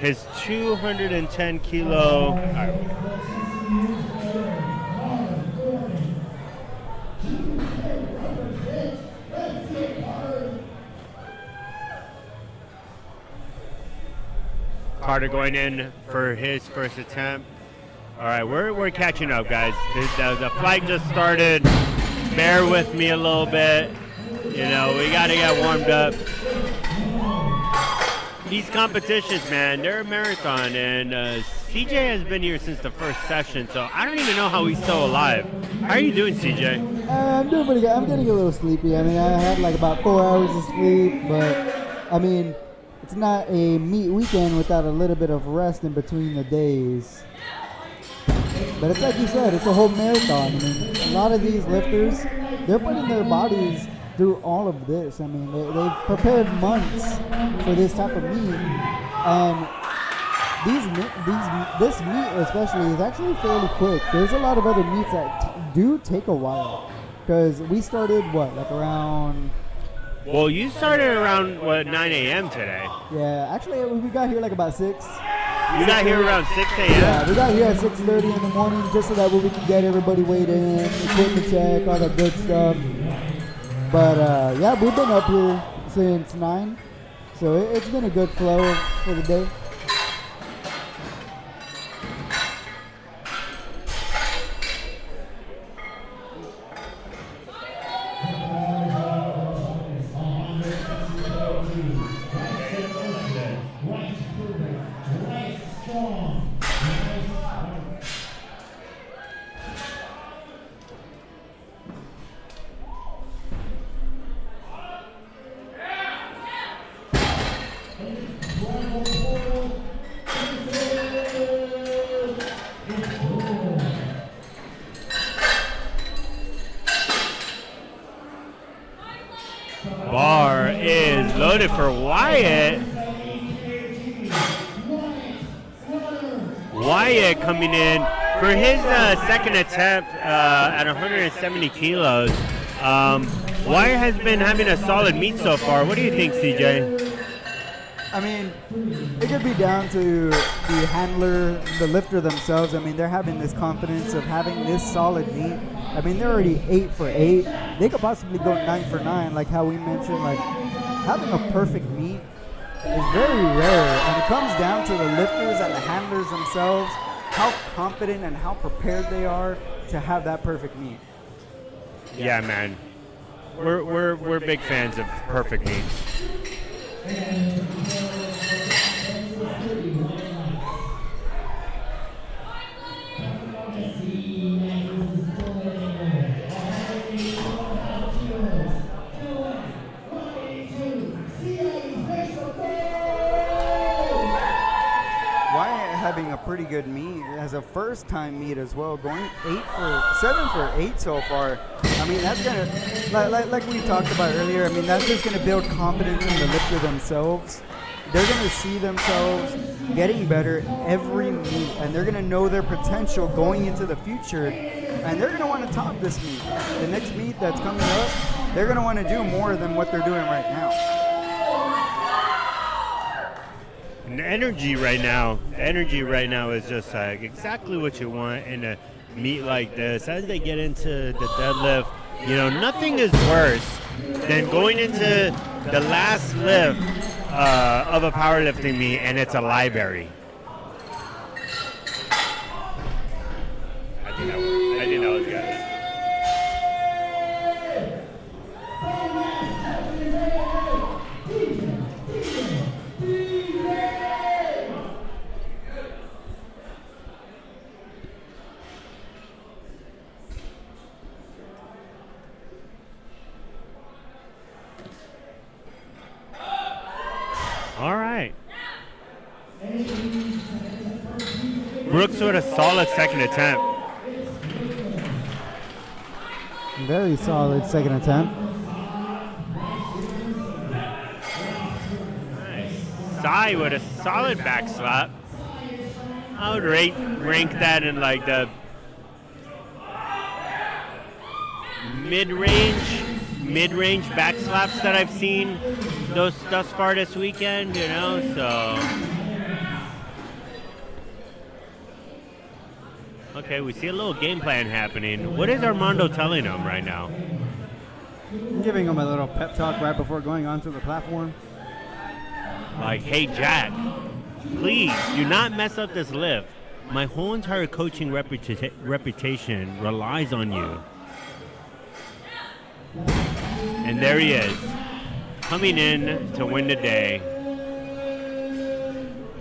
his 210 kilo. Carter going in for his first attempt. All right, we're catching up, guys. The flight just started. Bear with me a little bit. You know, we got to get warmed up. These competitions, man, they're a marathon, and CJ has been here since the first session, so I don't even know how he's still alive. How are you doing, CJ? I'm doing pretty good. I'm getting a little sleepy. I mean, I had like about 4 hours of sleep, but I mean, it's not a meet weekend without a little bit of rest in between the days. But it's like you said, it's a whole marathon. I mean, a lot of these lifters, they're putting their bodies through all of this. I mean, they've prepared months for this type of meet, and this meet especially is actually fairly quick. There's a lot of other meets that do take a while, because we started like around. Well, you started around 9 a.m. today. Yeah, actually we got here like about 6. You got here around 6 a.m.? Yeah, we got here at 6:30 in the morning just so that we can get everybody weighed in, equipment check, all that good stuff. But yeah, we've been up here since 9, so it's been a good flow for the day. Bar is loaded for Wyatt. Wyatt coming in for his second attempt at 170 kilos. Wyatt has been having a solid meet so far. What do you think, CJ? I mean, it could be down to the handler, the lifter themselves. I mean, they're having this confidence of having this solid meet. I mean, they're already 8 for 8. They could possibly go 9 for 9, like how we mentioned. Like, having a perfect meet is very rare, and it comes down to the lifters and the handlers themselves, how confident and how prepared they are to have that perfect meet. Yeah, man. We're big fans of perfect meets. Having a pretty good meet as a first time meet as well, going 7 for 8 so far. I mean, that's gonna, like we talked about earlier, I mean, that's just gonna build confidence in the lifter themselves. They're gonna see themselves getting better every meet, and they're gonna know their potential going into the future, and they're gonna want to top this meet. The next meet that's coming up, they're gonna want to do more than what they're doing right now. And the energy right now is just like exactly what you want in a meet like this. As they get into the deadlift, you know, nothing is worse than going into the last lift of a powerlifting meet and it's a library. I think that was good. All right. Brooks with a solid second attempt. Very solid second attempt. Nice. Sai with a solid back slap. I would rank that in like mid-range back slaps that I've seen thus far this weekend, you know, so. Okay, we see a little game plan happening. What is Armando telling him right now? I'm giving him a little pep talk right before going onto the platform. Like, hey, Jack, please do not mess up this lift. My whole entire coaching reputation relies on you. And there he is, coming in to win the day.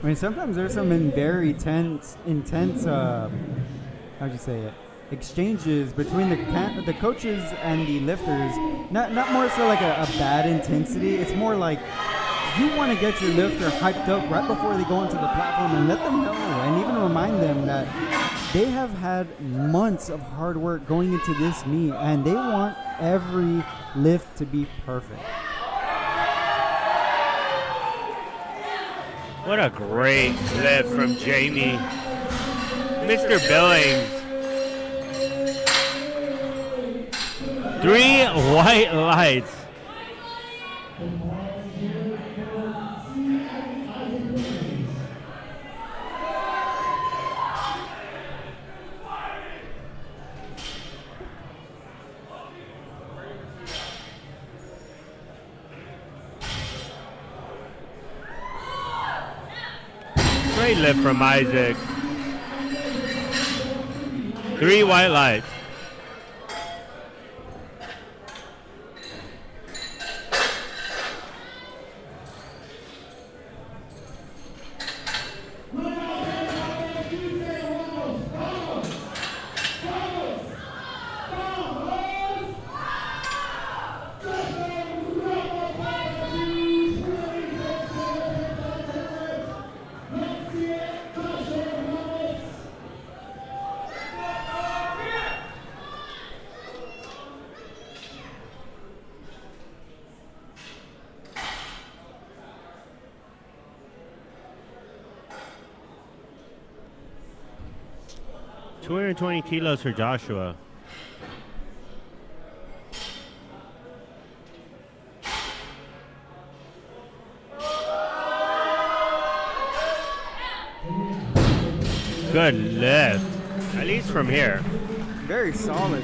I mean, sometimes there's some very intense, how'd you say it, exchanges between the coaches and the lifters. Not more so like a bad intensity. It's more like you want to get your lifter hyped up right before they go into the platform and let them know and even remind them that they have had months of hard work going into this meet and they want every lift to be perfect. What a great lift from Jamie. Mr. Billings. 3 white lights. Great lift from Isaac. 3 white lights. $220 kilos for Joshua. Good lift, at least from here. Very solid.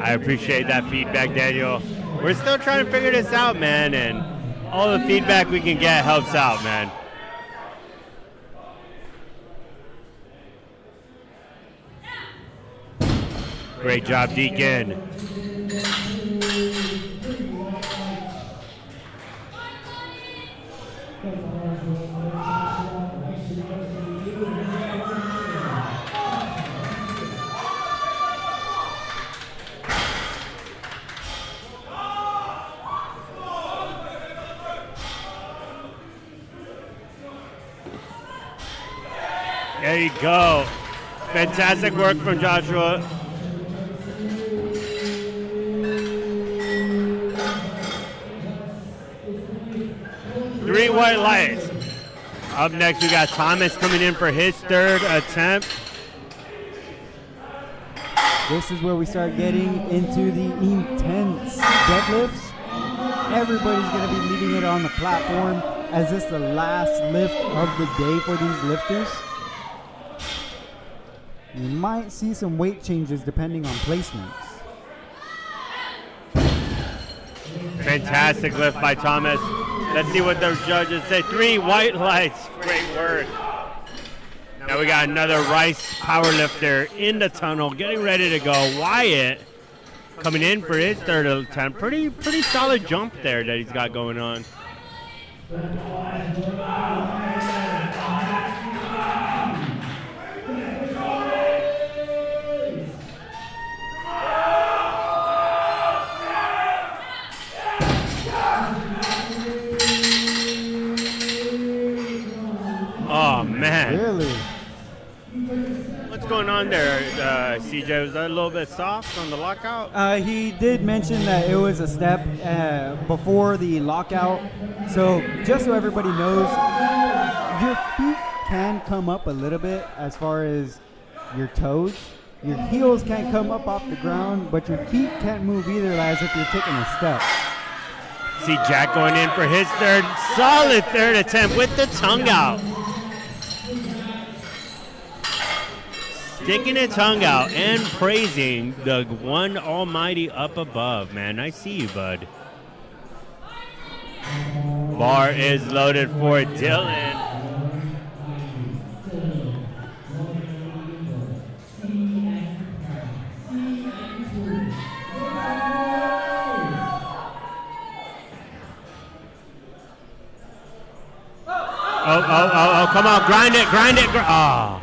I appreciate that feedback, Daniel. We're still trying to figure this out, man, and all the feedback we can get helps out, man. Great job, Deacon. There you go. Fantastic work from Joshua. Three white lights. Up next, we got Thomas coming in for his third attempt. This is where we start getting into the intense deadlifts. Everybody's going to be leaving it on the platform as this is the last lift of the day for these lifters. You might see some weight changes depending on placements. Fantastic lift by Thomas. Let's see what those judges say. 3 white lights. Great work. Now we got another Rice powerlifter in the tunnel, getting ready to go. Wyatt coming in for his third attempt. Pretty solid jump there that he's got going on. Oh man. Really? What's going on there, CJ? Was that a little bit soft on the lockout? He did mention that it was a step before the lockout. So just so everybody knows, your feet can come up a little bit as far as your toes. Your heels can't come up off the ground, but your feet can't move either as if you're taking a step. See Jack going in for his solid third attempt with the tongue out. Sticking a tongue out and praising the one almighty up above, man. I see you, bud. Bar is loaded for Dylan. Oh, come on, grind it. Oh.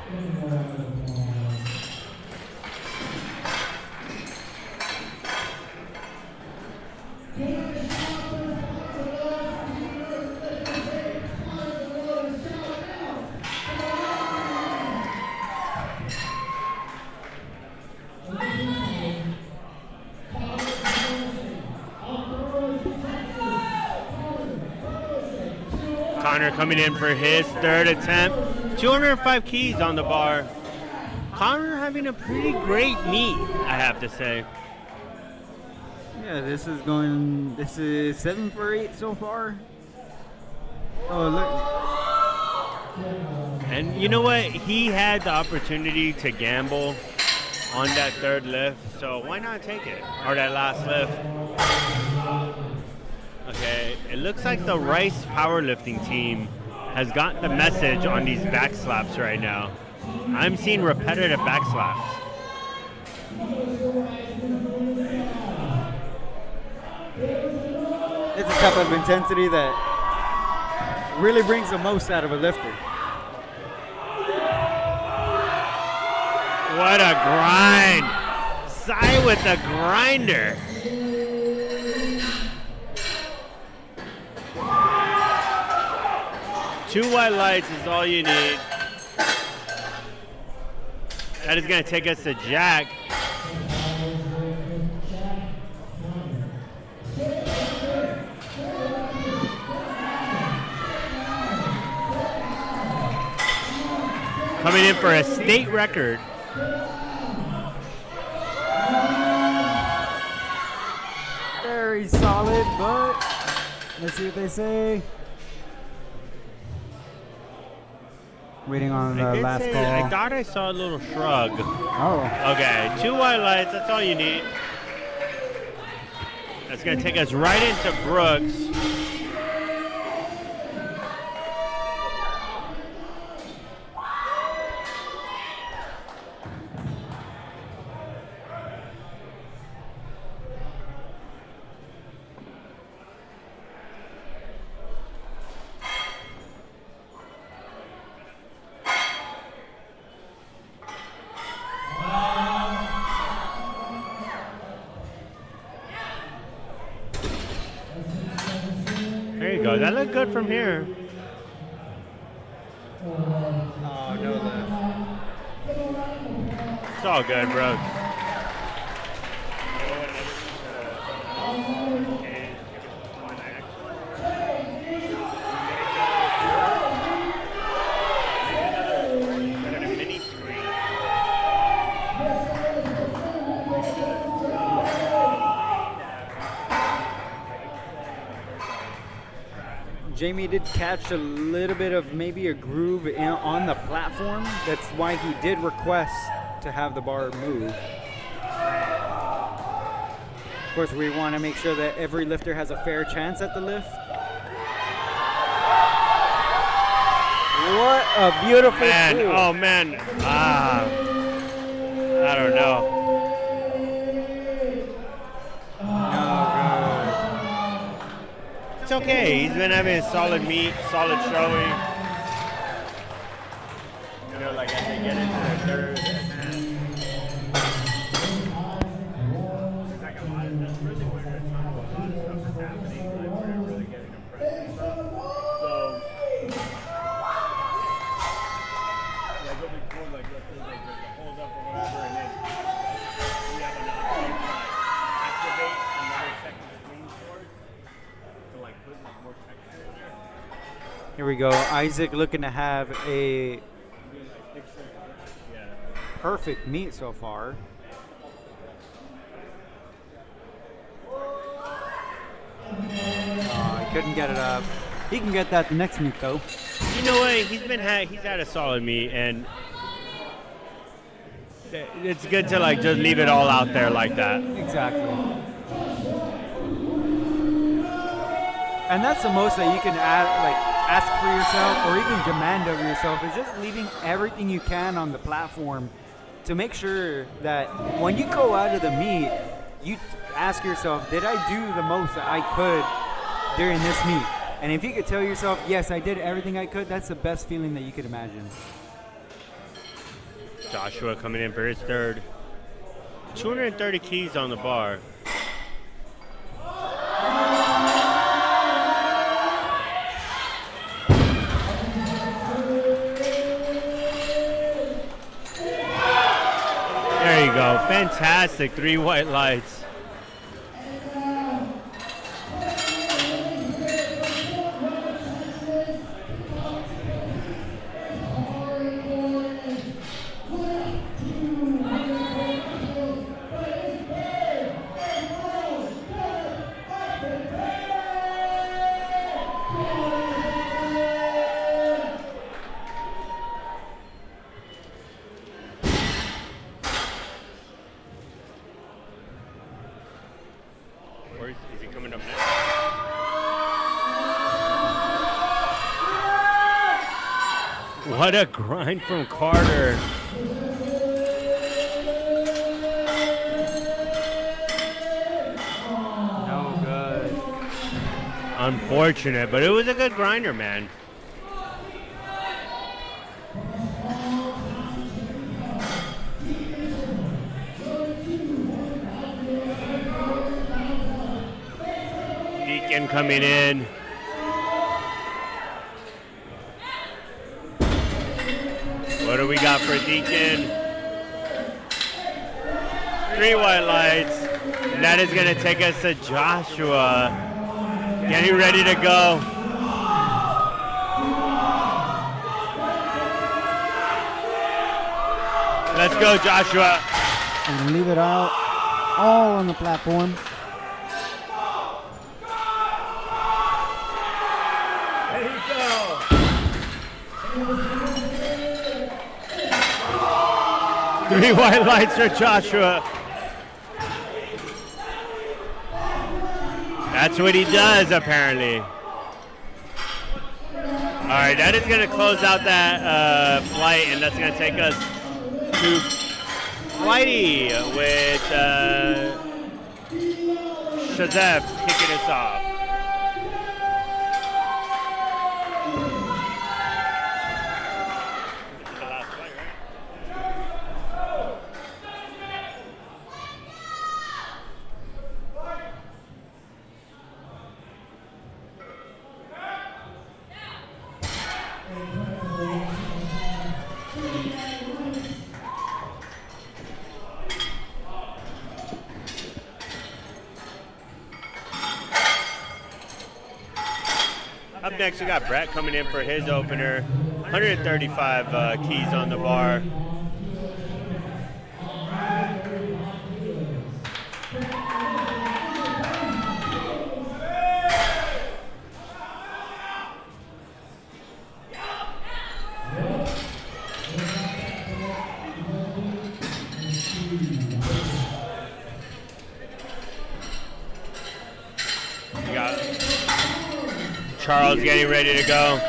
Connor coming in for his third attempt. 205 keys on the bar. Connor having a pretty great meet, I have to say. Yeah, this is 7 for 8 so far. Oh, look. And you know what? He had the opportunity to gamble on that third lift, so why not take it? Or that last lift. Okay, it looks like the Rice powerlifting team has gotten the message on these back slaps right now. I'm seeing repetitive back slaps. It's a type of intensity that really brings the most out of a lifter. What a grind! Sai with the grinder. Two white lights is all you need. That is going to take us to Jack. Coming in for a state record. Very solid, but let's see what they say. Waiting on the last call. I thought I saw a little shrug. Oh. Okay, two white lights, that's all you need. That's going to take us right into Brooks. There you go. That looked good from here. Oh, no, It's all good, bro. Jamie did catch a little bit of maybe a groove on the platform. That's why he did request to have the bar move. Of course, we want to make sure that every lifter has a fair chance at the lift. What a beautiful Man, pull. oh man. I don't know. It's okay. He's been having a solid meet, solid showing. You know, like as they get into their third. It's like a lot of that's really where a lot of stuff is happening, like where they're really getting impressed and stuff. So, like what we call, like let's say like there's a hold up or whatever, and then we have an option to like activate another second screen for it to like put like more technical there. Here we go. Isaac looking to have a perfect meet so far. He couldn't get it up. He can get that the next meet though. You know what? He's had a solid meet, and it's good to like just leave it all out there like that. Exactly. And that's the most that you can ask for yourself or even demand of yourself is just leaving everything you can on the platform to make sure that when you go out of the meet, you ask yourself, did I do the most that I could during this meet? And if you could tell yourself, yes, I did everything I could, that's the best feeling that you could imagine. Joshua coming in for his third. 230 keys on the bar. There you go. Fantastic. 3 white lights. Is he coming up next? What a grind from Carter. No good. Unfortunate, but it was a good grinder, man. Deacon coming in. What do we got for Deacon? 3 white lights. And that is going to take us to Joshua. Getting ready to go. Let's go, Joshua. And leave it out all on the platform. There you go. 3 white lights for Joshua. That's what he does, apparently. All right, that is going to close out that flight, and that's going to take us to Flighty with Shazeb kicking us off. Up next, we got Brett coming in for his opener. 135 keys on the bar. We got Charles getting ready to go.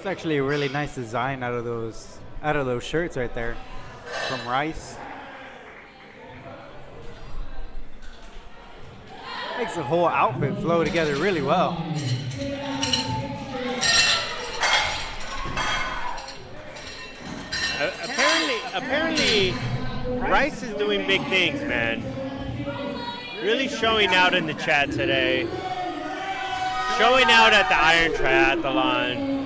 It's actually a really nice design out of those shirts right there from Rice. Makes the whole outfit flow together really well. Apparently, Rice is doing big things, man. Really showing out in the chat today. Showing out at the Iron Triathlon.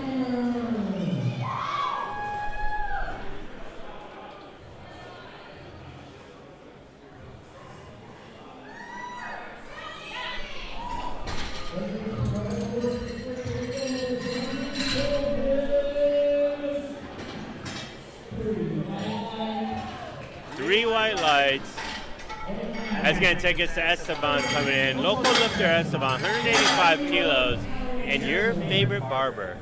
Three white lights. That's going to take us to Esteban coming in. Local lifter Esteban, 185 kilos, and your favorite barber.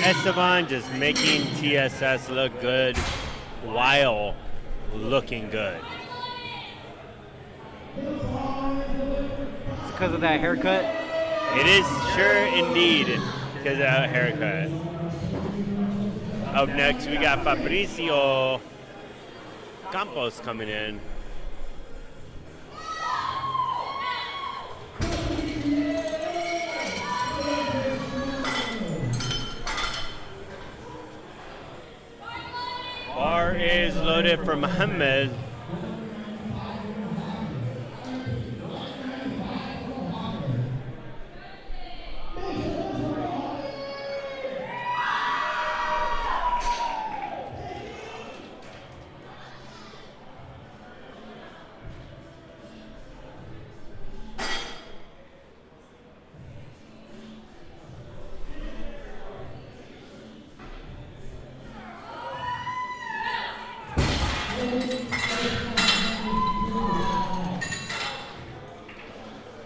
Esteban just making TSS look good while looking good. It's because of that haircut. It is sure indeed because of that haircut. Up next, we got Fabricio Campos coming in. Bar is loaded for Mohammed.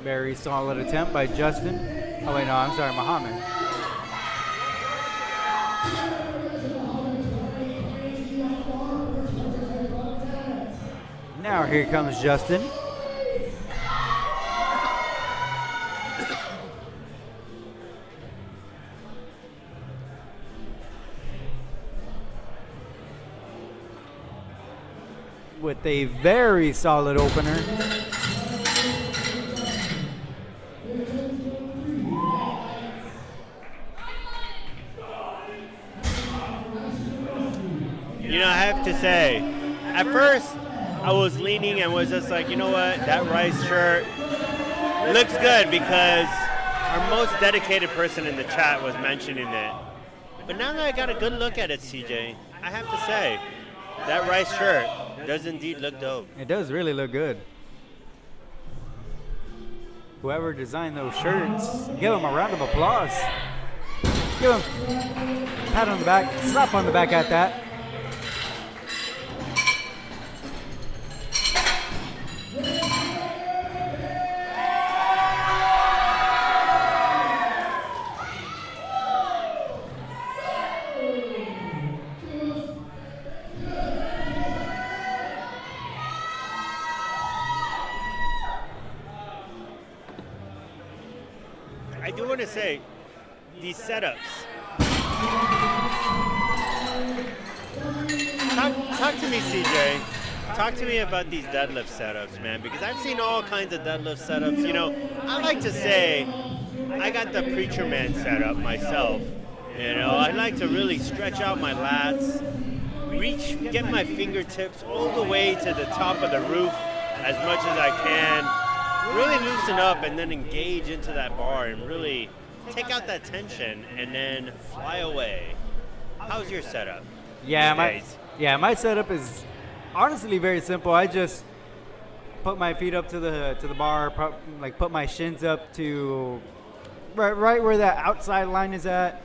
Very solid attempt by Justin. Oh wait, no, I'm sorry, Muhammad. Now here comes Justin. With a very solid opener. You know, I have to say, at first I was leaning and was just like, you know what, that Rice shirt looks good because our most dedicated person in the chat was mentioning it. But now that I got a good look at it, CJ, I have to say, that Rice shirt does indeed look dope. It does really look good. Whoever designed those shirts, give them a round of applause. Give them a pat on the back, slap on the back at that. I do want to say, these setups. Talk to me, CJ. Talk to me about these deadlift setups, man, because I've seen all kinds of deadlift setups. You know, I like to say I got the preacher man setup myself. You know, I like to really stretch out my lats, get my fingertips all the way to the top of the roof as much as I can. Really loosen up and then engage into that bar and really take out that tension and then fly away. How's your setup? Yeah, my setup is honestly very simple. I just put my feet up to the bar, like put my shins up to right where that outside line is at.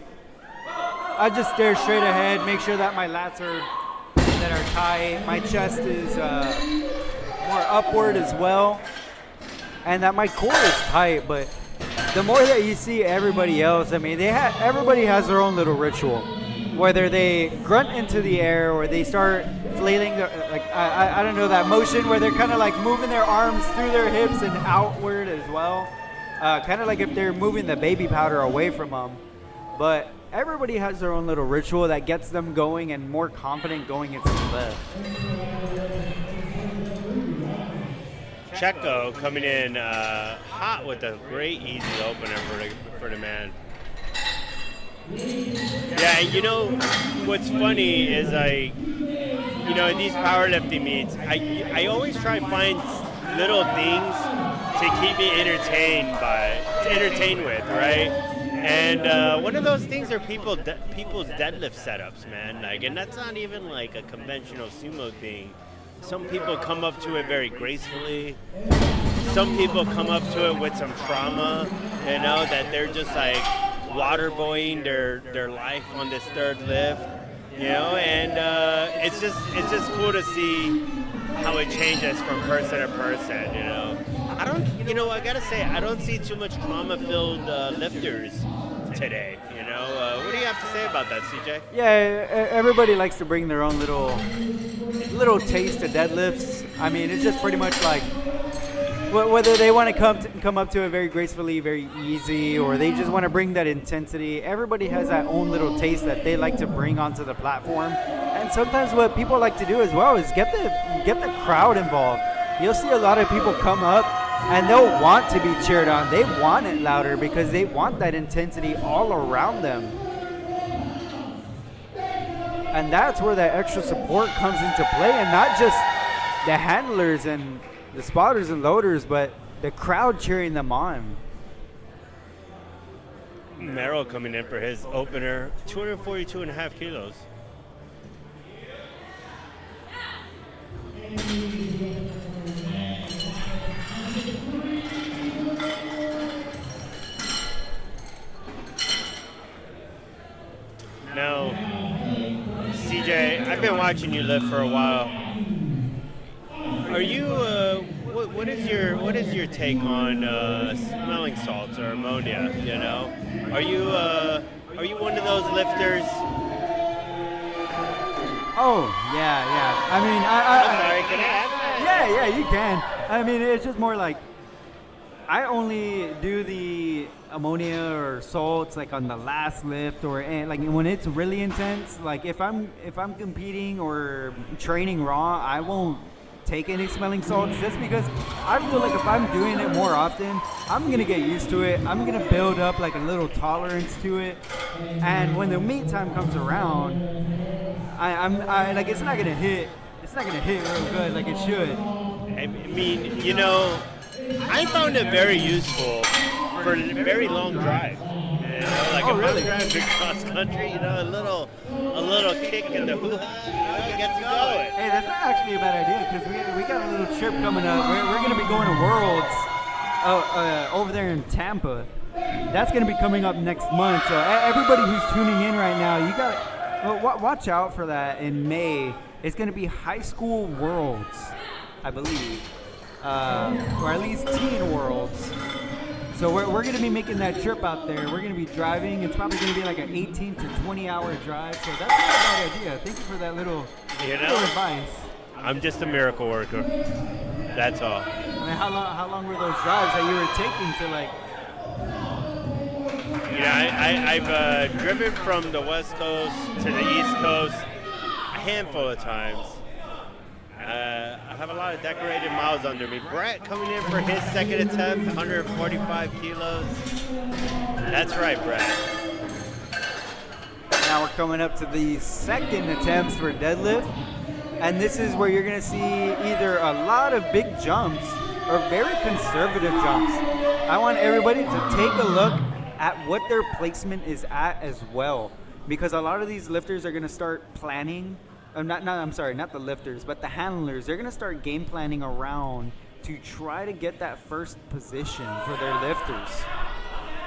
I just stare straight ahead, make sure that my lats are tight, my chest is more upward as well, and that my core is tight. But the more that you see everybody else, I mean, everybody has their own little ritual, whether they grunt into the air or they start flailing, I don't know, that motion where they're kind of like moving their arms through their hips and outward as well, kind of like if they're moving the baby powder away from them. But everybody has their own little ritual that gets them going and more confident going into the lift. Checo coming in hot with a great easy opener for the man. Yeah, and you know what's funny is in these powerlifting meets, I always try to find little things to keep me entertained with, right? And one of those things are people's deadlift setups, man. Like, and that's not even like a conventional sumo thing. Some people come up to it very gracefully. Some people come up to it with some trauma, that they're just like waterboarding their life on this third lift, and it's just cool to see how it changes from person to person, I gotta say, I don't see too much trauma-filled lifters today, What do you have to say about that, CJ? Yeah, everybody likes to bring their own little taste of deadlifts. I mean, it's just pretty much like whether they want to come up to it very gracefully, very easy, or they just want to bring that intensity. Everybody has that own little taste that they like to bring onto the platform. And sometimes what people like to do as well is get the crowd involved. You'll see a lot of people come up and they'll want to be cheered on. They want it louder because they want that intensity all around them. And that's where that extra support comes into play, and not just the handlers and the spotters and loaders, but the crowd cheering them on. Merrill coming in for his opener, 242.5 kilos. Now, CJ, I've been watching you lift for a while. Are you? What is your take on smelling salts or ammonia? Are you one of those lifters? Oh yeah. I mean, I'm sorry. Can I have that? Yeah, you can. I mean, it's just more like I only do the ammonia or salts like on the last lift, or like when it's really intense. Like if I'm competing or training raw, I won't take any smelling salts, just because I feel like if I'm doing it more often, I'm gonna get used to it. I'm gonna build up like a little tolerance to it, and when the meet time comes around, I like it's not gonna hit real good like it should. I mean, I found it very useful for a very long drive. Like a really? long drive across country, a little kick in the hoo-ha, gets you going. Hey, that's not actually a bad idea, because we got a little trip coming up. We're going to be going to Worlds over there in Tampa. That's going to be coming up next month. So everybody who's tuning in right now, you got watch out for that in May. It's going to be high school Worlds, I believe, or at least teen Worlds. So we're going to be making that trip out there. We're going to be driving. It's probably going to be like an 18 to 20 hour drive. So that's not a bad idea. Thank you for that little advice. I'm just a miracle worker. That's all. I mean, how long were those drives that you were taking to like? I've driven from the West Coast to the East Coast a handful of times. I have a lot of decorated miles under me. Brett coming in for his second attempt, 145 kilos. That's right, Brett. Now we're coming up to the second attempts for deadlift. And this is where you're going to see either a lot of big jumps or very conservative jumps. I want everybody to take a look at what their placement is at as well. Because a lot of these lifters are going to start planning. Not the lifters, but the handlers. They're going to start game planning around to try to get that first position for their lifters.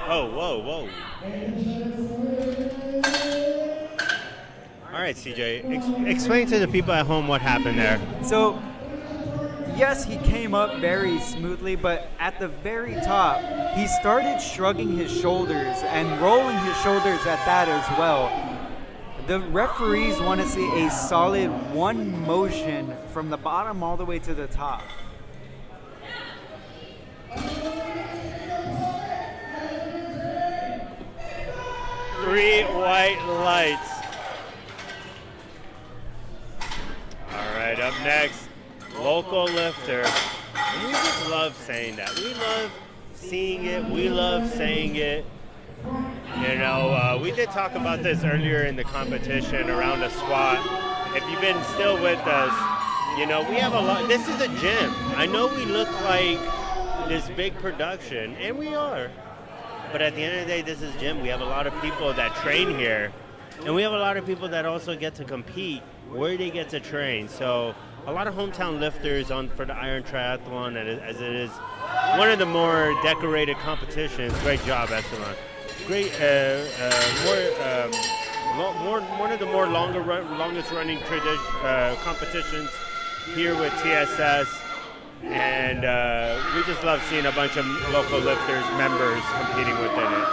Oh, whoa, whoa. All right, CJ, explain to the people at home what happened there. So, yes, he came up very smoothly, but at the very top, he started shrugging his shoulders and rolling his shoulders at that as well. The referees want to see a solid one motion from the bottom all the way to the top. Three white lights. All right, up next, local lifter. And we just love saying that. We love seeing it. We love saying it. You know, we did talk about this earlier in the competition around the squat. If you've been still with us, you know, we have a lot. This is a gym. I know we look like this big production, and we are. But at the end of the day, this is gym. We have a lot of people that train here, and we have a lot of people that also get to compete where they get to train. So a lot of hometown lifters for the Iron Triathlon, as it is one of the more decorated competitions. Great job, Esteban. Great, one of the more longest running competitions here with TSS. And we just love seeing a bunch of local lifters, members competing within it.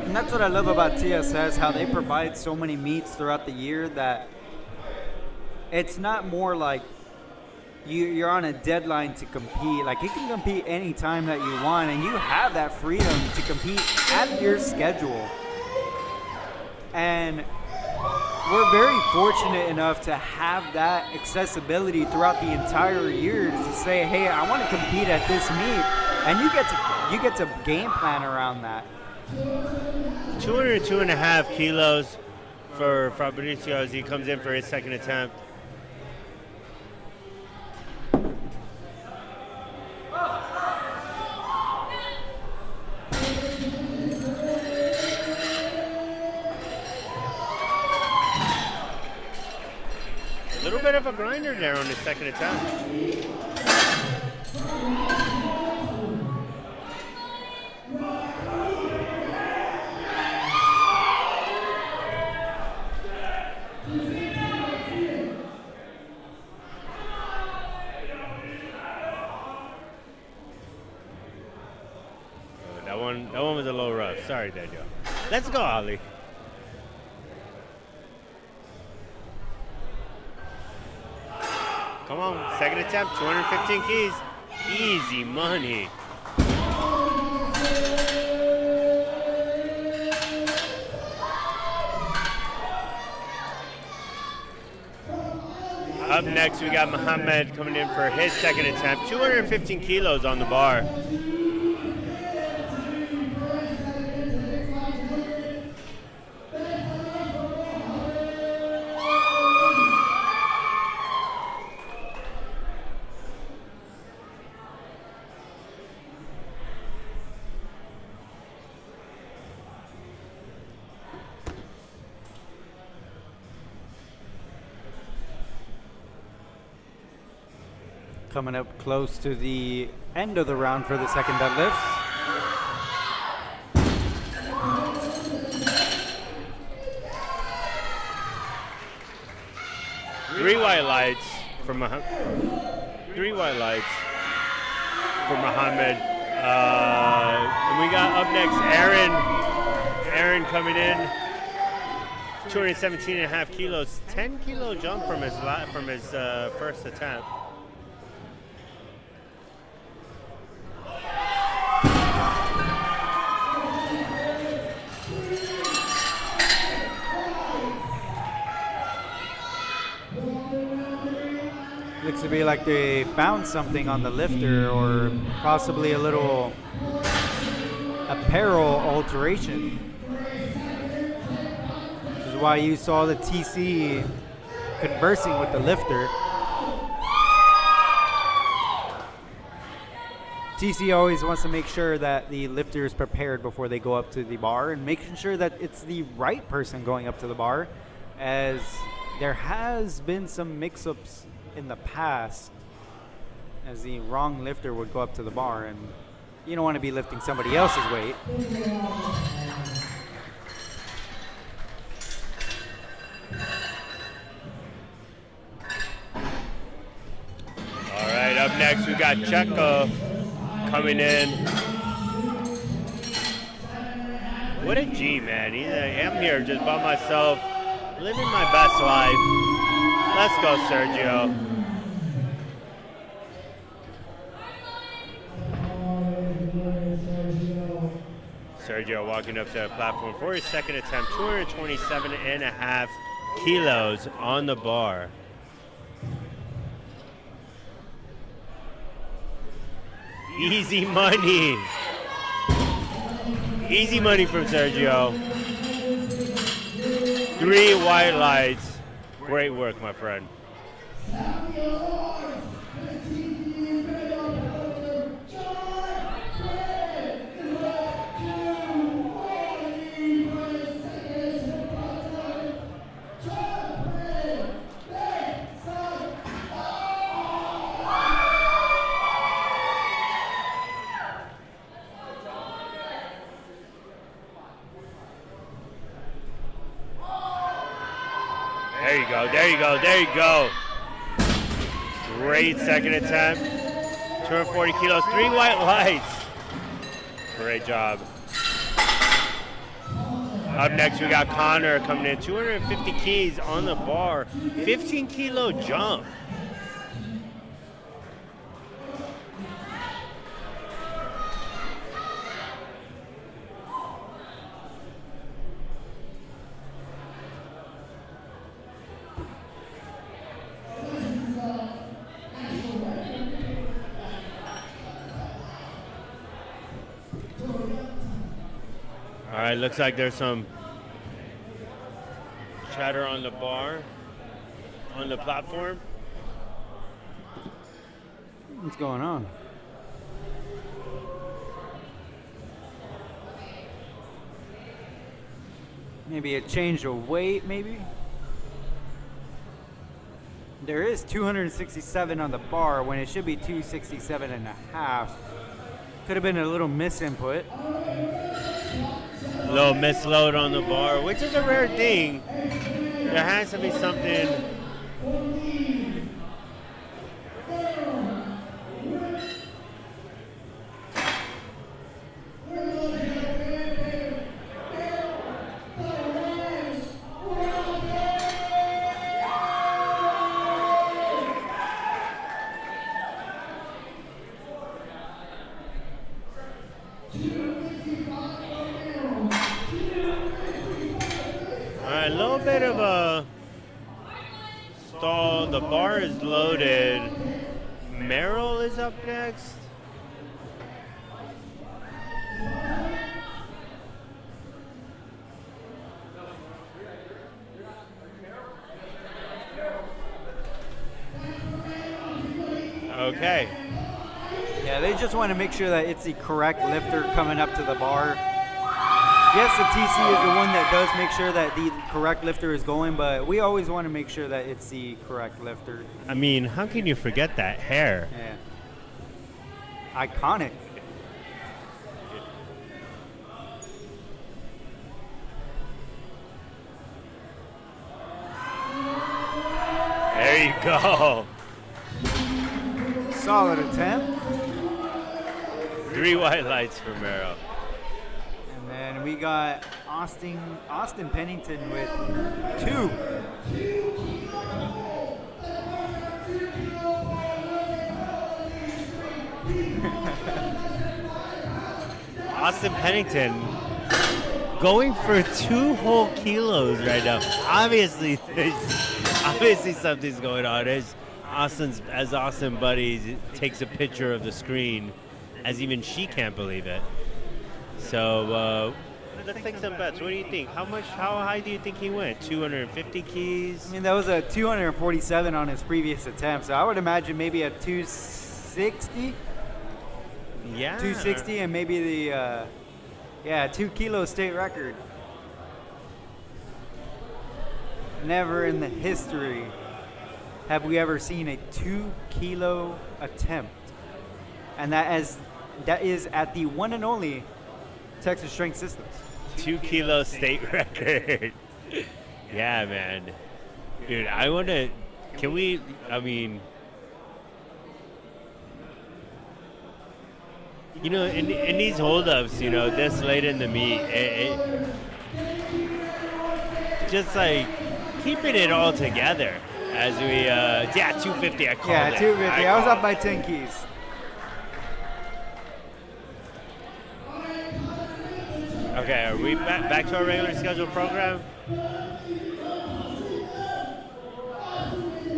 And that's what I love about TSS, how they provide so many meets throughout the year that it's not more like you're on a deadline to compete. Like, you can compete anytime that you want, and you have that freedom to compete at your schedule. And we're very fortunate enough to have that accessibility throughout the entire year to say, hey, I want to compete at this meet, and you get to game plan around that. 202.5 kilos for Fabricio as he comes in for his second attempt. A little bit of a grinder there on his second attempt. That one was a little rough. Sorry, Daniel. Let's go, Ali. Come on, second attempt, 215 keys. Easy money. Up next, we got Mohammed coming in for his second attempt, 215 kilos on the bar. Coming up close to the end of the round for the second deadlift. Three white lights for Mohammed. And we got up next Aaron coming in. 217.5 kilos, 10 kilo jump from his first attempt. Looks to be like they found something on the lifter, or possibly a little apparel alteration. This is why you saw the TC conversing with the lifter. TC always wants to make sure that the lifter is prepared before they go up to the bar, and making sure that it's the right person going up to the bar, as there has been some mix-ups in the past, as the wrong lifter would go up to the bar, and you don't want to be lifting somebody else's weight. All right, up next we got Checo coming in. What a G, man. I'm here just by myself, living my best life. Let's go, Sergio. Sergio walking up to the platform for his second attempt, 227.5 kilos on the bar. Easy money. Easy money from Sergio. 3 white lights. Great work, my friend. There you go, there you go, there you go. Great second attempt. 240 kilos, 3 white lights. Great job. Up next, we got Connor coming in, 250 keys on the bar, 15 kilo jump. All right, looks like there's some chatter on the bar, on the platform. What's going on? Maybe a change of weight, maybe? There is 267 on the bar when it should be 267 and a half. Could have been a little misinput. Little misload on the bar, which is a rare thing. There has to be something. A little bit of a stall. The bar is loaded. Merrill is up next. Okay. Yeah, they just want to make sure that it's the correct lifter coming up to the bar. Yes, the TC is the one that does make sure that the correct lifter is going, but we always want to make sure that it's the correct lifter. I mean, how can you forget that hair? Yeah. Iconic. There you go. Solid attempt. 3 white lights for Merrill. And then we got Austin Pennington with 2. Austin Pennington going for 2 whole kilos right now. Obviously something's going on. As Austin Buddy takes a picture of the screen, as even she can't believe it. So let's take some bets. What do you think? How high do you think he went? 250 keys? I mean, that was a 247 on his previous attempt, so I would imagine maybe a 260. Yeah. 260 and maybe the 2 kilo state record. Never in the history have we ever seen a 2 kilo attempt, and that is at the one and only Texas Strength Systems. 2 kilo state record. Yeah, man. Dude, I want to. Can we? I mean, you know, in these holdups, you know, this late in the meet, it just like keeping it all together as we, 250. I called Yeah, it. 250. I was up by 10 keys. Okay, are we back to our regular scheduled program?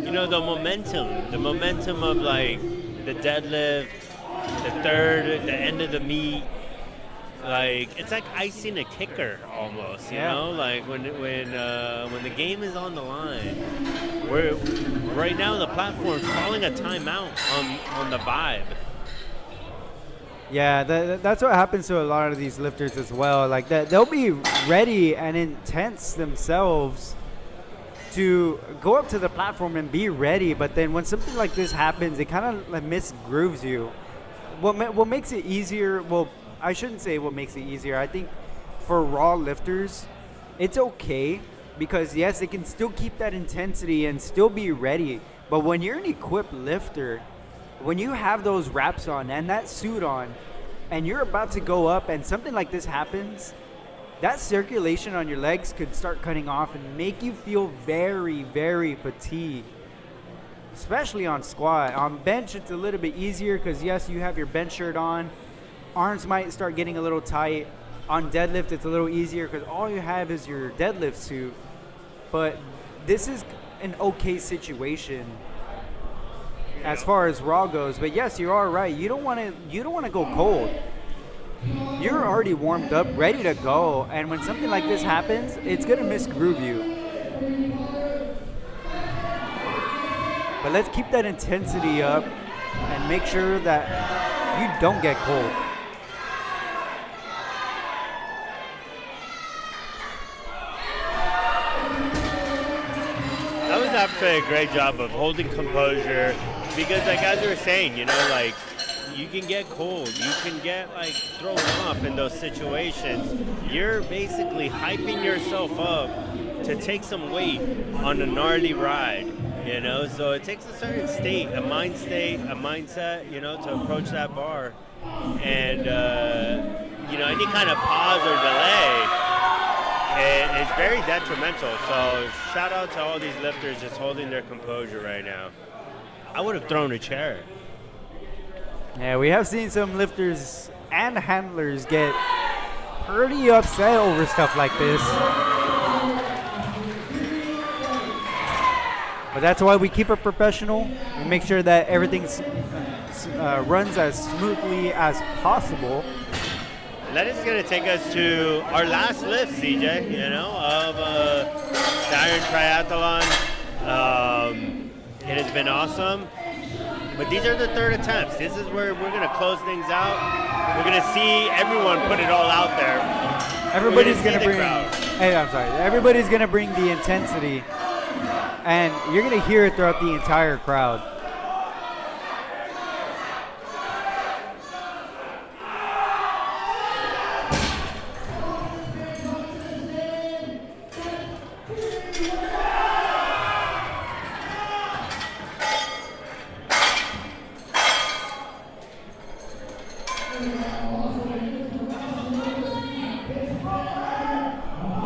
You know, the momentum of like the deadlift, the third, the end of the meet, like it's like icing a kicker almost. You know, like when the game is on the line. We're right now the platform's calling a timeout on the vibe. Yeah, that's what happens to a lot of these lifters as well. Like that, they'll be ready and intense themselves to go up to the platform and be ready, but then when something like this happens, it kind of like misgrooves you. What makes it easier? Well, I shouldn't say what makes it easier. I think for raw lifters, it's okay because yes, they can still keep that intensity and still be ready. But when you're an equipped lifter, when you have those wraps on and that suit on and you're about to go up and something like this happens, that circulation on your legs could start cutting off and make you feel very, very fatigued, especially on squat. On bench, it's a little bit easier because, yes, you have your bench shirt on. Arms might start getting a little tight. On deadlift, it's a little easier because all you have is your deadlift suit. But this is an okay situation as far as raw goes. But yes, you are right. You don't want to go cold. You're already warmed up, ready to go, and when something like this happens, it's gonna misgroove you. But let's keep that intensity up and make sure that you don't get cold. That was actually a great job of holding composure because, like, as you were saying, you know, like, you can get cold, you can get like thrown off in those situations. You're basically hyping yourself up to take some weight on a gnarly ride, you know? So it takes a certain state, a mindset, you know, to approach that bar. And, you know, any kind of pause or delay, it's very detrimental. So shout out to all these lifters just holding their composure right now. I would have thrown a chair. Yeah, we have seen some lifters and handlers get pretty upset over stuff like this. But that's why we keep it professional and make sure that everything runs as smoothly as possible. That is going to take us to our last lift, CJ, you know, of the Iron Triathlon. It has been awesome. But these are the third attempts. This is where we're going to close things out. We're going to see everyone put it all out there. Everybody's going to bring. Hey, I'm sorry. Everybody's going to bring the intensity, and you're going to hear it throughout the entire crowd.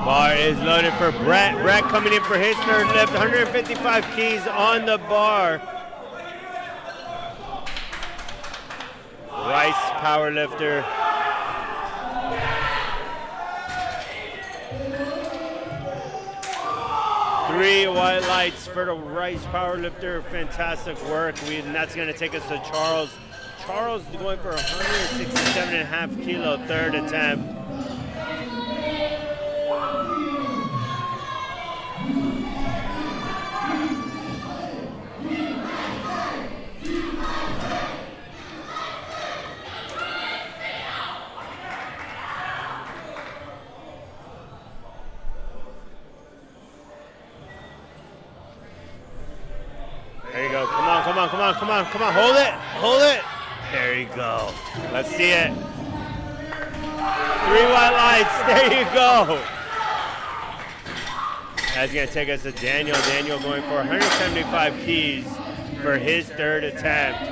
Bar is loaded for Brett. Brett coming in for his third lift. 155 keys on the bar. Rice powerlifter. Three white lights for the Rice powerlifter. Fantastic work. And that's going to take us to Charles. Charles is going for 167.5 kilo third attempt. on, come on, come on. Hold it, hold it. There you go. Let's see it. 3 white lights. There you go. That's going to take us to Daniel. Daniel going for 175 keys for his third attempt.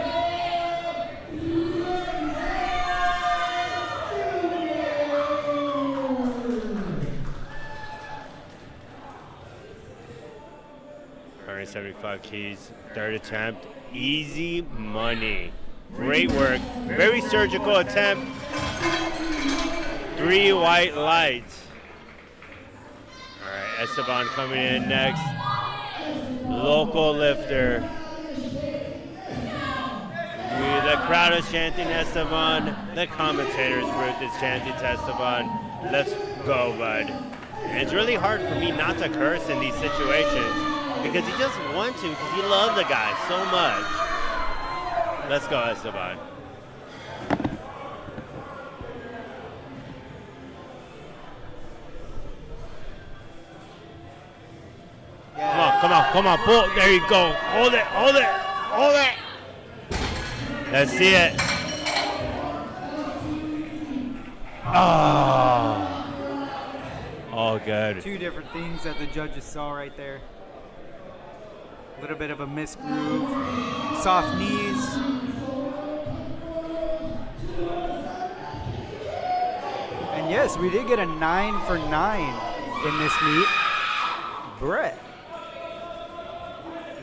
Keys, third attempt, easy money. Great work, very surgical attempt. 3 white lights. All right, Esteban coming in next. Local lifter. The crowd is chanting Esteban. The commentators group is chanting Esteban. Let's go, bud. And it's really hard for me not to curse in these situations, because you just want to, because you love the guy so much. Let's go, Esteban. Come on, come on, come on, pull. There you go. Hold it, hold it, hold it. Let's see it. Oh. All good. 2 different things that the judges saw right there. A little bit of a misgroove, soft knees. And yes, we did get a 9 for 9 in this meet. Brett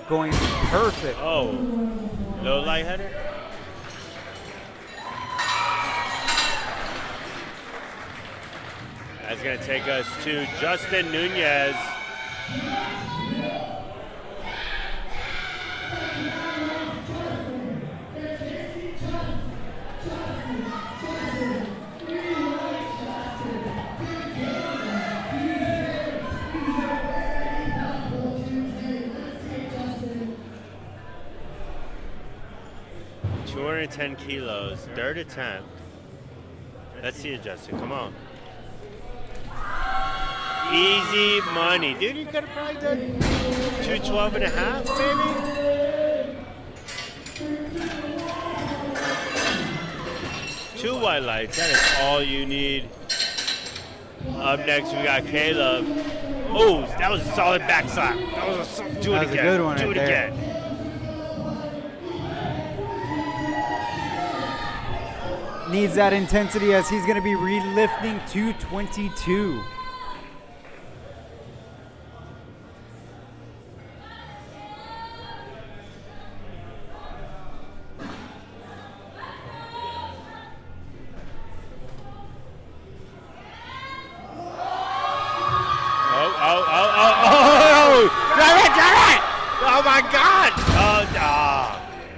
going perfect. Oh, low lightheaded? That's going to take us to Justin Nunez. .210 kilos, third attempt. Let's see it, Justin. Come on. Easy money. Dude, you could have probably done 212 and a half, maybe? Two white lights. That is all you need. Up next, we got Caleb. Oh, that was a solid back slap. That was a, do it again. A good one. Do it again. Needs that intensity as he's going to be relifting 222. Oh my God! Oh,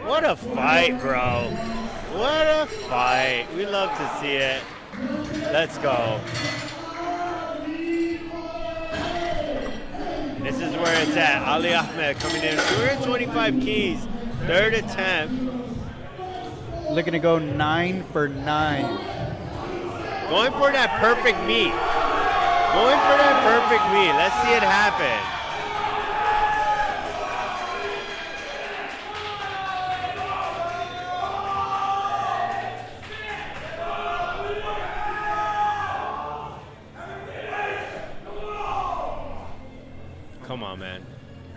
what a fight, bro. What a fight. We love to see it. Let's go. This is where it's at. Ali Ahmed coming in. 225 keys. Third attempt. Looking to go 9 for 9. Going for that perfect meet. Going for that perfect meet. Let's see it happen. Come on, man.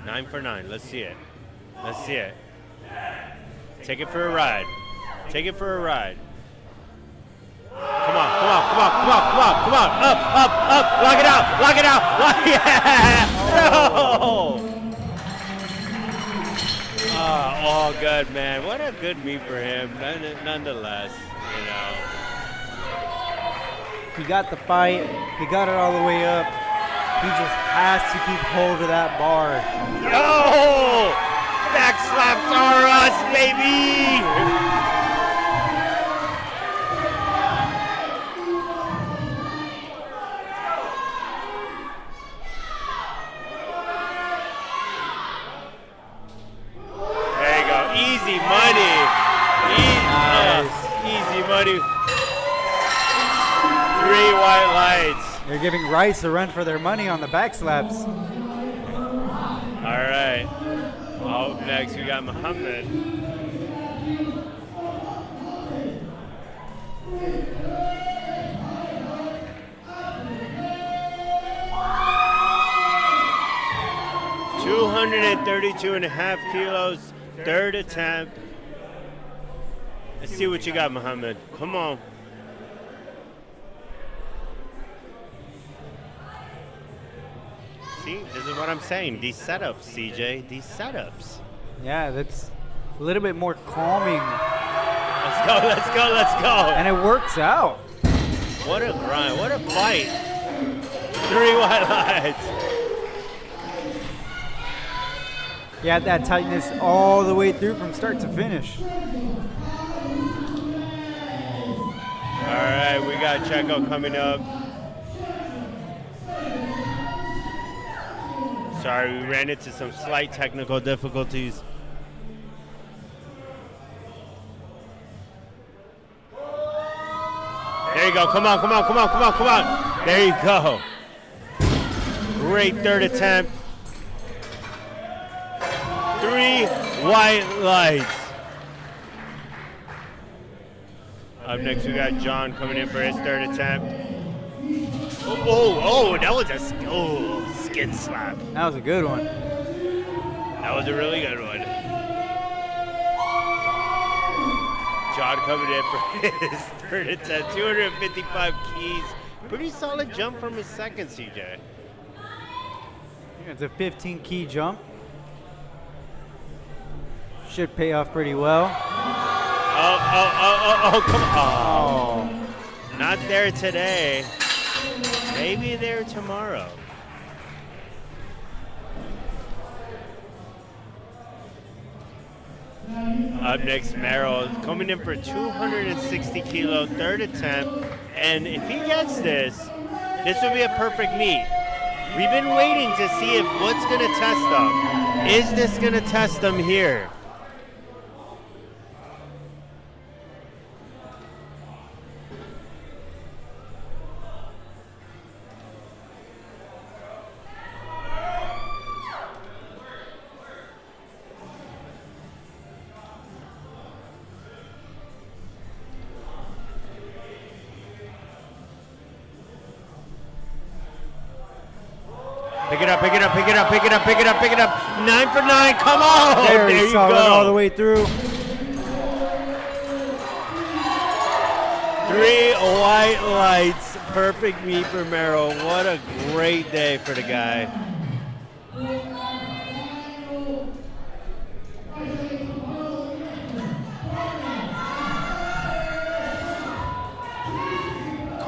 9 for 9. Let's see it. Let's see it. Take it for a ride. Take it for a ride. Come on, come on, come on, come on, come on, come on. Up, up, up. Lock it out. Lock it out. Yeah. No. All good, man. What a good meet for him. Nonetheless, you know. He got the fight. He got it all the way up. He just has to keep hold of that bar. Yo! Back slaps are us, baby! There you go. Easy money. Easy money. 3 white lights. They're giving Rice a run for their money on the back slaps. All right. Up next, we got Muhammad. 32.5 kilos, third attempt. Let's see what you got, Muhammad. Come on. See, this is what I'm saying. These setups, CJ, these setups. Yeah, that's a little bit more calming. Let's go, let's go, let's go. And it works out. What a grind, what a fight. 3 white lights. You had that tightness all the way through from start to finish. All right, we got Checo coming up. Sorry, we ran into some slight technical difficulties. There you go, come on, come on, come on, come on, come on. There you go. Great third attempt. 3 white lights. Up next, we got John coming in for his third attempt. Oh, that was a skin slap. That was a good one. That was a really good one. John coming in for his third attempt, 255 keys. Pretty solid jump from his second, CJ. Yeah, it's a 15 key jump. Should pay off pretty well. Oh, come on. Oh. Not there today. Maybe there tomorrow. Up next, Merrill coming in for 260 kilo, third attempt. And if he gets this, this will be a perfect meet. We've been waiting to see if what's going to test them. Is this going to test them here? Pick it up, pick it up, pick it up, pick it up, pick it up, pick it up. 9 for 9, come on! Very There you solid go. all the way through. 3 white lights, perfect meet for Merrill. What a great day for the guy.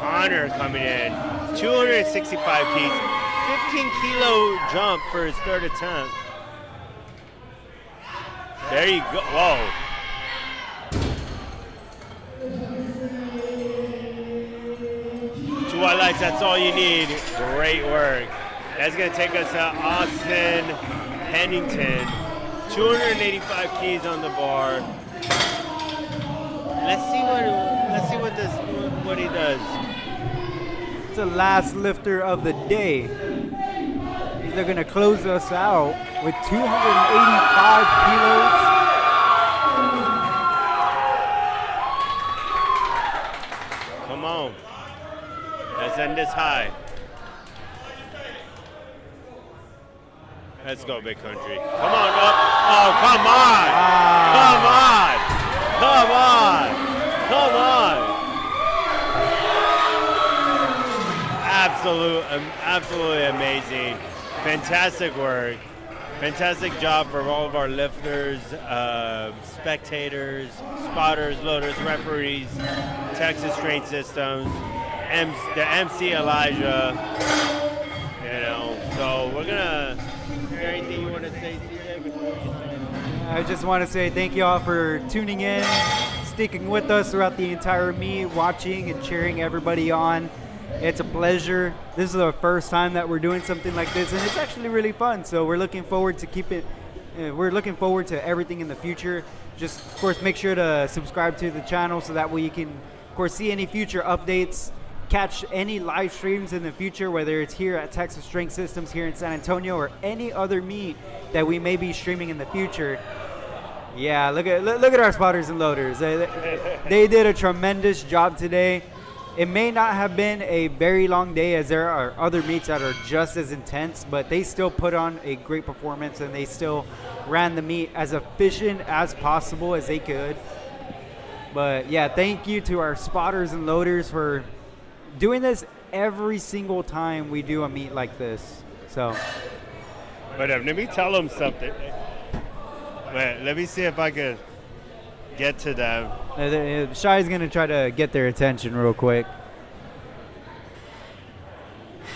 Connor coming in, 265 keys. 15 kilo jump for his third attempt. There you go. Whoa. Two white lights, that's all you need. Great work. That's going to take us to Austin Pennington. 285 keys on the bar. Let's see what he does. It's the last lifter of the day. They're going to close us out with 285 kilos. Come on. Let's end this high. Let's go, big country. Come on up. Oh, come on. Come on. Come on. Come on. Absolutely amazing. Fantastic work. Fantastic job for all of our lifters, spectators, spotters, loaders, referees, Texas Strength Systems, the MC Elijah. So we're gonna. Anything you want to say, CJ, before you say? I just want to say thank you all for tuning in, sticking with us throughout the entire meet, watching and cheering everybody on. It's a pleasure. This is the first time that we're doing something like this, and it's actually really fun. So we're looking forward to we're looking forward to everything in the future. Just, of course, make sure to subscribe to the channel so that way you can, of course, see any future updates, catch any live streams in the future, whether it's here at Texas Strength Systems here in San Antonio or any other meet that we may be streaming in the future. Yeah, look at our spotters and loaders. They did a tremendous job today. It may not have been a very long day, as there are other meets that are just as intense, but they still put on a great performance, and they still ran the meet as efficient as possible as they could. But yeah, thank you to our spotters and loaders for doing this every single time we do a meet like this. So, But let me tell them something. Wait, let me see if I can get to them. Shai's gonna try to get their attention real quick.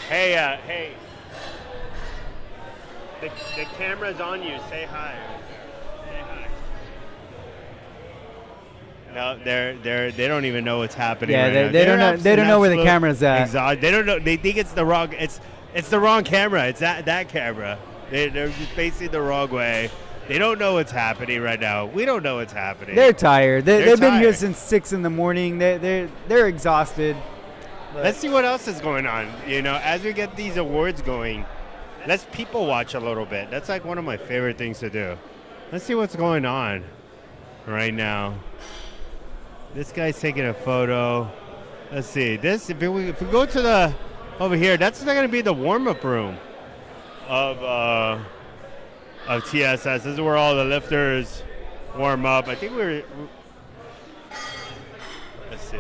Hey, hey. The camera's on you. Say hi. Say hi. No, they don't even know what's happening. Yeah, right now. they don't know. They don't know where the Absolute camera's at. They don't know. They think it's the wrong. It's the wrong camera. It's that camera. They're just facing the wrong way. They don't know what's happening right now. We don't know what's happening. They're tired. They've been here tired. since 6 in the morning. They're exhausted. Let's see what else is going on. You know, as we get these awards going, let's people watch a little bit. That's like one of my favorite things to do. Let's see what's going on right now. This guy's taking a photo. Let's see. This if we go to the over here, that's going to be the warm-up room of TSS. This is where all the lifters warm up. I think let's see.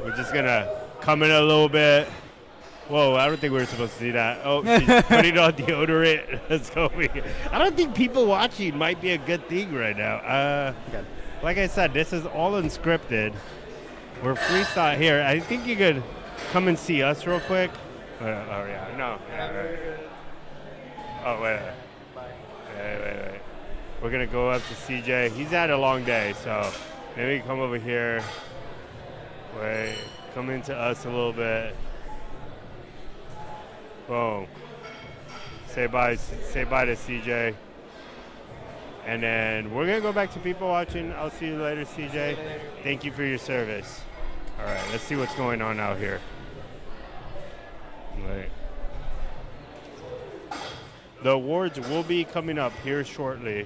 We're just gonna come in a little bit. Whoa, I don't think we were supposed to see that. Oh, she's putting on deodorant. Let's go. I don't think people watching might be a good thing right now. Like I said, this is all unscripted. We're freestyle here. I think you could come and see us real quick. Oh yeah, no. Oh wait. Wait. We're gonna go up to CJ. He's had a long day, so maybe come over here. Wait, come into us a little bit. Boom. Say bye to CJ. And then we're gonna go back to people watching. I'll see you later, CJ. Thank you for your service. All right, let's see what's going on out here. Wait. The awards will be coming up here shortly.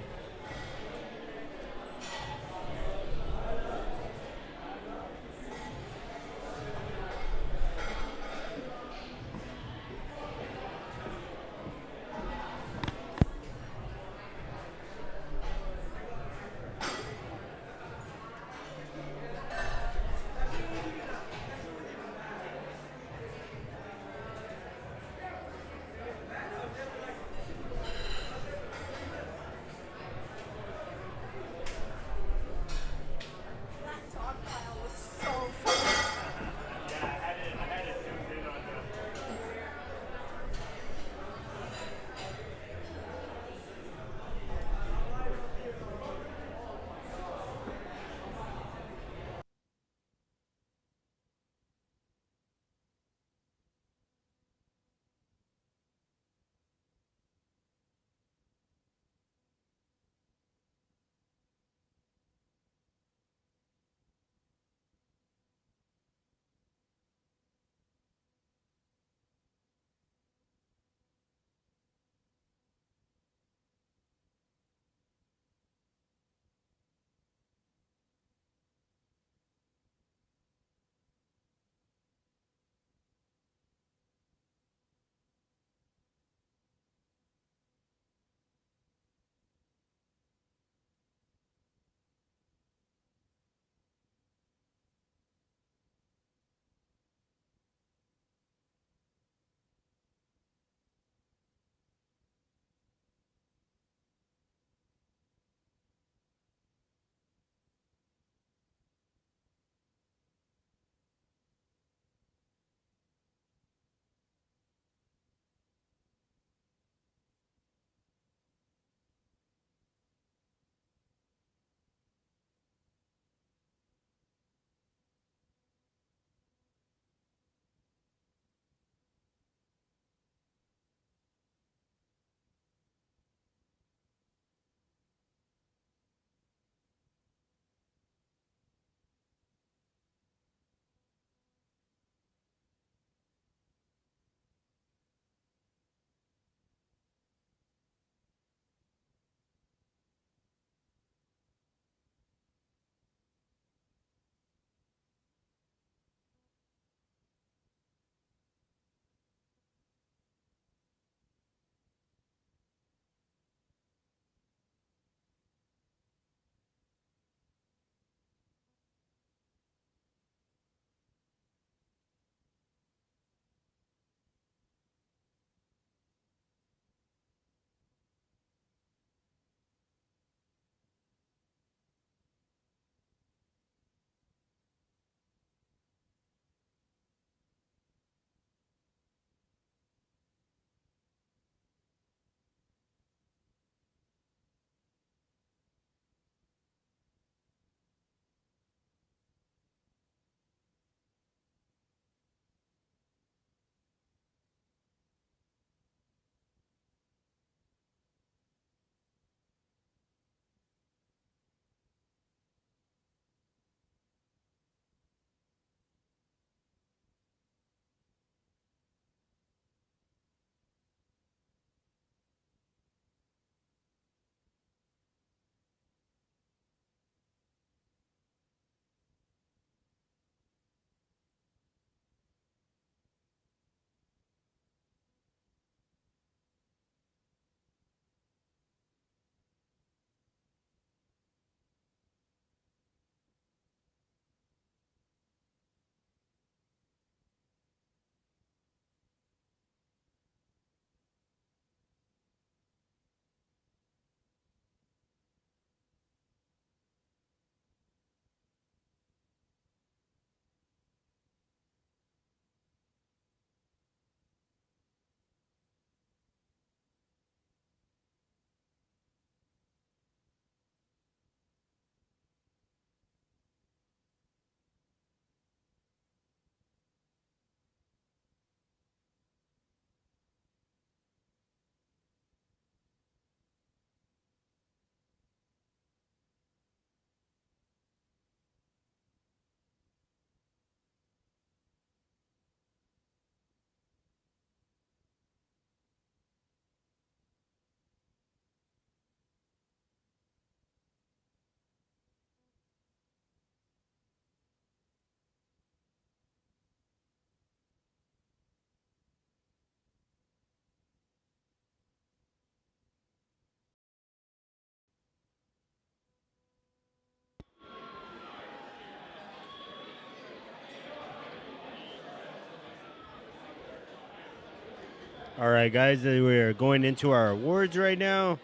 All right, guys, we're going into our awards right now.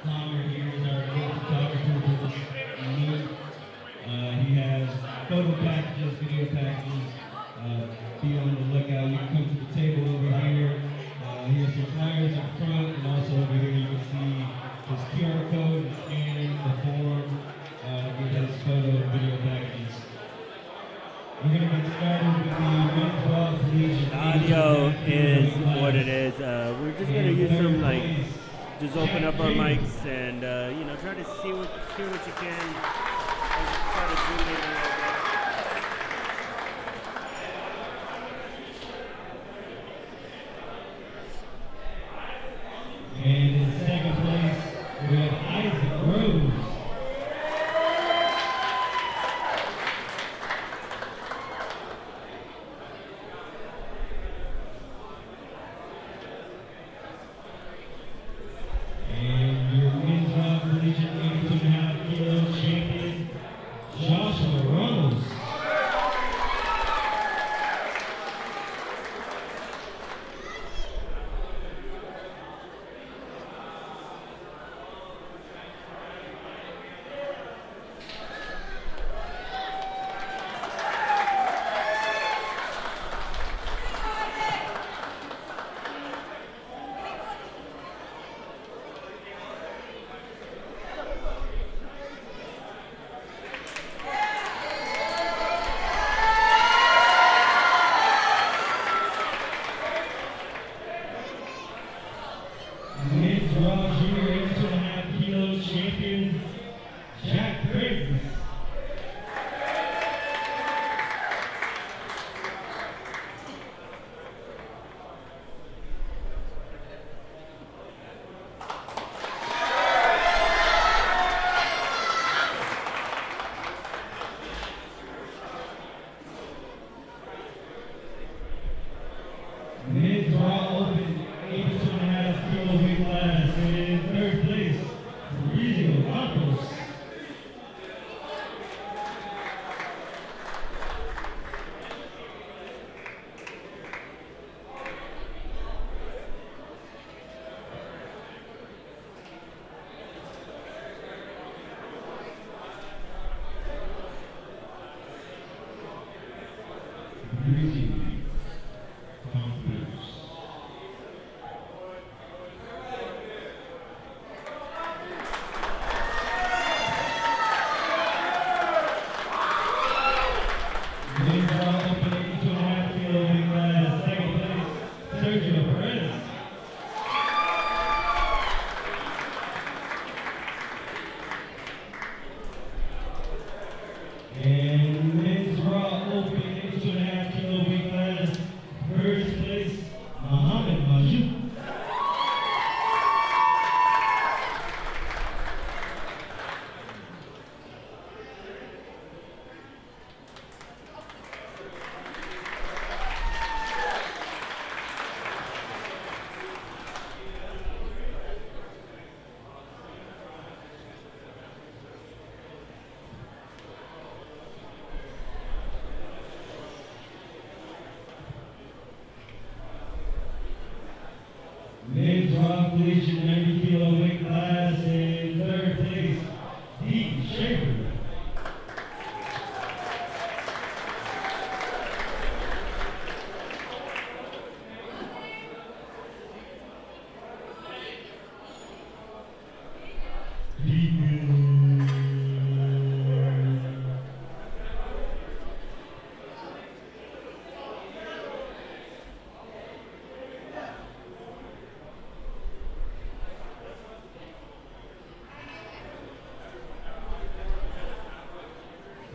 Connor here is our lead photographer for this event. He has photo packages, video packages. Be on the lookout. You can come to the table over here. He has some flyers up front, and also over here you can see his QR code, and scan the form, get his photo and video packages. We're going to get started with the men's ball collegiate. Audio is what it is. We're just gonna use some just open up our mics and try to see what you can. Try to zoom in a little bit. And in second place, we have Isaac Rose. And your men's round collegiate 82.5 kilo champion, Joshua Ramos. Men's raw junior 82.5 kilo champion, Jack Francis. Men's raw open 82.5 kilo weight class in third place, Rio Campos. Rio Campos. Men's raw open 82.5 kilo weight class, second place, Sergio Perez. And men's raw open 82.5 kilo weight class, first place, Mohammed Majid. Men's raw collegiate 90 kilo weight class in third place, Dean Schaefer.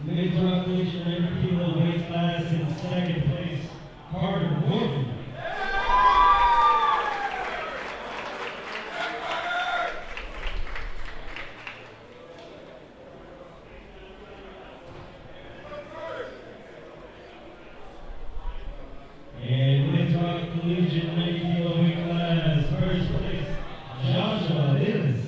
Men's raw collegiate 90 kilo weight class in second place, Carter Morgan. And men's raw collegiate 90 kilo weight class, first place, Joshua Hillis.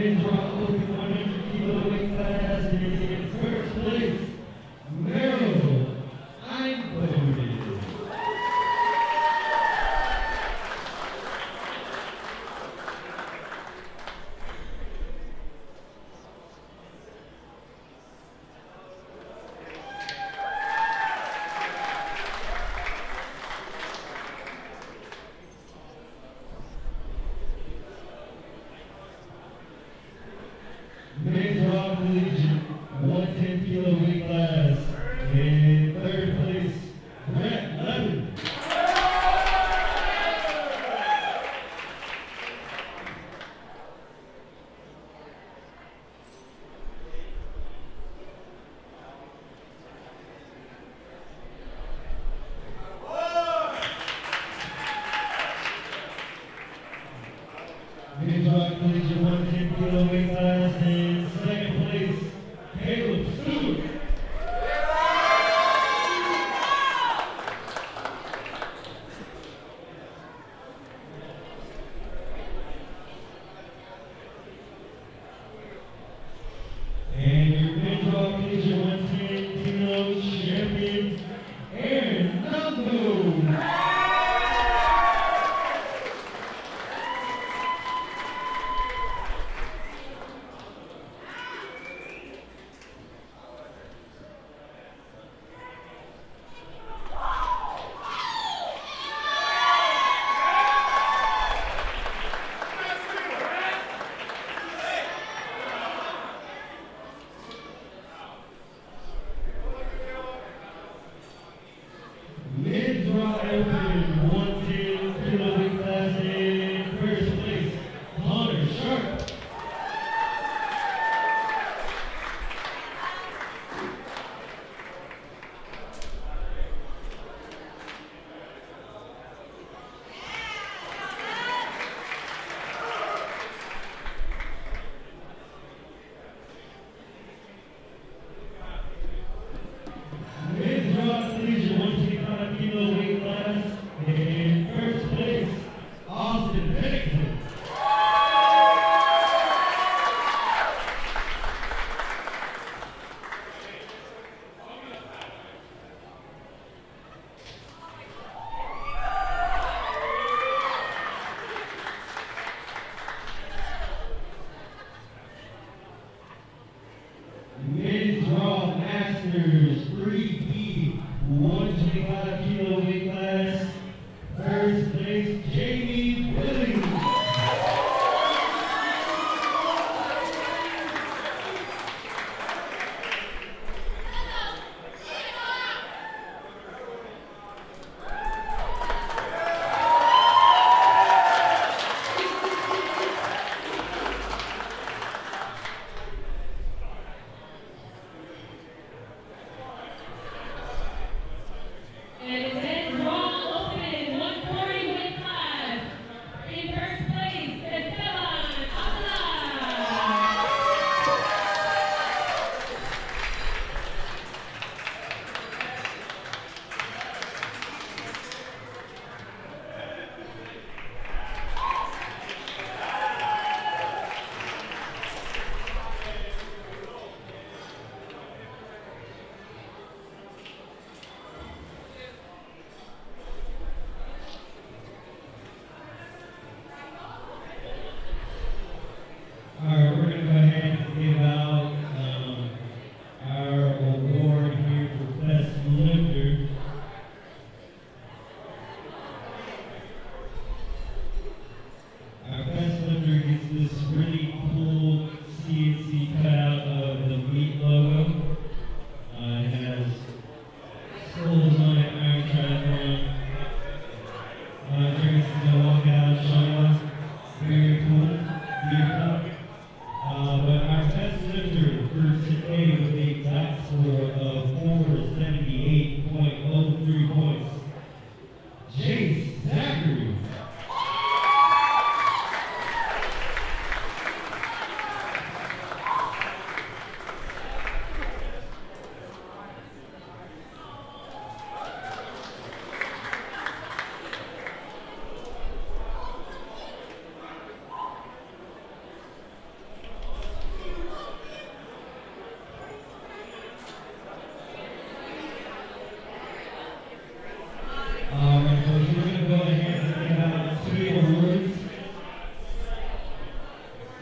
men's rock open 100 kilo weight class is in first place, Merrill Einbode. Men's rock collegiate 110 kilo weight class in third place, Brett Levin. Men's rock collegiate 110 kilo weight class in second place, Caleb Stewart. And your men's rock collegiate 110 kilo champion, Aaron Nungo.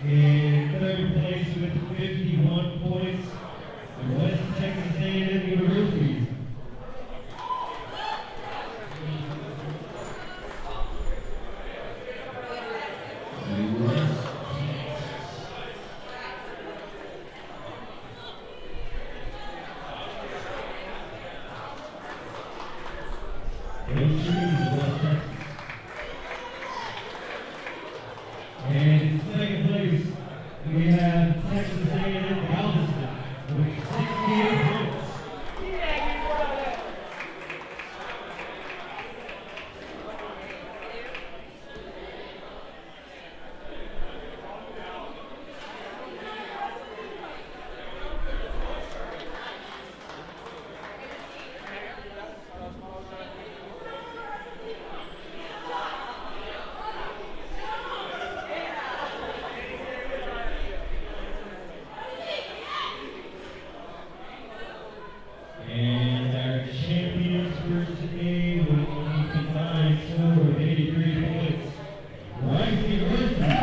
In third place with 51 points, West Texas A&M University. And in second place, we have Texas A&M Galveston with 68 points. And our champions for today with a combined score of 83 points, Rice University.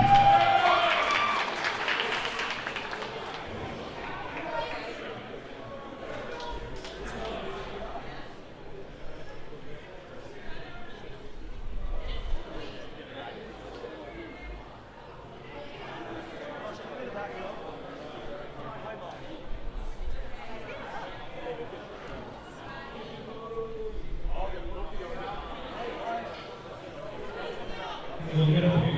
We'll get up here.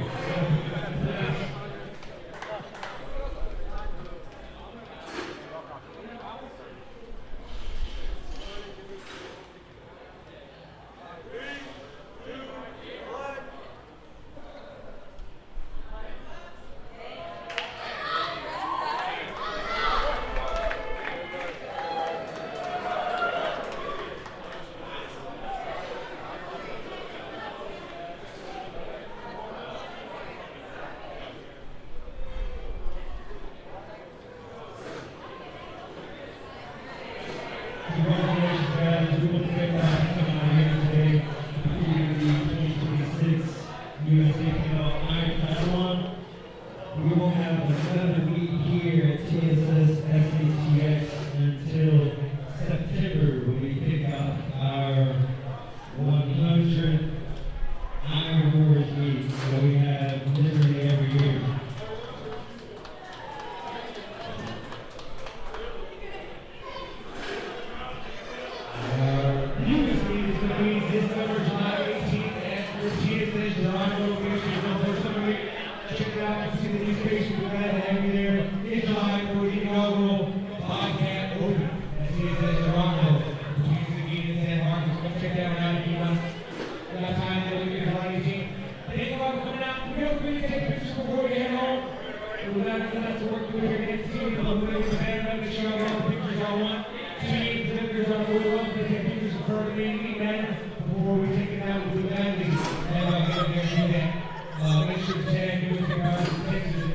Congratulations, guys. We want to thank you for coming out here today to the 2026 USAPL TRIATHLON. We will have another meet here at TSS-SATX until September when we pick out our 100th Iron Wars meet that we have literally every year. This meet is going to be this summer, July 18th at the TSS-SATX location. Check it out and see the new space. We're glad to have you there in July for the inaugural Bobcat Open at TSS Toronto. Between the meet and San Marcos. Come check that one out if you want. We got time to look at July 18th. Thank you all for coming out. Feel free to take pictures before you head home. We'll have to work with your next team. We'll put the banner up to show all the pictures I want. Teams, lifters are more welcome to take pictures of Ferguson in any manner before we take it out with the family. And I'll get there and do that. Make sure to tag USAPL Texas